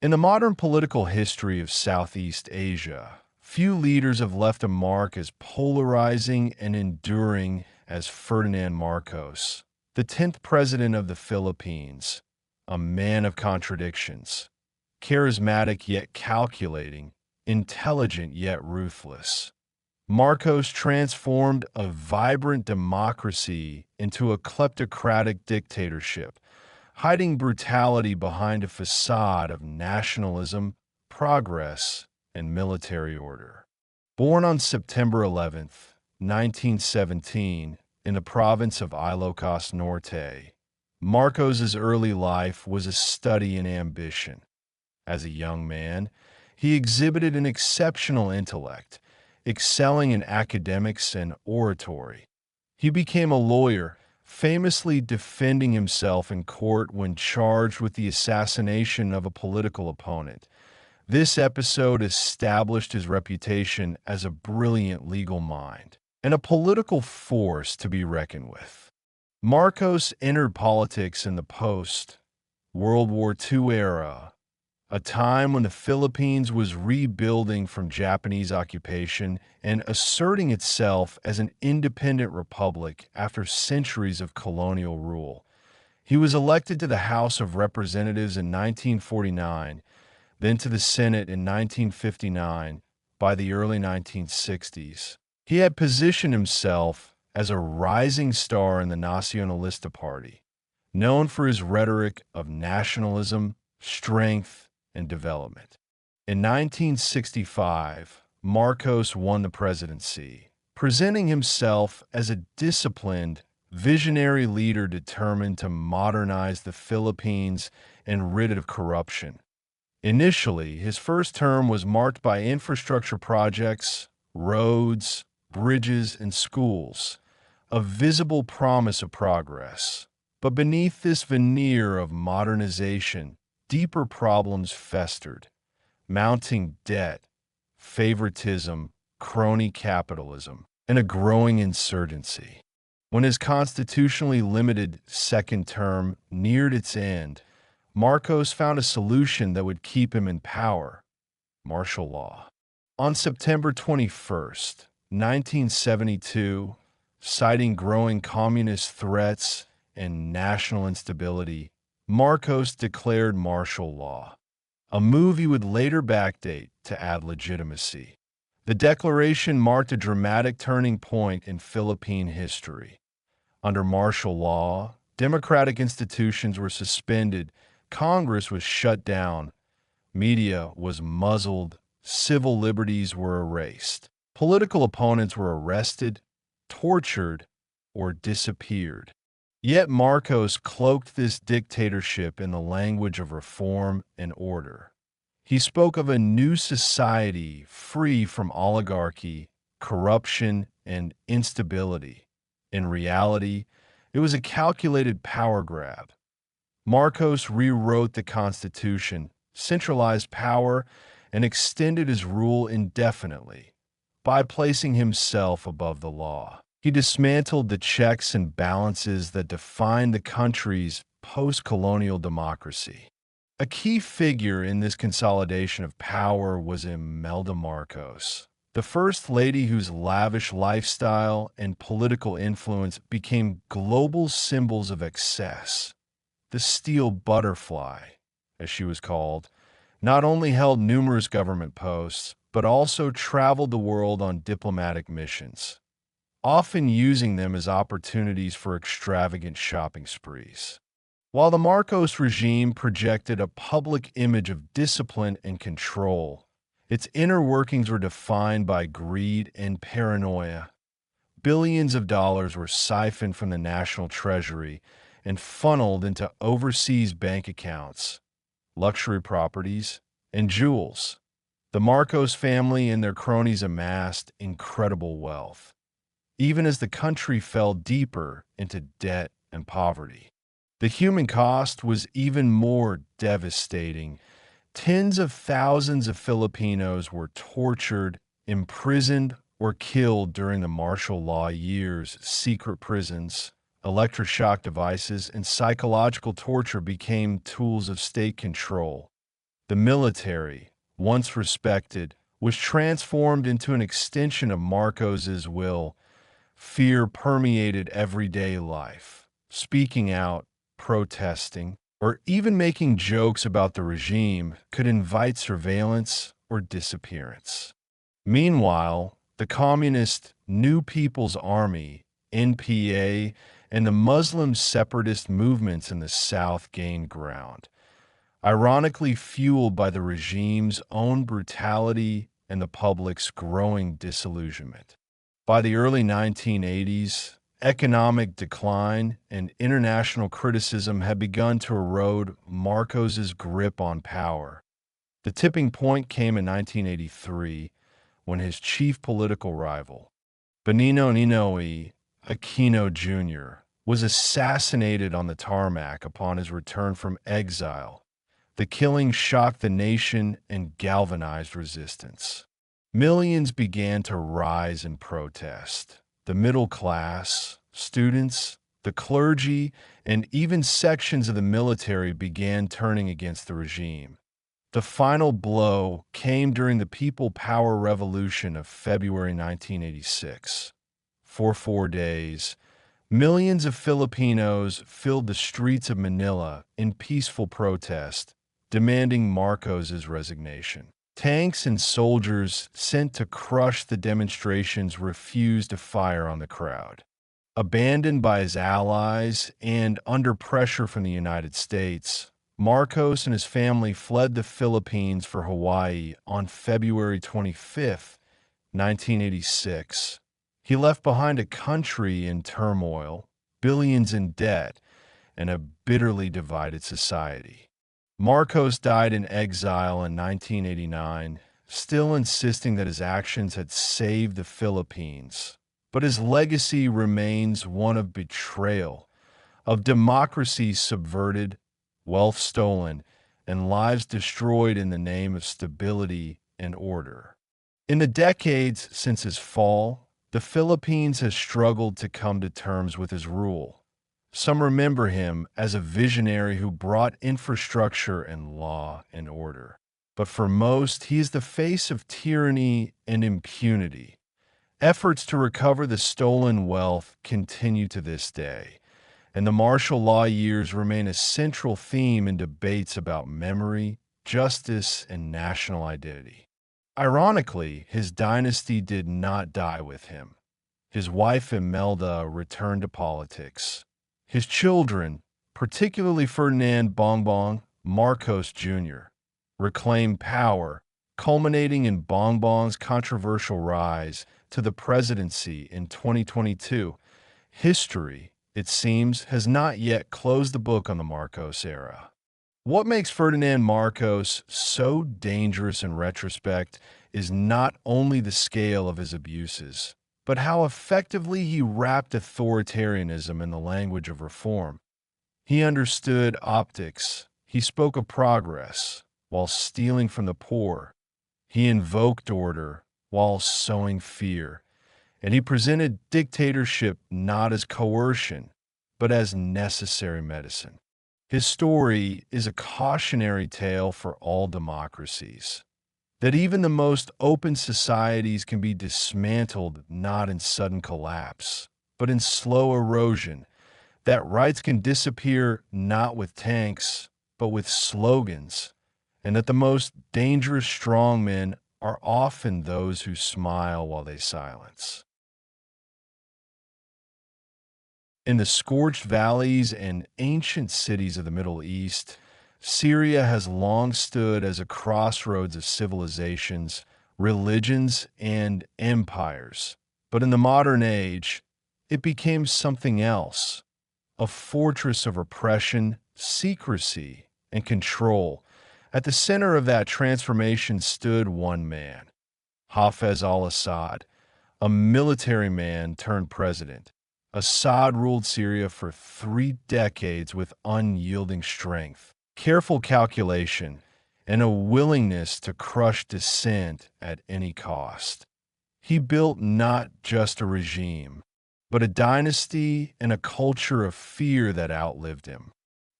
In the modern political history of Southeast Asia, few leaders have left a mark as polarizing and enduring as Ferdinand Marcos, the 10th president of the Philippines, a man of contradictions, charismatic yet calculating, intelligent yet ruthless. Marcos transformed a vibrant democracy into a kleptocratic dictatorship, hiding brutality behind a facade of nationalism, progress, and military order. Born on September 11th, 1917, in the province of Ilocos Norte, Marcos's early life was a study in ambition. As a young man, he exhibited an exceptional intellect, excelling in academics and oratory. He became a lawyer, famously defending himself in court when charged with the assassination of a political opponent. This episode established his reputation as a brilliant legal mind and a political force to be reckoned with. Marcos entered politics in the post-World War II era, a time when the Philippines was rebuilding from Japanese occupation and asserting itself as an independent republic after centuries of colonial rule. He was elected to the House of Representatives in 1949, then to the Senate in 1959. By the early 1960s, he had positioned himself as a rising star in the Nacionalista Party, known for his rhetoric of nationalism, strength, and development. In 1965, Marcos won the presidency, presenting himself as a disciplined, visionary leader determined to modernize the Philippines and rid it of corruption. Initially, his first term was marked by infrastructure projects, roads, bridges, and schools, a visible promise of progress. But beneath this veneer of modernization, deeper problems festered: mounting debt, favoritism, crony capitalism, and a growing insurgency. When his constitutionally limited second term neared its end, Marcos found a solution that would keep him in power: martial law. On September 21, 1972, citing growing communist threats and national instability, Marcos declared martial law, a move he would later backdate to add legitimacy. The declaration marked a dramatic turning point in Philippine history. Under martial law, democratic institutions were suspended, Congress was shut down, media was muzzled, civil liberties were erased. Political opponents were arrested, tortured, or disappeared. Yet Marcos cloaked this dictatorship in the language of reform and order. He spoke of a new society free from oligarchy, corruption, and instability. In reality, it was a calculated power grab. Marcos rewrote the Constitution, centralized power, and extended his rule indefinitely by placing himself above the law. He dismantled the checks and balances that defined the country's post-colonial democracy. A key figure in this consolidation of power was Imelda Marcos, the first lady whose lavish lifestyle and political influence became global symbols of excess. The Steel Butterfly, as she was called, not only held numerous government posts, but also traveled the world on diplomatic missions, often using them as opportunities for extravagant shopping sprees. While the Marcos regime projected a public image of discipline and control, its inner workings were defined by greed and paranoia. Billions of dollars were siphoned from the national treasury and funneled into overseas bank accounts, luxury properties, and jewels. The Marcos family and their cronies amassed incredible wealth, even as the country fell deeper into debt and poverty. The human cost was even more devastating. Tens of thousands of Filipinos were tortured, imprisoned, or killed during the martial law years. Secret prisons, electroshock devices, and psychological torture became tools of state control. The military, once respected, was transformed into an extension of Marcos's will. Fear permeated everyday life. Speaking out, protesting, or even making jokes about the regime could invite surveillance or disappearance. Meanwhile, the communist New People's Army, NPA, and the Muslim separatist movements in the South gained ground, ironically fueled by the regime's own brutality and the public's growing disillusionment. By the early 1980s, economic decline and international criticism had begun to erode Marcos's grip on power. The tipping point came in 1983 when his chief political rival, Benigno Ninoy Aquino Jr., was assassinated on the tarmac upon his return from exile. The killing shocked the nation and galvanized resistance. Millions began to rise in protest. The middle class, students, the clergy, and even sections of the military began turning against the regime. The final blow came during the People Power Revolution of February 1986. For 4 days, Millions of Filipinos filled the streets of Manila in peaceful protest, demanding Marcos's resignation. Tanks and soldiers sent to crush the demonstrations refused to fire on the crowd. Abandoned by his allies and under pressure from the United States, Marcos and his family fled the Philippines for Hawaii on February 25, 1986. He left behind a country in turmoil, billions in debt, and a bitterly divided society. Marcos died in exile in 1989, still insisting that his actions had saved the Philippines. But his legacy remains one of betrayal, of democracy subverted, wealth stolen, and lives destroyed in the name of stability and order. In the decades since his fall, the Philippines has struggled to come to terms with his rule. Some remember him as a visionary who brought infrastructure and law and order. But for most, he is the face of tyranny and impunity. Efforts to recover the stolen wealth continue to this day, and the martial law years remain a central theme in debates about memory, justice, and national identity. Ironically, his dynasty did not die with him. His wife Imelda returned to politics. His children, particularly Ferdinand Bongbong Marcos Jr., reclaimed power, culminating in Bongbong's controversial rise to the presidency in 2022. History, it seems, has not yet closed the book on the Marcos era. What makes Ferdinand Marcos so dangerous in retrospect is not only the scale of his abuses, but how effectively he wrapped authoritarianism in the language of reform. He understood optics. He spoke of progress while stealing from the poor. He invoked order while sowing fear. And he presented dictatorship not as coercion, but as necessary medicine. His story is a cautionary tale for all democracies, that even the most open societies can be dismantled not in sudden collapse, but in slow erosion, that rights can disappear not with tanks, but with slogans, and that the most dangerous strongmen are often those who smile while they silence. In the scorched valleys and ancient cities of the Middle East, Syria has long stood as a crossroads of civilizations, religions, and empires. But in the modern age, it became something else, a fortress of oppression, secrecy, and control. At the center of that transformation stood one man, Hafez al-Assad, a military man turned president. Assad ruled Syria for 3 decades with unyielding strength, careful calculation, and a willingness to crush dissent at any cost. He built not just a regime, but a dynasty and a culture of fear that outlived him.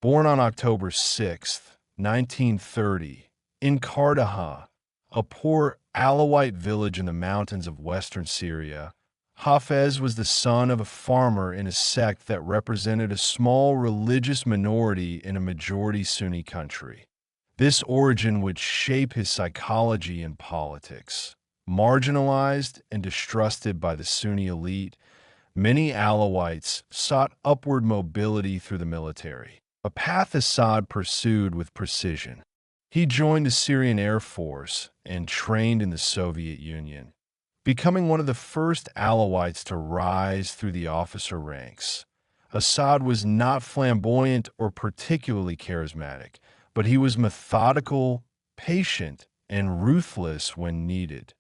Born on October 6, 1930, in Kardaha, a poor Alawite village in the mountains of western Syria, Hafez was the son of a farmer in a sect that represented a small religious minority in a majority Sunni country. This origin would shape his psychology and politics. Marginalized and distrusted by the Sunni elite, many Alawites sought upward mobility through the military, a path Assad pursued with precision. He joined the Syrian Air Force and trained in the Soviet Union, becoming one of the first Alawites to rise through the officer ranks. Assad was not flamboyant or particularly charismatic, but he was methodical, patient, and ruthless when needed.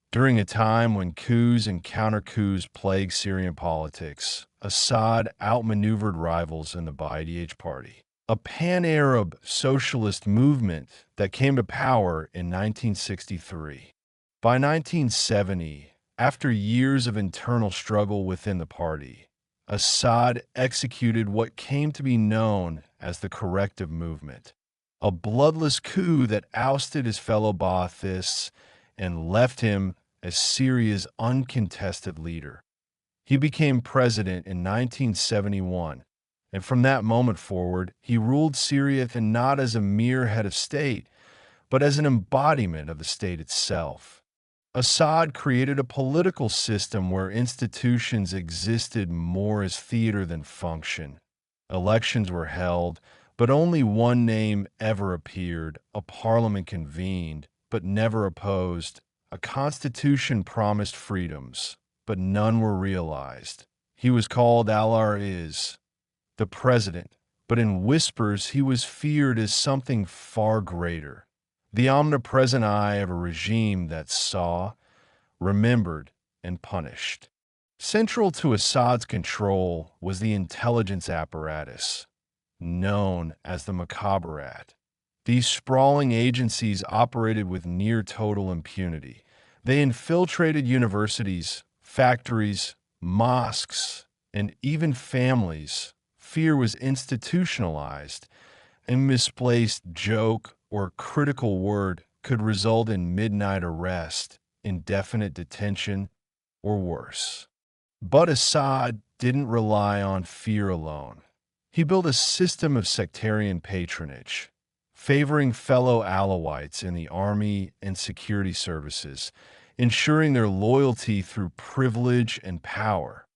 During a time when coups and counter-coups plagued Syrian politics, Assad outmaneuvered rivals in the Ba'ath Party, a pan-Arab socialist movement that came to power in 1963. By 1970, after years of internal struggle within the party, Assad executed what came to be known as the corrective movement, a bloodless coup that ousted his fellow Baathists and left him as Syria's uncontested leader. He became president in 1971, and from that moment forward, he ruled Syria not as a mere head of state, but as an embodiment of the state itself. Assad created a political system where institutions existed more as theater than function. Elections were held, but only one name ever appeared. A parliament convened, but never opposed. A constitution promised freedoms, but none were realized. He was called Al-Ariz, the president, but in whispers he was feared as something far greater. The omnipresent eye of a regime that saw, remembered, and punished. Central to Assad's control was the intelligence apparatus, known as the Mukhabarat. These sprawling agencies operated with near total impunity. They infiltrated universities, factories, mosques, and even families. Fear was institutionalized, and misplaced joke or critical word could result in midnight arrest, indefinite detention, or worse. But Assad didn't rely on fear alone. He built a system of sectarian patronage, favoring fellow Alawites in the army and security services, ensuring their loyalty through privilege and power.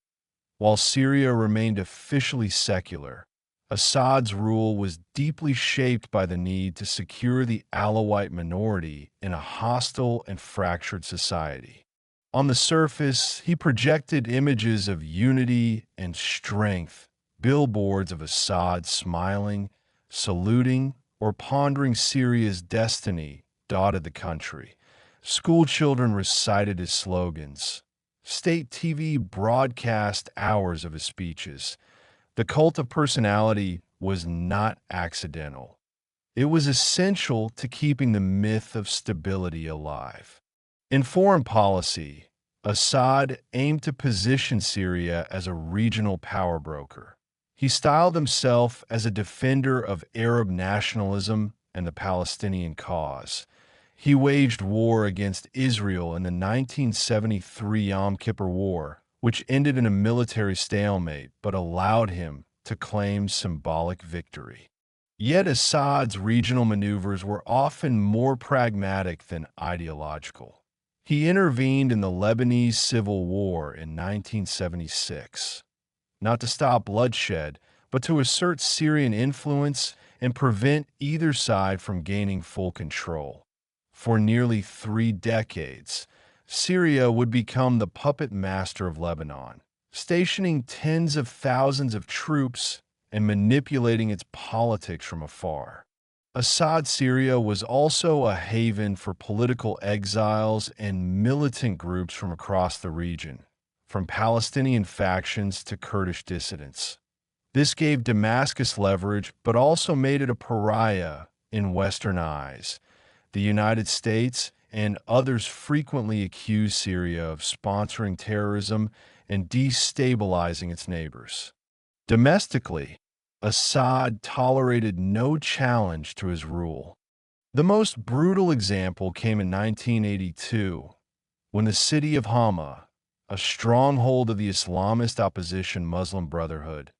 While Syria remained officially secular, Assad's rule was deeply shaped by the need to secure the Alawite minority in a hostile and fractured society. On the surface, he projected images of unity and strength, billboards of Assad smiling, saluting, or pondering Syria's destiny dotted the country. School children recited his slogans. State TV broadcast hours of his speeches. The cult of personality was not accidental. It was essential to keeping the myth of stability alive. In foreign policy, Assad aimed to position Syria as a regional power broker. He styled himself as a defender of Arab nationalism and the Palestinian cause. He waged war against Israel in the 1973 Yom Kippur War, which ended in a military stalemate but allowed him to claim symbolic victory. Yet Assad's regional maneuvers were often more pragmatic than ideological. He intervened in the Lebanese Civil War in 1976, not to stop bloodshed, but to assert Syrian influence and prevent either side from gaining full control. For nearly 3 decades, Syria would become the puppet master of Lebanon, stationing tens of thousands of troops and manipulating its politics from afar. Assad Syria was also a haven for political exiles and militant groups from across the region, from Palestinian factions to Kurdish dissidents. This gave Damascus leverage, but also made it a pariah in Western eyes. The United States and others frequently accuse Syria of sponsoring terrorism and destabilizing its neighbors. Domestically, Assad tolerated no challenge to his rule. The most brutal example came in 1982, when the city of Hama, a stronghold of the Islamist opposition Muslim Brotherhood,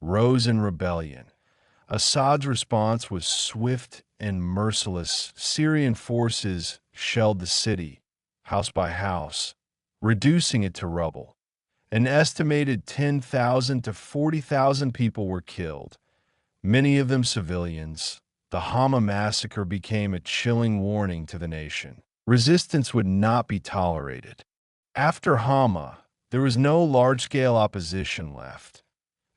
rose in rebellion. Assad's response was swift and merciless. Syrian forces shelled the city, house by house, reducing it to rubble. An estimated 10,000 to 40,000 people were killed, many of them civilians. The Hama massacre became a chilling warning to the nation. Resistance would not be tolerated. After Hama, there was no large-scale opposition left.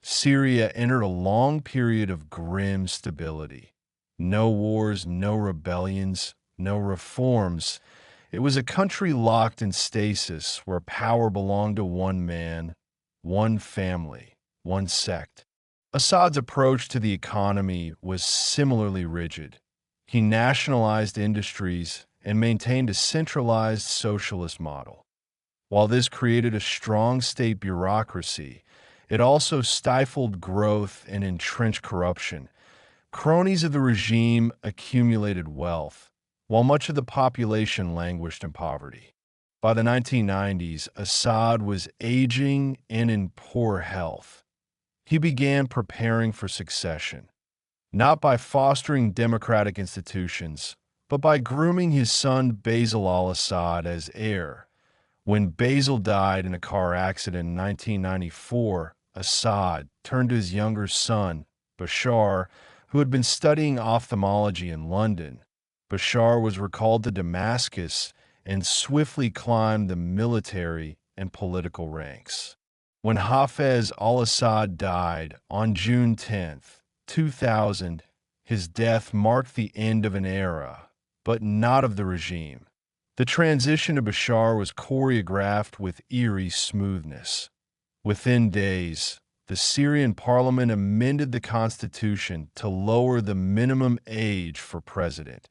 Syria entered a long period of grim stability. No wars, no rebellions, no reforms. It was a country locked in stasis where power belonged to one man, one family, one sect. Assad's approach to the economy was similarly rigid. He nationalized industries and maintained a centralized socialist model. While this created a strong state bureaucracy, it also stifled growth and entrenched corruption. Cronies of the regime accumulated wealth, while much of the population languished in poverty. By the 1990s, Assad was aging and in poor health. He began preparing for succession, not by fostering democratic institutions, but by grooming his son Basil al-Assad as heir. When Basil died in a car accident in 1994, Assad turned to his younger son, Bashar, who had been studying ophthalmology in London. Bashar was recalled to Damascus and swiftly climbed the military and political ranks. When Hafez al-Assad died on June 10th, 2000, his death marked the end of an era, but not of the regime. The transition to Bashar was choreographed with eerie smoothness. Within days, the Syrian parliament amended the constitution to lower the minimum age for president,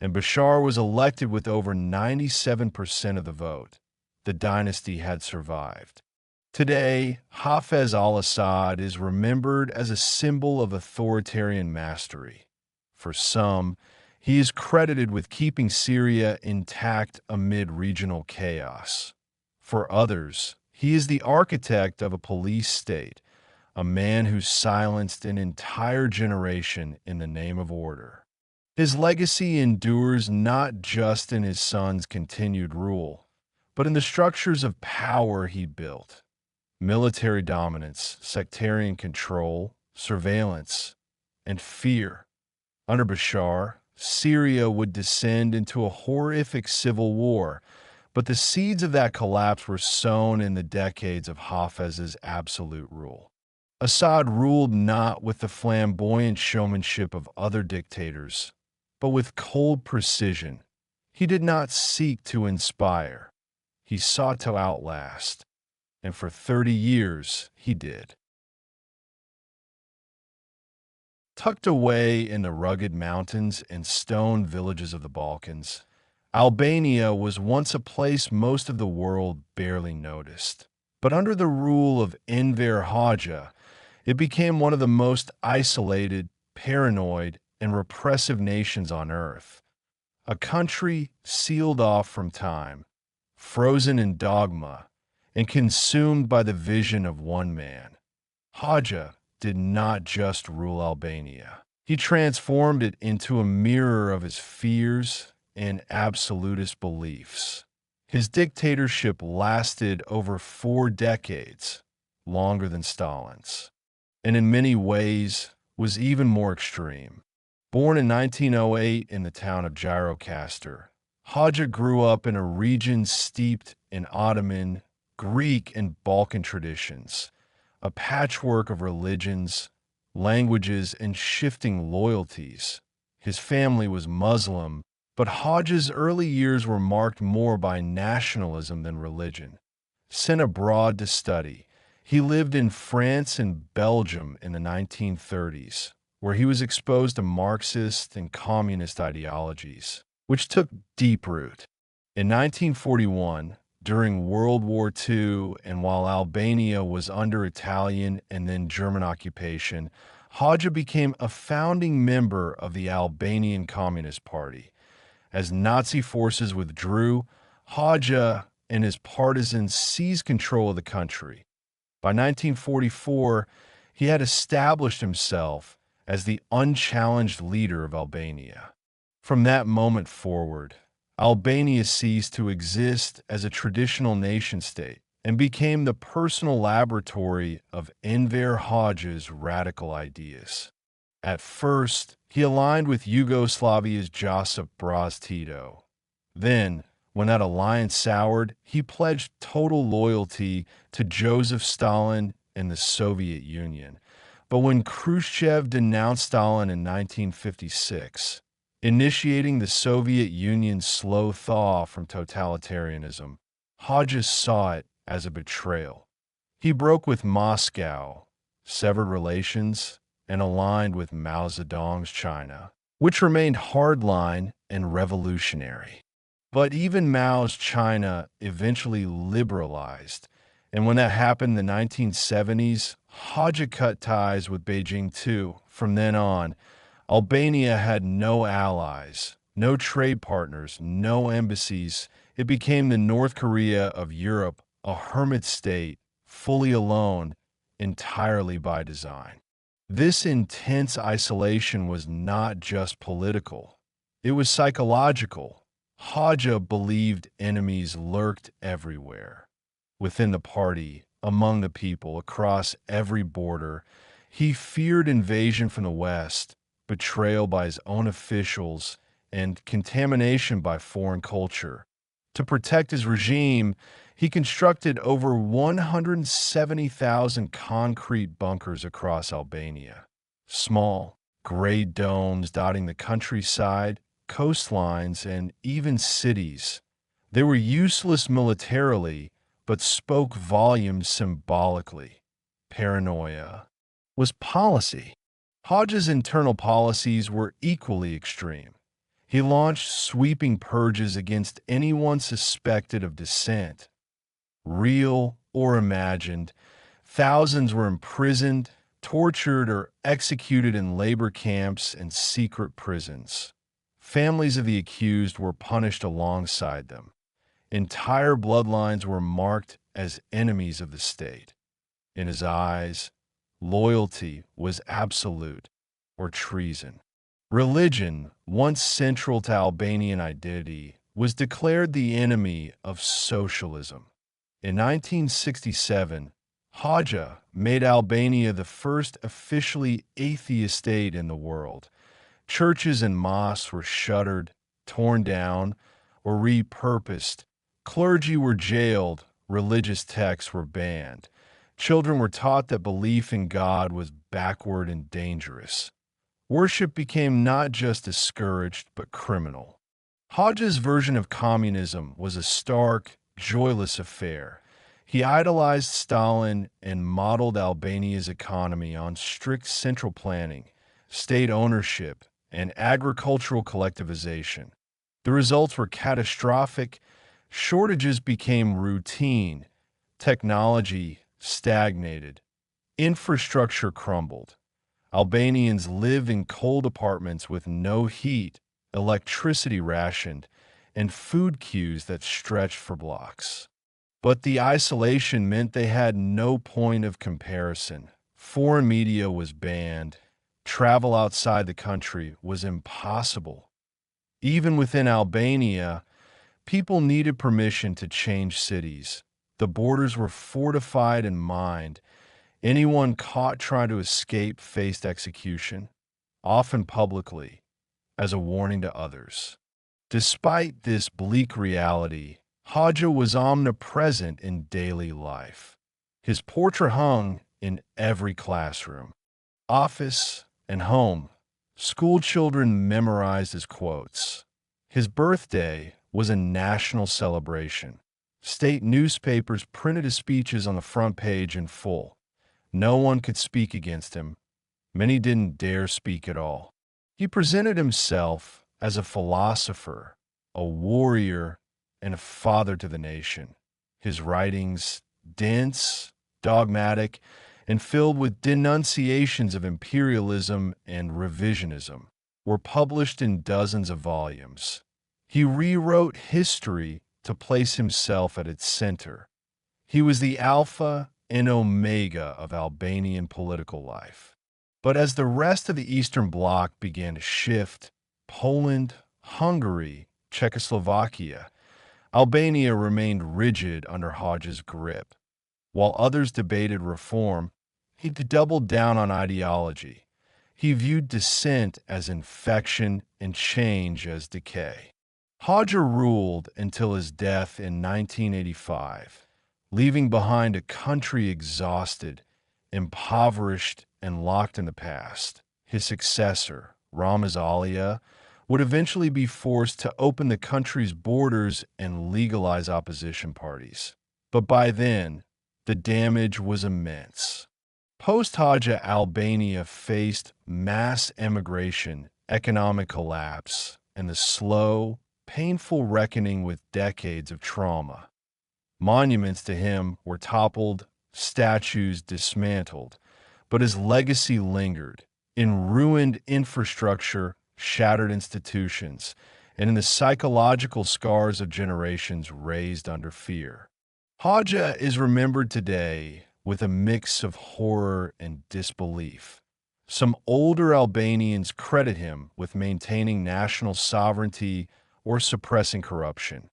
and Bashar was elected with over 97% of the vote. The dynasty had survived. Today, Hafez al-Assad is remembered as a symbol of authoritarian mastery. For some, he is credited with keeping Syria intact amid regional chaos. For others, he is the architect of a police state, a man who silenced an entire generation in the name of order. His legacy endures not just in his son's continued rule, but in the structures of power he built: military dominance, sectarian control, surveillance, and fear. Under Bashar, Syria would descend into a horrific civil war, but the seeds of that collapse were sown in the decades of Hafez's absolute rule. Assad ruled not with the flamboyant showmanship of other dictators, but with cold precision. He did not seek to inspire. He sought to outlast. And for 30 years, he did. Tucked away in the rugged mountains and stone villages of the Balkans, Albania was once a place most of the world barely noticed. But under the rule of Enver Hoxha, it became one of the most isolated, paranoid, and repressive nations on earth. A country sealed off from time, frozen in dogma, and consumed by the vision of one man. Hoxha did not just rule Albania. He transformed it into a mirror of his fears and absolutist beliefs. His dictatorship lasted over 4 decades, longer than Stalin's, and in many ways was even more extreme. Born in 1908 in the town of Gjirokastër, Hoxha grew up in a region steeped in Ottoman, Greek, and Balkan traditions, a patchwork of religions, languages, and shifting loyalties. His family was Muslim, but Hoxha's early years were marked more by nationalism than religion. Sent abroad to study, he lived in France and Belgium in the 1930s, where he was exposed to Marxist and communist ideologies, which took deep root. In 1941, during World War II, and while Albania was under Italian and then German occupation, Hoxha became a founding member of the Albanian Communist Party. As Nazi forces withdrew, Hoxha and his partisans seized control of the country. By 1944, he had established himself as the unchallenged leader of Albania. From that moment forward, Albania ceased to exist as a traditional nation-state and became the personal laboratory of Enver Hoxha's radical ideas. At first, he aligned with Yugoslavia's Josip Broz Tito. Then, when that alliance soured, he pledged total loyalty to Joseph Stalin and the Soviet Union. But when Khrushchev denounced Stalin in 1956, initiating the Soviet Union's slow thaw from totalitarianism, Hoxha saw it as a betrayal. He broke with Moscow, severed relations, and aligned with Mao Zedong's China, which remained hardline and revolutionary. But even Mao's China eventually liberalized, and when that happened in the 1970s, Hoxha cut ties with Beijing too. From then on, Albania had no allies, no trade partners, no embassies, It became the North Korea of Europe, a hermit state, fully alone, entirely by design. This intense isolation was not just political, it was psychological. Haja believed enemies lurked everywhere within the party, among the people, across every border. He feared invasion from the West, betrayal by his own officials, and contamination by foreign culture. To protect his regime, he constructed over 170,000 concrete bunkers across Albania. Small, gray domes dotting the countryside, coastlines, and even cities. They were useless militarily, but spoke volumes symbolically. Paranoia was policy. Hodge's internal policies were equally extreme. He launched sweeping purges against anyone suspected of dissent. Real or imagined, thousands were imprisoned, tortured, or executed in labor camps and secret prisons. Families of the accused were punished alongside them. Entire bloodlines were marked as enemies of the state. In his eyes, loyalty was absolute or treason. Religion, once central to Albanian identity, was declared the enemy of socialism. In 1967, Haja made Albania the first officially atheist state in the world. Churches and mosques were shuttered, torn down, or repurposed. Clergy were jailed, religious texts were banned. Children were taught that belief in God was backward and dangerous. Worship became not just discouraged, but criminal. Hodge's version of communism was a stark, joyless affair. He idolized Stalin and modeled Albania's economy on strict central planning, state ownership, and agricultural collectivization. The results were catastrophic. Shortages became routine. Technology stagnated. Infrastructure crumbled. Albanians live in cold apartments with no heat, electricity rationed, and food queues that stretched for blocks. But the isolation meant they had no point of comparison. Foreign media was banned. Travel outside the country was impossible. Even within Albania, people needed permission to change cities. The borders were fortified and mined. Anyone caught trying to escape faced execution, often publicly, as a warning to others. Despite this bleak reality, Haja was omnipresent in daily life. His portrait hung in every classroom, office, and home. School children memorized his quotes. His birthday was a national celebration. State newspapers printed his speeches on the front page in full. No one could speak against him. Many didn't dare speak at all. He presented himself as a philosopher, a warrior, and a father to the nation. His writings, dense, dogmatic, and filled with denunciations of imperialism and revisionism, were published in dozens of volumes. He rewrote history to place himself at its center. He was the alpha and omega of Albanian political life. But as the rest of the Eastern Bloc began to shift, Poland, Hungary, Czechoslovakia, Albania remained rigid under Hodge's grip. While others debated reform, he doubled down on ideology. He viewed dissent as infection and change as decay. Hodge ruled until his death in 1985, leaving behind a country exhausted, impoverished, and locked in the past. His successor, Ramiz Alia, would eventually be forced to open the country's borders and legalize opposition parties. But by then, the damage was immense. Post-Haja, Albania faced mass emigration, economic collapse, and the slow, painful reckoning with decades of trauma. Monuments to him were toppled, statues dismantled, but his legacy lingered in ruined infrastructure, shattered institutions, and in the psychological scars of generations raised under fear. Haja is remembered today with a mix of horror and disbelief. Some older Albanians credit him with maintaining national sovereignty or suppressing corruption.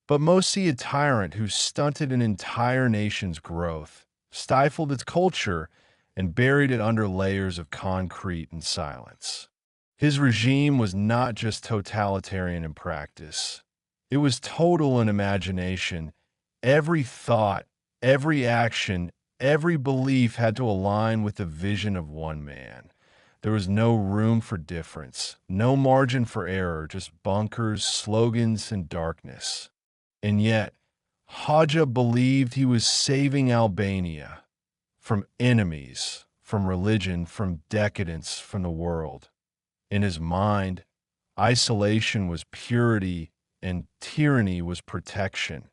But most see a tyrant who stunted an entire nation's growth, stifled its culture, and buried it under layers of concrete and silence. His regime was not just totalitarian in practice. It was total in imagination. Every thought, every action, every belief had to align with the vision of one man. There was no room for difference, no margin for error, just bunkers, slogans, and darkness. And yet, Haja believed he was saving Albania from enemies, from religion, from decadence, from the world. In his mind, isolation was purity and tyranny was protection.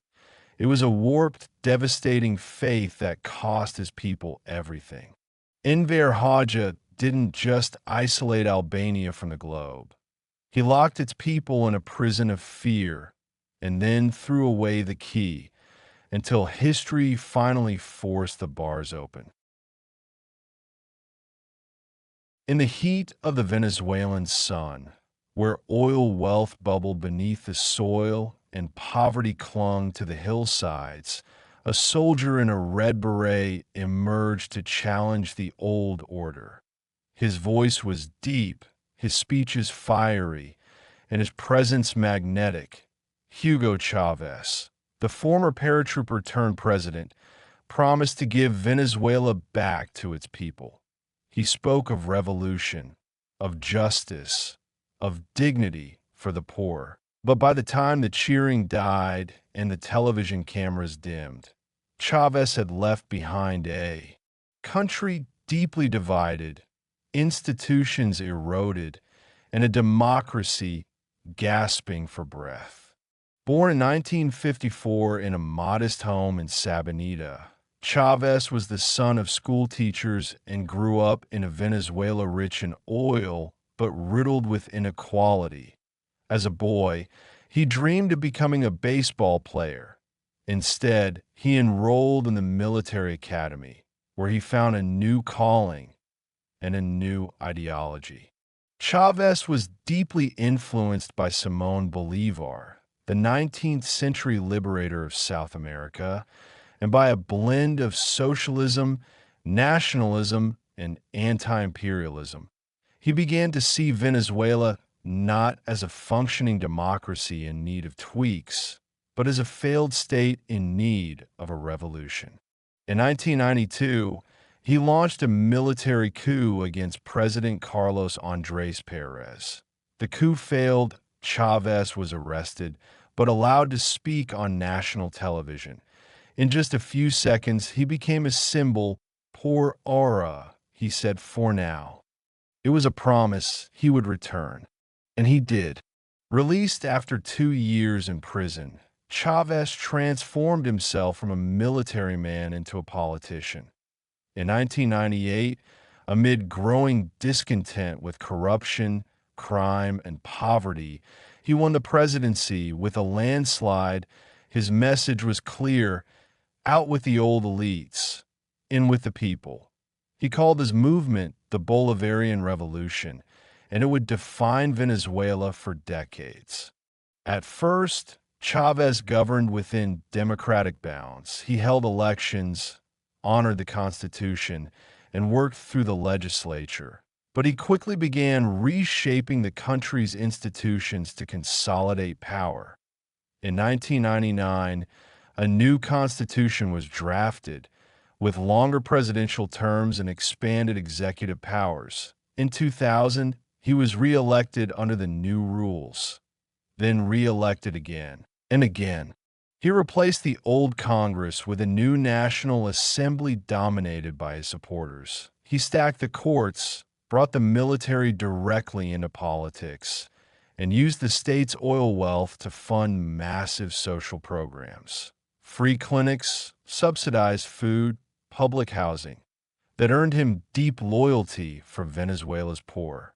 It was a warped, devastating faith that cost his people everything. Enver Hoxha didn't just isolate Albania from the globe. He locked its people in a prison of fear and then threw away the key until history finally forced the bars open. In the heat of the Venezuelan sun, where oil wealth bubbled beneath the soil and poverty clung to the hillsides, a soldier in a red beret emerged to challenge the old order. His voice was deep, his speeches fiery, and his presence magnetic. Hugo Chavez, the former paratrooper turned president, promised to give Venezuela back to its people. He spoke of revolution, of justice, of dignity for the poor. But by the time the cheering died and the television cameras dimmed, Chavez had left behind a country deeply divided, institutions eroded, and a democracy gasping for breath. Born in 1954 in a modest home in Sabaneta, Chavez was the son of school teachers and grew up in a Venezuela rich in oil but riddled with inequality. As a boy, he dreamed of becoming a baseball player. Instead, he enrolled in the military academy, where he found a new calling and a new ideology. Chavez was deeply influenced by Simón Bolívar, the 19th century liberator of South America, and by a blend of socialism, nationalism, and anti-imperialism. He began to see Venezuela not as a functioning democracy in need of tweaks, but as a failed state in need of a revolution. In 1992, he launched a military coup against President Carlos Andrés Pérez. The coup failed, Chavez was arrested, but allowed to speak on national television. In just a few seconds, he became a symbol. Por ahora, he said, for now. It was a promise he would return. And he did. Released after 2 years in prison, Chavez transformed himself from a military man into a politician. In 1998, amid growing discontent with corruption, crime, and poverty, he won the presidency with a landslide. His message was clear: out with the old elites, in with the people. He called his movement the Bolivarian Revolution, and it would define Venezuela for decades. At first, Chavez governed within democratic bounds. He held elections, honored the Constitution, and worked through the legislature. But he quickly began reshaping the country's institutions to consolidate power. In 1999, a new constitution was drafted, with longer presidential terms and expanded executive powers. In 2000, he was re-elected under the new rules, then re-elected again and again. He replaced the old Congress with a new National Assembly dominated by his supporters. He stacked the courts, brought the military directly into politics, and used the state's oil wealth to fund massive social programs. Free clinics, subsidized food, public housing that earned him deep loyalty from Venezuela's poor.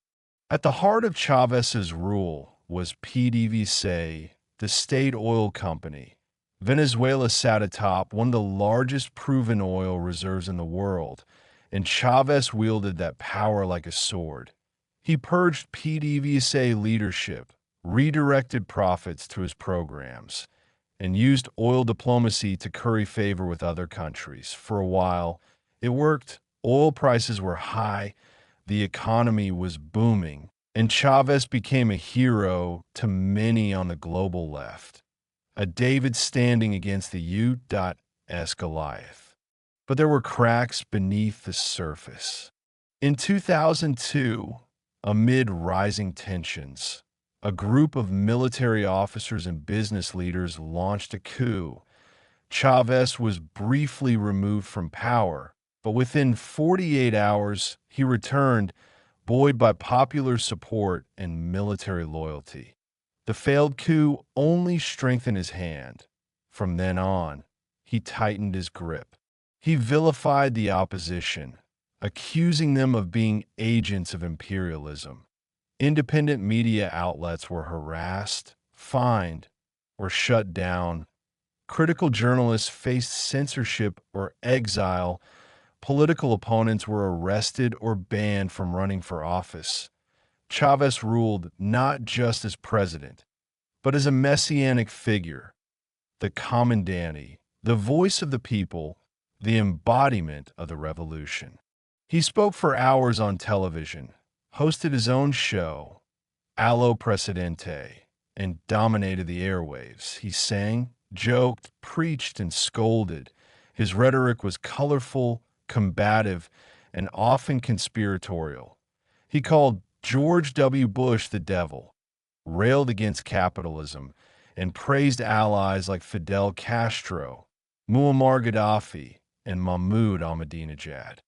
At the heart of Chavez's rule was PDVSA, the state oil company. Venezuela sat atop one of the largest proven oil reserves in the world, and Chavez wielded that power like a sword. He purged PDVSA leadership, redirected profits to his programs, and used oil diplomacy to curry favor with other countries. For a while, it worked. Oil prices were high, the economy was booming, and Chavez became a hero to many on the global left, a David standing against the U.S. Goliath. But there were cracks beneath the surface. In 2002, amid rising tensions, a group of military officers and business leaders launched a coup. Chavez was briefly removed from power, but within 48 hours, he returned, buoyed by popular support and military loyalty. The failed coup only strengthened his hand. From then on, he tightened his grip. He vilified the opposition, accusing them of being agents of imperialism. Independent media outlets were harassed, fined, or shut down. Critical journalists faced censorship or exile. Political opponents were arrested or banned from running for office. Chavez ruled not just as president, but as a messianic figure, the commandante, the voice of the people, the embodiment of the revolution. He spoke for hours on television, hosted his own show, Allo Presidente, and dominated the airwaves. He sang, joked, preached, and scolded. His rhetoric was colorful, combative, and often conspiratorial. He called George W. Bush the devil, railed against capitalism, and praised allies like Fidel Castro, Muammar Gaddafi, and Mahmoud Ahmadinejad.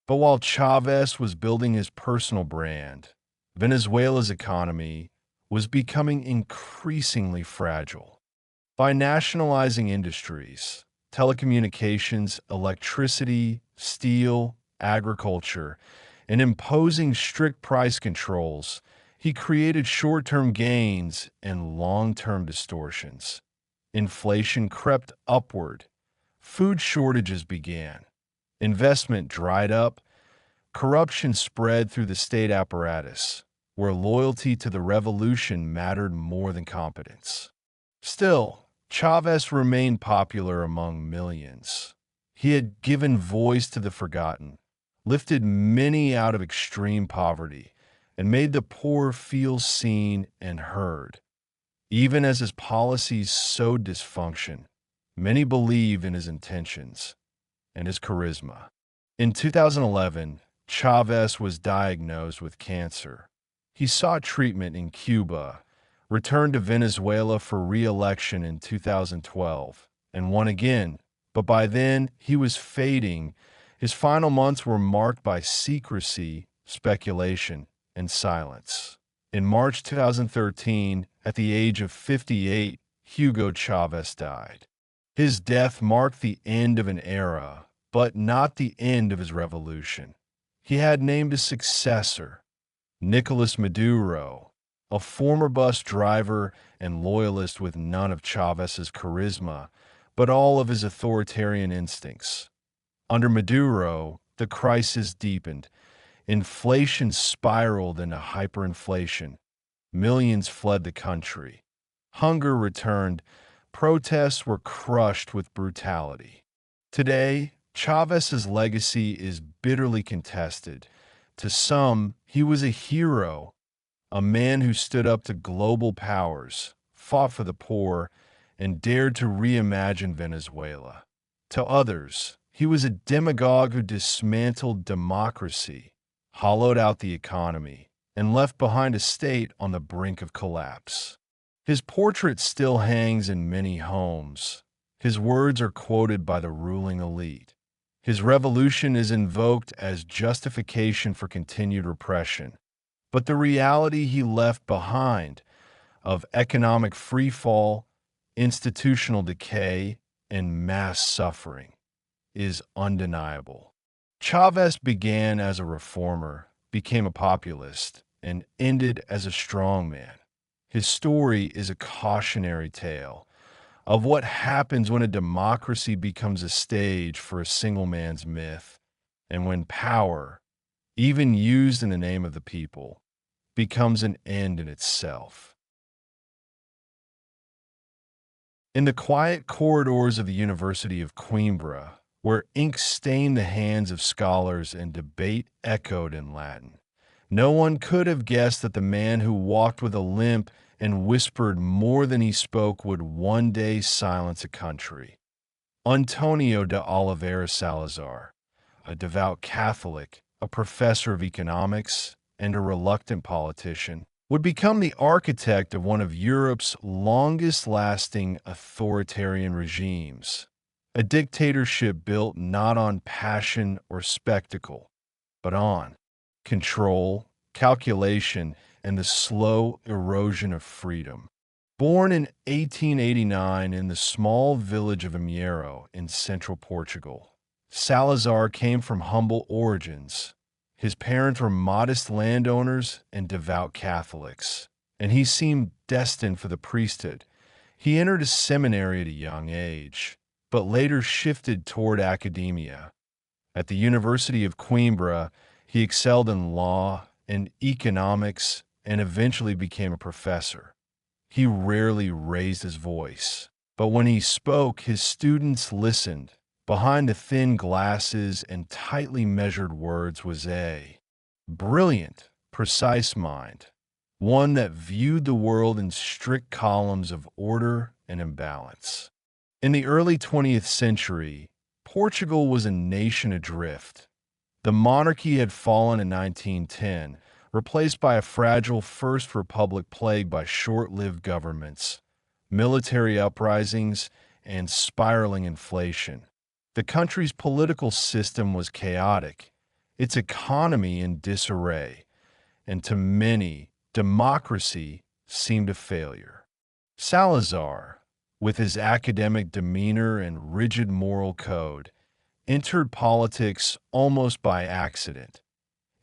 But while Chavez was building his personal brand, Venezuela's economy was becoming increasingly fragile. By nationalizing industries, telecommunications, electricity, steel, agriculture, and imposing strict price controls, he created short-term gains and long-term distortions. Inflation crept upward. Food shortages began. Investment dried up. Corruption spread through the state apparatus, where loyalty to the revolution mattered more than competence. Still, Chavez remained popular among millions. He had given voice to the forgotten, lifted many out of extreme poverty, and made the poor feel seen and heard. Even as his policies sowed dysfunction, many believed in his intentions and his charisma. In 2011, Chavez was diagnosed with cancer. He sought treatment in Cuba, returned to Venezuela for re-election in 2012, and won again. But by then, he was fading. His final months were marked by secrecy, speculation, and silence. In March 2013, at the age of 58, Hugo Chavez died. His death marked the end of an era, but not the end of his revolution. He had named a successor, Nicolas Maduro, a former bus driver and loyalist with none of Chavez's charisma, but all of his authoritarian instincts. Under Maduro, the crisis deepened. Inflation spiraled into hyperinflation. Millions fled the country. Hunger returned. Protests were crushed with brutality. Today, Chavez's legacy is bitterly contested. To some, he was a hero, a man who stood up to global powers, fought for the poor, and dared to reimagine Venezuela. To others, he was a demagogue who dismantled democracy, hollowed out the economy, and left behind a state on the brink of collapse. His portrait still hangs in many homes. His words are quoted by the ruling elite. His revolution is invoked as justification for continued repression. But the reality he left behind of economic freefall, institutional decay, and mass suffering is undeniable. Chavez began as a reformer, became a populist, and ended as a strongman. His story is a cautionary tale of what happens when a democracy becomes a stage for a single man's myth, and when power, even used in the name of the people, becomes an end in itself. In the quiet corridors of the University of Coimbra, where ink stained the hands of scholars and debate echoed in Latin, no one could have guessed that the man who walked with a limp and whispered more than he spoke would one day silence a country. Antonio de Oliveira Salazar, a devout Catholic, a professor of economics, and a reluctant politician, would become the architect of one of Europe's longest-lasting authoritarian regimes, a dictatorship built not on passion or spectacle, but on control, calculation, and the slow erosion of freedom. Born in 1889 in the small village of Amiero in central Portugal, Salazar came from humble origins. His parents were modest landowners and devout Catholics, and he seemed destined for the priesthood. He entered a seminary at a young age, but later shifted toward academia. At the University of Coimbra, he excelled in law and economics and eventually became a professor. He rarely raised his voice, but when he spoke, his students listened. Behind the thin glasses and tightly measured words was a brilliant, precise mind, one that viewed the world in strict columns of order and imbalance. In the early 20th century, Portugal was a nation adrift. The monarchy had fallen in 1910, replaced by a fragile First Republic plagued by short-lived governments, military uprisings, and spiraling inflation. The country's political system was chaotic, its economy in disarray, and to many, democracy seemed a failure. Salazar, with his academic demeanor and rigid moral code, entered politics almost by accident.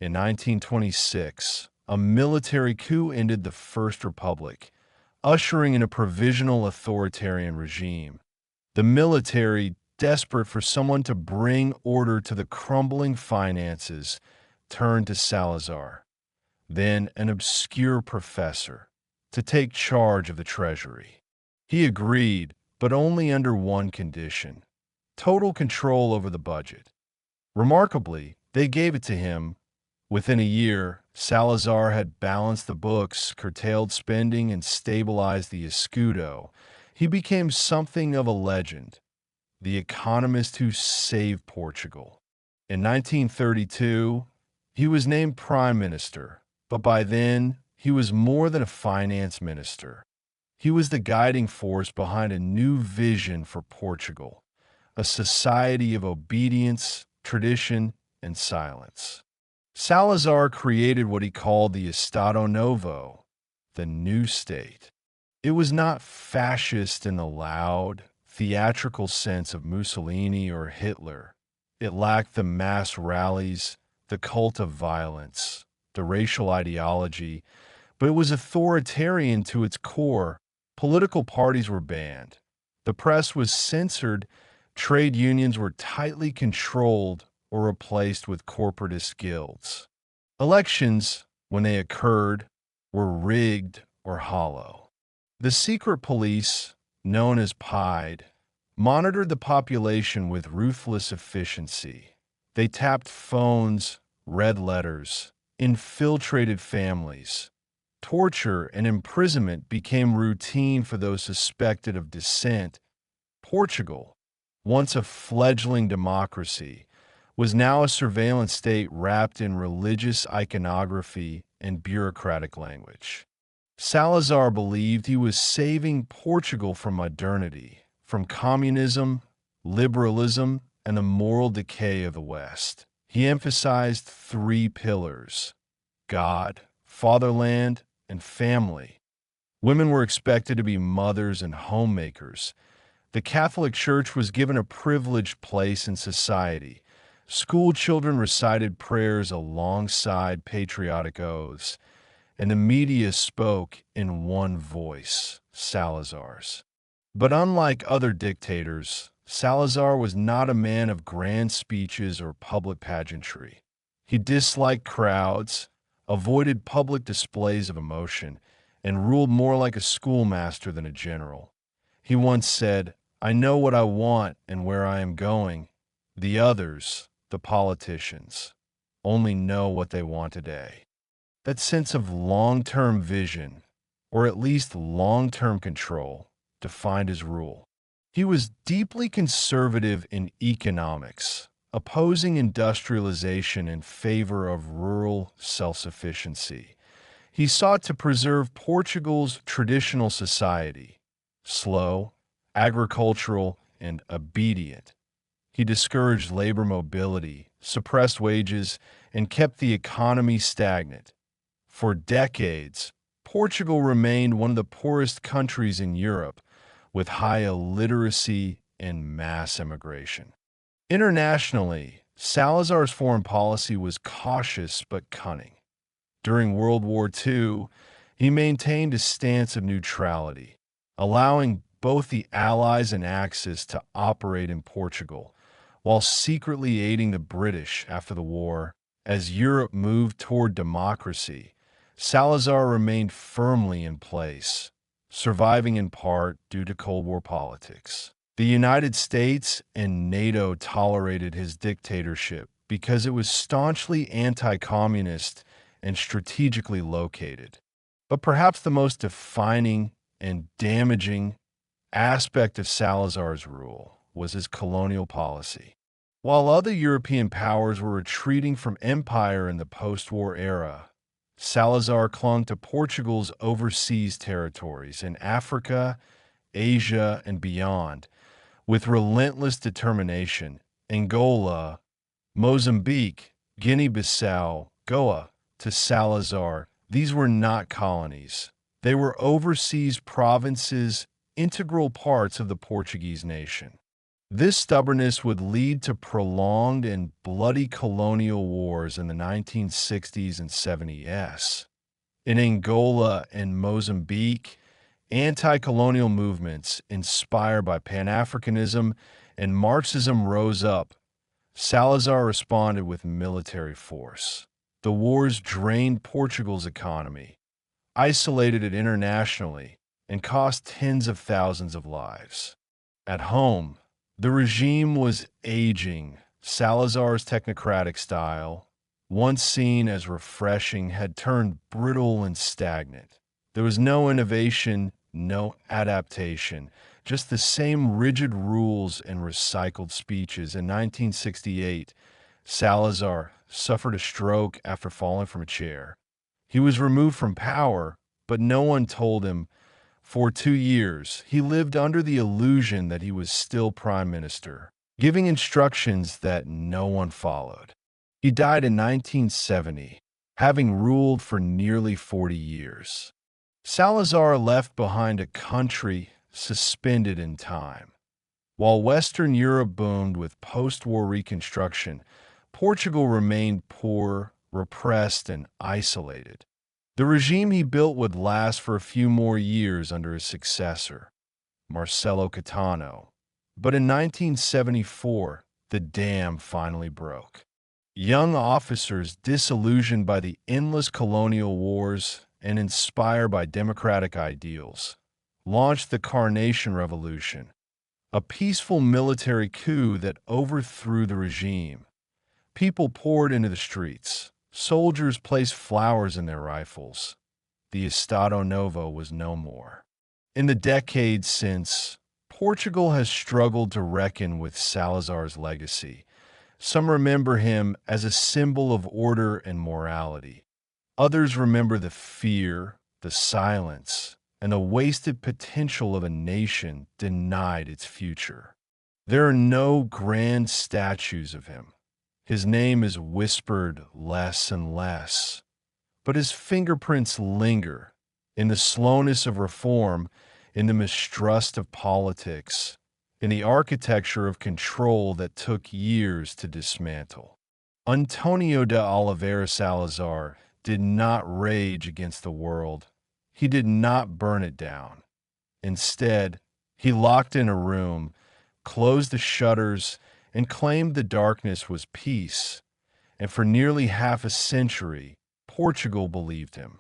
In 1926, a military coup ended the First Republic, ushering in a provisional authoritarian regime. The military, desperate for someone to bring order to the crumbling finances, turned to Salazar, then an obscure professor, to take charge of the treasury. He agreed, but only under one condition: total control over the budget. Remarkably, they gave it to him. Within a year, Salazar had balanced the books, curtailed spending, and stabilized the escudo. He became something of a legend, the economist who saved Portugal. In 1932, he was named prime minister, but by then, he was more than a finance minister. He was the guiding force behind a new vision for Portugal, a society of obedience, tradition, and silence. Salazar created what he called the Estado Novo, the new state. It was not fascist in the loud, theatrical sense of Mussolini or Hitler. It lacked the mass rallies, the cult of violence, the racial ideology, but it was authoritarian to its core. Political parties were banned. The press was censored. Trade unions were tightly controlled or replaced with corporatist guilds. Elections, when they occurred, were rigged or hollow. The secret police, known as PIDE, monitored the population with ruthless efficiency. They tapped phones, read letters, infiltrated families. Torture and imprisonment became routine for those suspected of dissent. Portugal, once a fledgling democracy, was now a surveillance state wrapped in religious iconography and bureaucratic language. Salazar believed he was saving Portugal from modernity, from communism, liberalism, and the moral decay of the West. He emphasized three pillars: God, fatherland, and family. Women were expected to be mothers and homemakers. The Catholic Church was given a privileged place in society. School children recited prayers alongside patriotic oaths, and the media spoke in one voice, Salazar's. But unlike other dictators, Salazar was not a man of grand speeches or public pageantry. He disliked crowds, avoided public displays of emotion, and ruled more like a schoolmaster than a general. He once said, "I know what I want and where I am going. The others, the politicians, only know what they want today." That sense of long-term vision, or at least long-term control, defined his rule. He was deeply conservative in economics, opposing industrialization in favor of rural self-sufficiency. He sought to preserve Portugal's traditional society, slow, agricultural, and obedient. He discouraged labor mobility, suppressed wages, and kept the economy stagnant. For decades, Portugal remained one of the poorest countries in Europe, with high illiteracy and mass immigration. Internationally, Salazar's foreign policy was cautious but cunning. During World War II, he maintained a stance of neutrality, allowing both the Allies and Axis to operate in Portugal, while secretly aiding the British after the war. As Europe moved toward democracy, Salazar remained firmly in place, surviving in part due to Cold War politics. The United States and NATO tolerated his dictatorship because it was staunchly anti-communist and strategically located. But perhaps the most defining and damaging aspect of Salazar's rule was his colonial policy. While other European powers were retreating from empire in the post-war era, Salazar clung to Portugal's overseas territories in Africa, Asia, and beyond with relentless determination. Angola, Mozambique, Guinea-Bissau, Goa, to Salazar, these were not colonies. They were overseas provinces, integral parts of the Portuguese nation. This stubbornness would lead to prolonged and bloody colonial wars in the 1960s and 70s. In Angola and Mozambique, anti-colonial movements inspired by Pan-Africanism and Marxism rose up. Salazar responded with military force. The wars drained Portugal's economy, isolated it internationally, and cost tens of thousands of lives. At home, the regime was aging. Salazar's technocratic style, once seen as refreshing, had turned brittle and stagnant. There was no innovation, no adaptation, just the same rigid rules and recycled speeches. In 1968, Salazar suffered a stroke after falling from a chair. He was removed from power, but no one told him. For 2 years, he lived under the illusion that he was still prime minister, giving instructions that no one followed. He died in 1970, having ruled for nearly 40 years. Salazar left behind a country suspended in time. While Western Europe boomed with post-war reconstruction, Portugal remained poor, repressed, and isolated. The regime he built would last for a few more years under his successor, Marcelo Caetano. But in 1974, the dam finally broke. Young officers, disillusioned by the endless colonial wars and inspired by democratic ideals, launched the Carnation Revolution, a peaceful military coup that overthrew the regime. People poured into the streets. Soldiers placed flowers in their rifles. The Estado Novo was no more. In the decades since, Portugal has struggled to reckon with Salazar's legacy. Some remember him as a symbol of order and morality. Others remember the fear, the silence, and the wasted potential of a nation denied its future. There are no grand statues of him. His name is whispered less and less, but his fingerprints linger in the slowness of reform, in the mistrust of politics, in the architecture of control that took years to dismantle. Antonio de Oliveira Salazar did not rage against the world. He did not burn it down. Instead, he locked in a room, closed the shutters, and claimed the darkness was peace. And for nearly half a century, Portugal believed him.